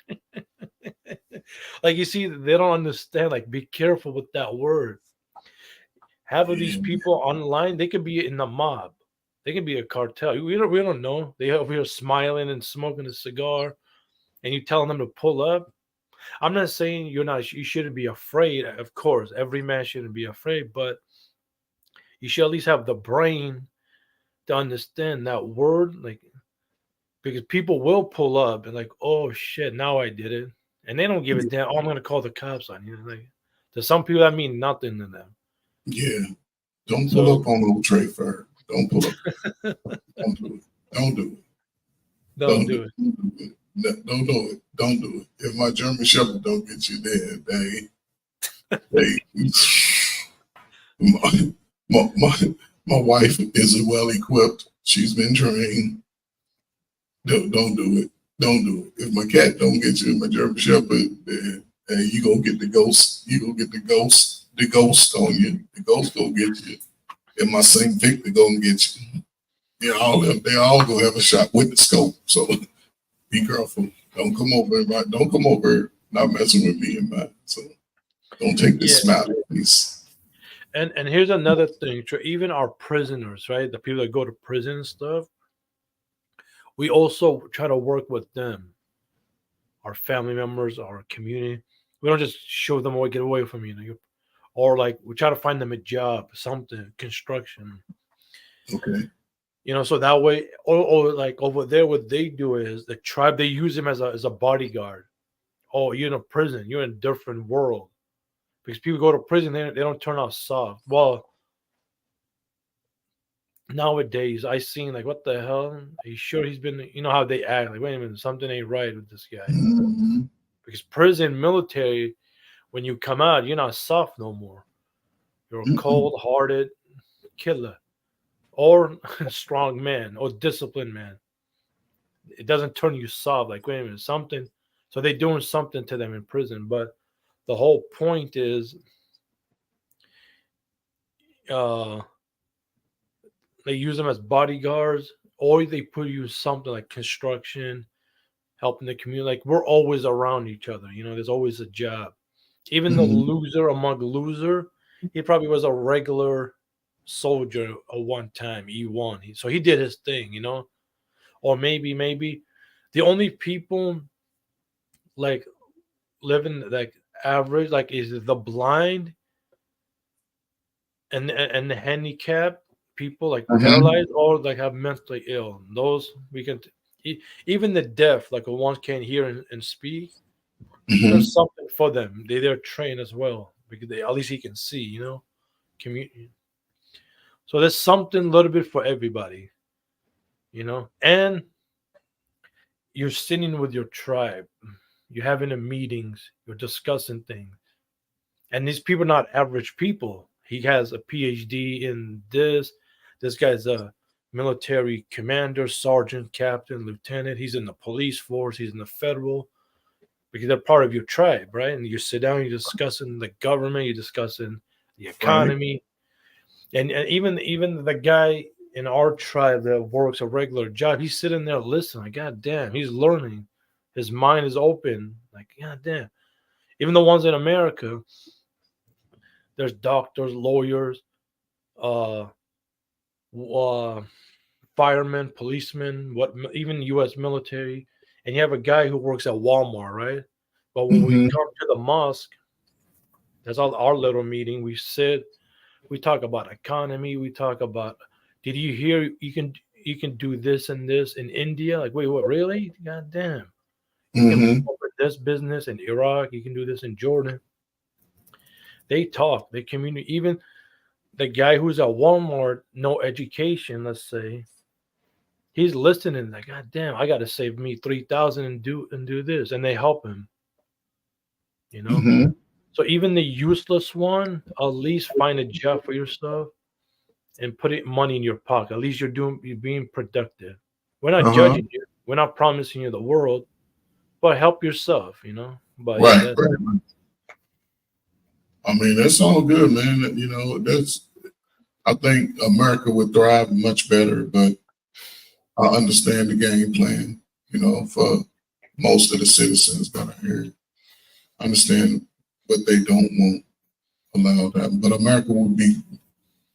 Like, you see, they don't understand. Like, be careful with that word. Half of these people online, they could be in the mob. They can be a cartel. We don't know. They over here smiling and smoking a cigar, and you telling them to pull up. I'm not saying you shouldn't be afraid. Of course, every man shouldn't be afraid, but you should at least have the brain to understand that word, like, because people will pull up and like, oh shit, now I did it, and they don't give a damn. Oh, I'm gonna call the cops on you. Like, to some people, that means nothing to them. Yeah, don't pull up on old Trey Fair. Don't pull up. Don't do it. Don't do it. Don't do it. Don't do it. Don't do it. If my German Shepherd don't get you there, my wife is well equipped. She's been trained. Don't do it. Don't do it. If my cat don't get you, my German Shepherd, then you gonna get the ghost. You gonna get the ghost on you. The ghost gonna get you. And my Saint Victor gonna get you. Yeah, they all gonna have a shot with the scope. So be careful. Don't come over. Don't come over. Not messing with me and mine. So don't take this smile, please. And here's another thing. Even our prisoners, right? The people that go to prison and stuff. We also try to work with them, our family members, our community. We don't just show them away, get away from you, or like we try to find them a job, something, construction. Okay. So that way, or like over there, what they do is the tribe, they use him as a bodyguard. Oh, you're in a prison, you're in a different world. Because people go to prison, they don't turn out soft. Well, nowadays I seen like, what the hell? Are you sure he's been? You know how they act? Like, wait a minute, something ain't right with this guy. Mm-hmm. Because prison, military, when you come out, you're not soft no more. You're a cold-hearted killer, or strong man, or disciplined man. It doesn't turn you soft. Like, wait a minute, something. So they're doing something to them in prison. But the whole point is, they use them as bodyguards, or they put you in something like construction, helping the community. Like, we're always around each other. There's always a job. Even the loser among loser, he probably was a regular soldier at one time. So he did his thing, you know. Or maybe the only people like living like average like is the blind and the handicapped people like Mm-hmm. paralyzed or like have mentally ill. Those we can even the deaf like the ones can't hear and speak. Mm-hmm. There's something for them. They're trained as well because they at least he can see, you know, community. So there's something a little bit for everybody, you know. And you're sitting with your tribe, you're having a meetings, you're discussing things, and these people are not average people. He has a PhD in this. This guy's a military commander, sergeant, captain, lieutenant. He's in the police force. He's in the federal because they're part of your tribe, right? And you sit down, you're discussing the government, you're discussing the Right. economy, and even the guy in our tribe that works a regular job, he's sitting there listening. Like, God damn, he's learning. His mind is open. Like, God damn. Even the ones in America, there's doctors, lawyers, uh, uh firemen, policemen, what even U.S. military, and you have a guy who works at Walmart, right? But when we Mm-hmm. come to the mosque, that's all our little meeting. We sit, we talk about economy, we talk about. Did you hear you can do this and this in India? Like, wait, what? Really? God damn! You can Mm-hmm. open this business in Iraq. You can do this in Jordan. They talk. They communicate. Even the guy who's at Walmart, no education, let's say, he's listening. Like, God damn, I got to save me 3,000 and do this, and they help him. You know. Mm-hmm. So even the useless one, at least find a job for yourself and put it money in your pocket. At least you're being productive. We're not Uh-huh. judging you. We're not promising you the world, but help yourself. You know. But yeah, Right, that right. I mean, that's all good, man. You know, I think America would thrive much better, but I understand the game plan, you know, for most of the citizens that are here. I understand what they don't want allowed that. But America would be,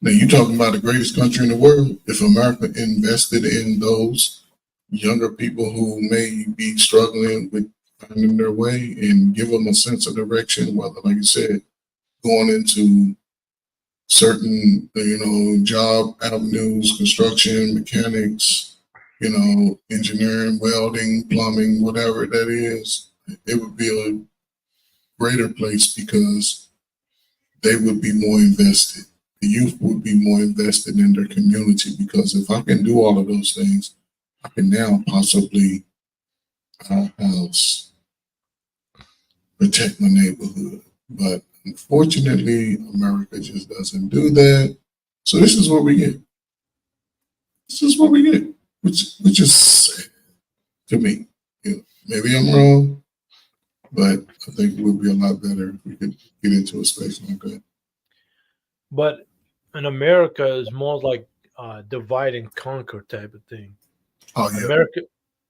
now you talking about the greatest country in the world. If America invested in those younger people who may be struggling with finding their way and give them a sense of direction, whether, like you said, going into certain, job avenues, construction, mechanics, engineering, welding, plumbing, whatever that is, it would be a greater place because they would be more invested. The youth would be more invested in their community because if I can do all of those things, I can now possibly house, protect my neighborhood. But unfortunately, America just doesn't do that. So this is what we get. This is what we get, which is sad to me. Maybe I'm wrong, but I think it would be a lot better if we could get into a space like that. but in America is more like divide and conquer type of thing. Oh yeah,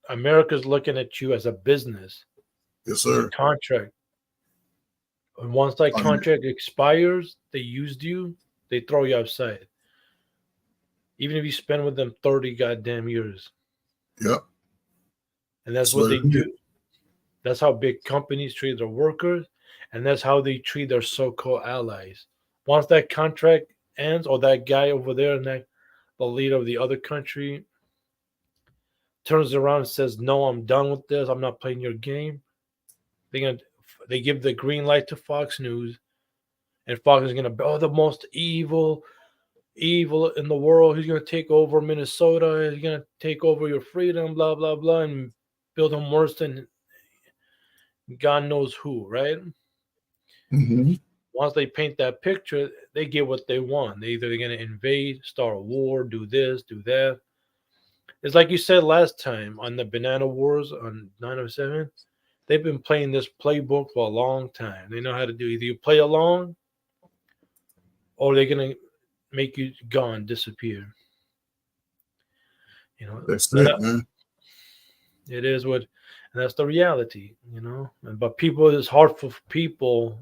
America's looking at you as a business. yes It's a sir. contract. And once that Oh yeah, contract expires, they used you, they throw you outside. Even if you spend with them 30 goddamn years. yep. And that's That's what what they it is. do. That's how big companies treat their workers, and that's how they treat their so-called allies. Once that contract ends, or that guy over there, and that the leader of the other country turns around and says, "No, I'm done with this. I'm not playing your game." They gonna they give the green light to Fox News, and Fox is gonna be the most evil in the world. He's gonna take over Minnesota. He's gonna take over your freedom. Blah blah blah, and build him worse than God knows who. Right? Mm-hmm. Once they paint that picture, they get what they want. They're going to invade, start a war, do this, do that. It's like you said last time on the Banana Wars on 907. They've been playing this playbook for a long time. They know how to do either you play along or they're going to make you gone, disappear. You know, That's and it, man. it is what, and that's the reality, you know. But people, it's hard for people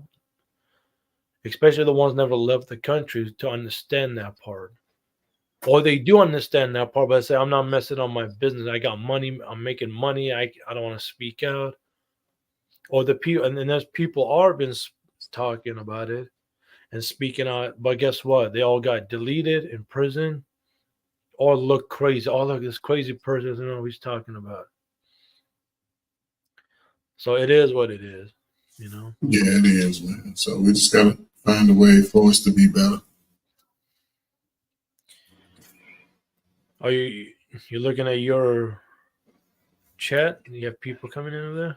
especially the ones never left the country, to understand that part. Or they do understand that part, but they say, I'm not messing on my business. I got money. I'm making money. I don't want to speak out. Or the people, and then there's people are been talking about it and speaking out. But guess what? They all got deleted in prison or look crazy. Oh, look, this crazy person doesn't know what he's talking about. So it is what it is, you know? Yeah, it is, man. So we just gotta find a way for us to be better. Are you looking at your chat? You have people coming in over there?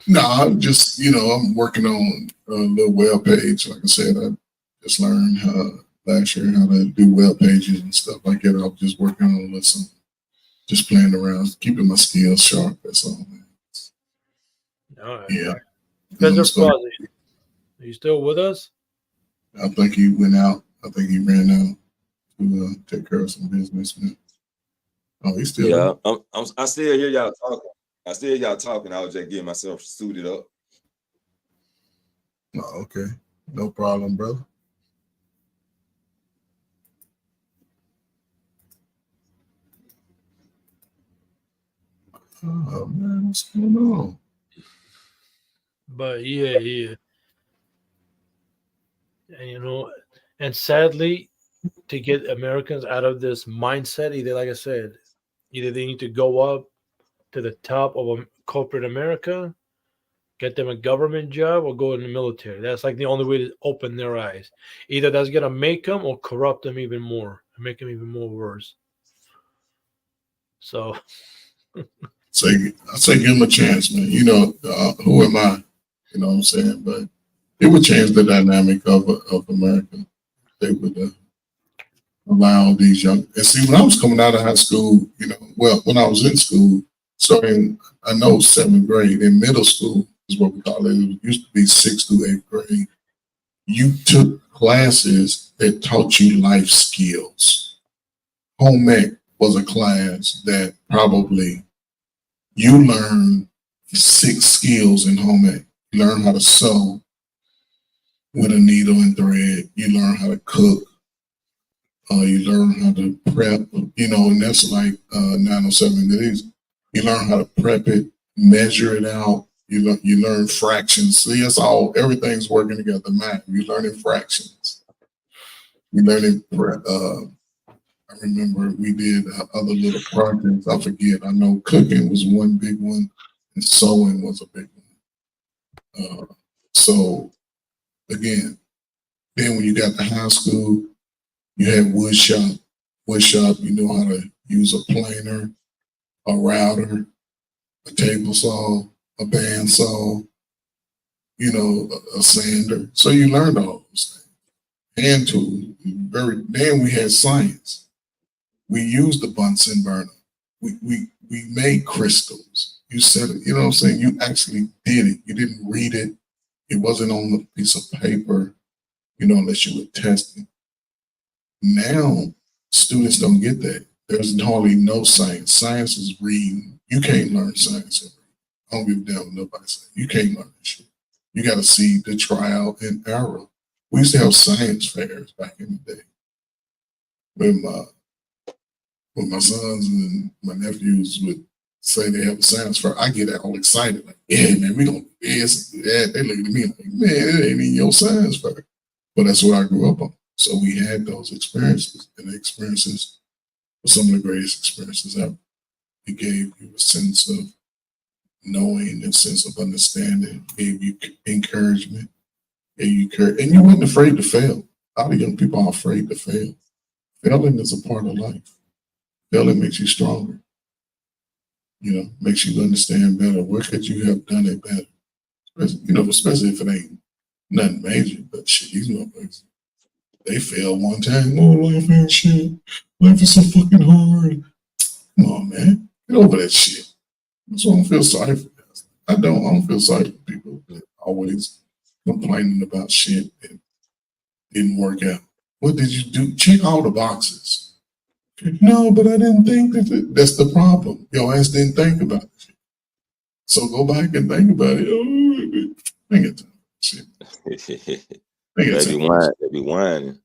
No, I'm just, I'm working on a little web page. Like I said, I just learned last year how to do web pages and stuff like that. I was just working on a little, just playing around, keeping my skills sharp. That's all, man. All right. Yeah. Frizzle Frost, are you still with us? I think he went out. I think he ran out to take care of some business, man. Oh, he's still Yeah, there. I still hear y'all talking. I was just getting myself suited up. Oh, okay. No problem, brother. Oh, man, what's going on? But yeah. And and sadly, to get Americans out of this mindset, either like I said, either they need to go up to the top of corporate America, get them a government job, or go in the military. That's like the only way to open their eyes. Either that's gonna make them or corrupt them even more, make them even more worse. So, I say give him a chance, man. Who am I? You know what I'm saying? But it would change the dynamic of America. They would allow these young. And see, when I was coming out of high school, when I was in school, starting, I know 7th grade, in middle school is what we call it. It used to be 6th through 8th grade. You took classes that taught you life skills. Home ec was a class that probably you learn 6 skills in home ec. You learn how to sew with a needle and thread. You learn how to cook. You learn how to prep, and that's like 907 days. You learn how to prep it, measure it out. You learn fractions. See, it's everything's working together. Math. You learning fractions. You learning I remember we did other little projects. I forget. I know cooking was one big one, and sewing was a big one. So again, then when you got to high school, you had wood shop. Wood shop, you know how to use a planer, a router, a table saw, a bandsaw, a sander. So you learned all those things. Hand tools. Then we had science. We used the Bunsen burner. We made crystals. You said it, you know what I'm saying? You actually did it. You didn't read it. It wasn't on a piece of paper, unless you were testing. Now, students don't get that. There's hardly no science. Science is reading. You can't learn science. I don't give a damn what nobody says. You can't learn this shit. You got to see the trial and error. We used to have science fairs back in the day. When my sons and my nephews would say they have a science fair, I get all excited. Like, yeah, man, we don't do this. Yeah, they look at me like, man, it ain't in your science fair. But that's what I grew up on. So we had those experiences, and the experiences were some of the greatest experiences ever. It gave you a sense of knowing, a sense of understanding, gave you encouragement, and you weren't afraid to fail. A lot of young people are afraid to fail. Failing is a part of life. Failing makes you stronger. Makes you understand better. Where could you have done it better? Especially if it ain't nothing major, but shit, these motherfuckers, they failed one time. Oh, life ain't shit. Life is so fucking hard. Come on, man. Get over that shit. That's why I don't feel sorry for guys. I don't feel sorry for people that always complaining about shit that didn't work out. What did you do? Check all the boxes. No, but I didn't think that. That's the problem. Your ass didn't think about it. So go back and think about it. Oh, think it. Shit. Nigga, They be whining.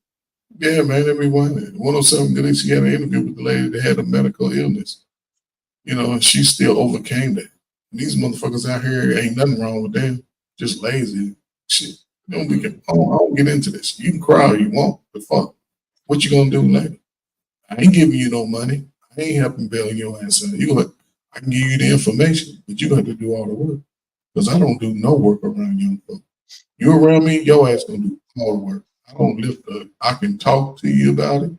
yeah, man, they be whining. 107 good. She had an interview with the lady that had a medical illness, and she still overcame that. And these motherfuckers out here ain't nothing wrong with them, just lazy shit. I don't get into this. You can cry all you want, but fuck, what you gonna do later? I ain't giving you no money. I ain't helping bail your ass out. I can give you the information, but you got to do all the work. Because I don't do no work around young folks. You around me, your ass gonna do all the work. I don't lift up. I can talk to you about it.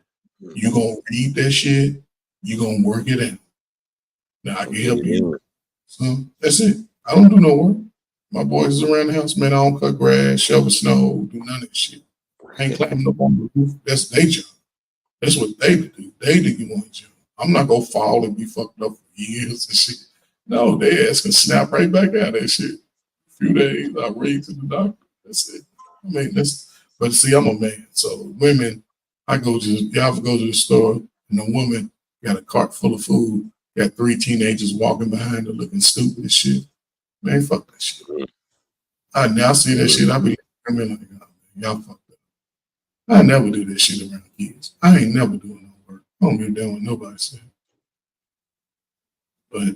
You gonna read that shit. You gonna work it out. Now I can help you. So that's it. I don't do no work. My boys is around the house, man. I don't cut grass, shovel snow, do none of that shit. I ain't climbing up on the roof. That's their job. That's what they do. They do you want job. I'm not gonna fall and be fucked up for years and shit. No, they ass can snap right back out of that shit. A few days, I read to the doctor. That's it. I mean, but see, I'm a man. So women, y'all go to the store and a woman got a cart full of food, got 3 teenagers walking behind her looking stupid as shit. Man, fuck that shit. I now see that shit, I be like, y'all fucked up. I never do that shit around kids. I ain't never doing no work. I don't give a damn what nobody said. But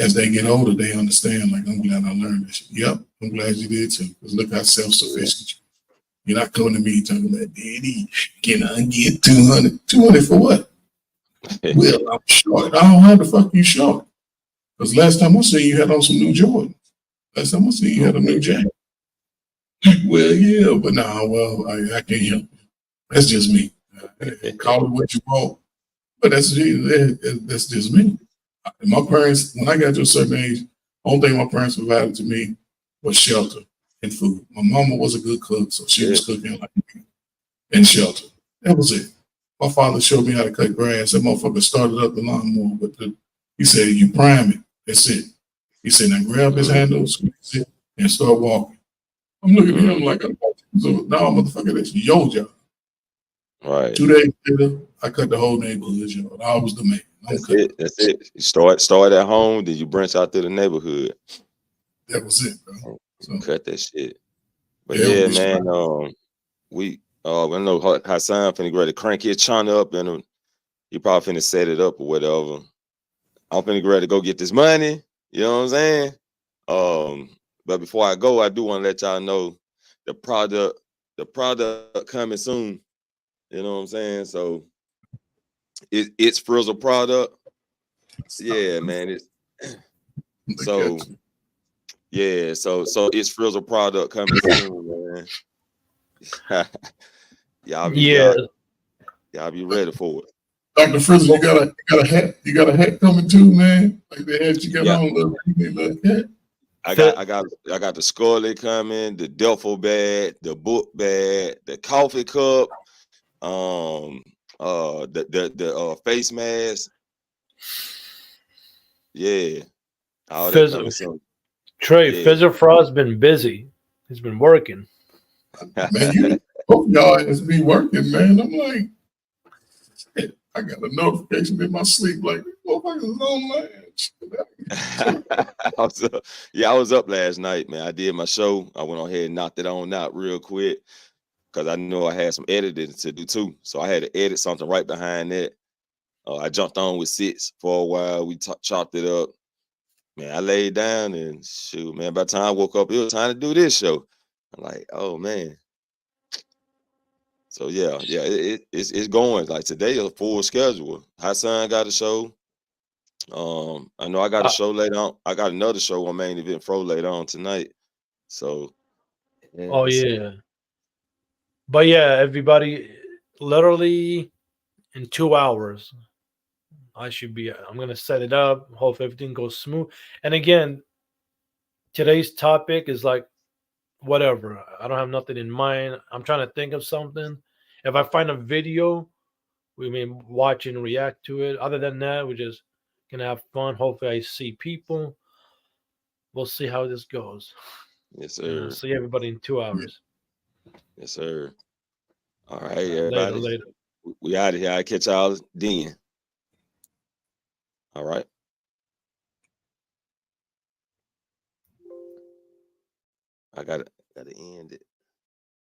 as they get older, they understand, like, I'm glad I learned that shit. Yep, I'm glad you did too. Because look how self-sufficient you're not coming to me talking about, Daddy, can I get 200? 200 for what? Well, I'm short. Oh, how the fuck you short? Because last time I seen you had on some new Jordans. Last time I seen you had a new jacket. Well, yeah, but I can't help you. That's just me. Call it what you want. But that's just me. My parents, when I got to a certain age, only thing my parents provided to me was shelter and food. My mama was a good cook, so she was cooking like me, and shelter. That was it. My father showed me how to cut grass. That motherfucker started up the lawnmower he said, you prime it. That's it. He said, now grab his handle, squeeze it, and start walking. I'm looking at him like, so now, motherfucker, that's your job. Right. 2 days later, I cut the whole neighborhood yard. I was the man. That's it. You start at home, then you branch out to the neighborhood. That was it, bro. So, cut that shit. But yeah, man, I know Hassan finna go to crank his china up and he probably finna set it up or whatever. I'm finna go to go get this money. You know what I'm saying? But before I go, I do want to let y'all know the product coming soon. You know what I'm saying? So it's Frizzle product. Yeah, man. So it's Frizzle product coming soon, man. Y'all be ready for it. Dr. Frizzle, you got a hat. You got a hat coming too, man. Like the hat you got on, little hat. I got the Scully coming, the duffel bag, the book bag, the coffee cup, the face mask. Yeah. All that coming soon. Trey, Frizzle Frost been busy. He's been working. Man, y'all has be working, man. I'm like, shit, I got a notification in my sleep, like, motherfuckers is online. I was up last night, man. I did my show. I went on ahead and knocked it on out real quick because I know I had some editing to do too. So I had to edit something right behind that. I jumped on with Sits for a while. We chopped it up. Man, I laid down and shoot, man. By the time I woke up, it was time to do this show. I'm like, oh man. So yeah, it's going. Like today, a full schedule. Hassan got a show. I know I got a show later on. I got another show on Main Event Pro later on tonight. So But yeah, everybody, literally in 2 hours, I'm gonna set it up. Hope everything goes smooth. And again, today's topic is like whatever. I don't have nothing in mind. I'm trying to think of something. If I find a video, we may watch and react to it. Other than that, we're just gonna have fun. Hopefully, I see people. We'll see how this goes. Yes, sir. See everybody in 2 hours. Yes, sir. All right, everybody. Later. We out of here. I'll catch y'all then. All right. I gotta end it.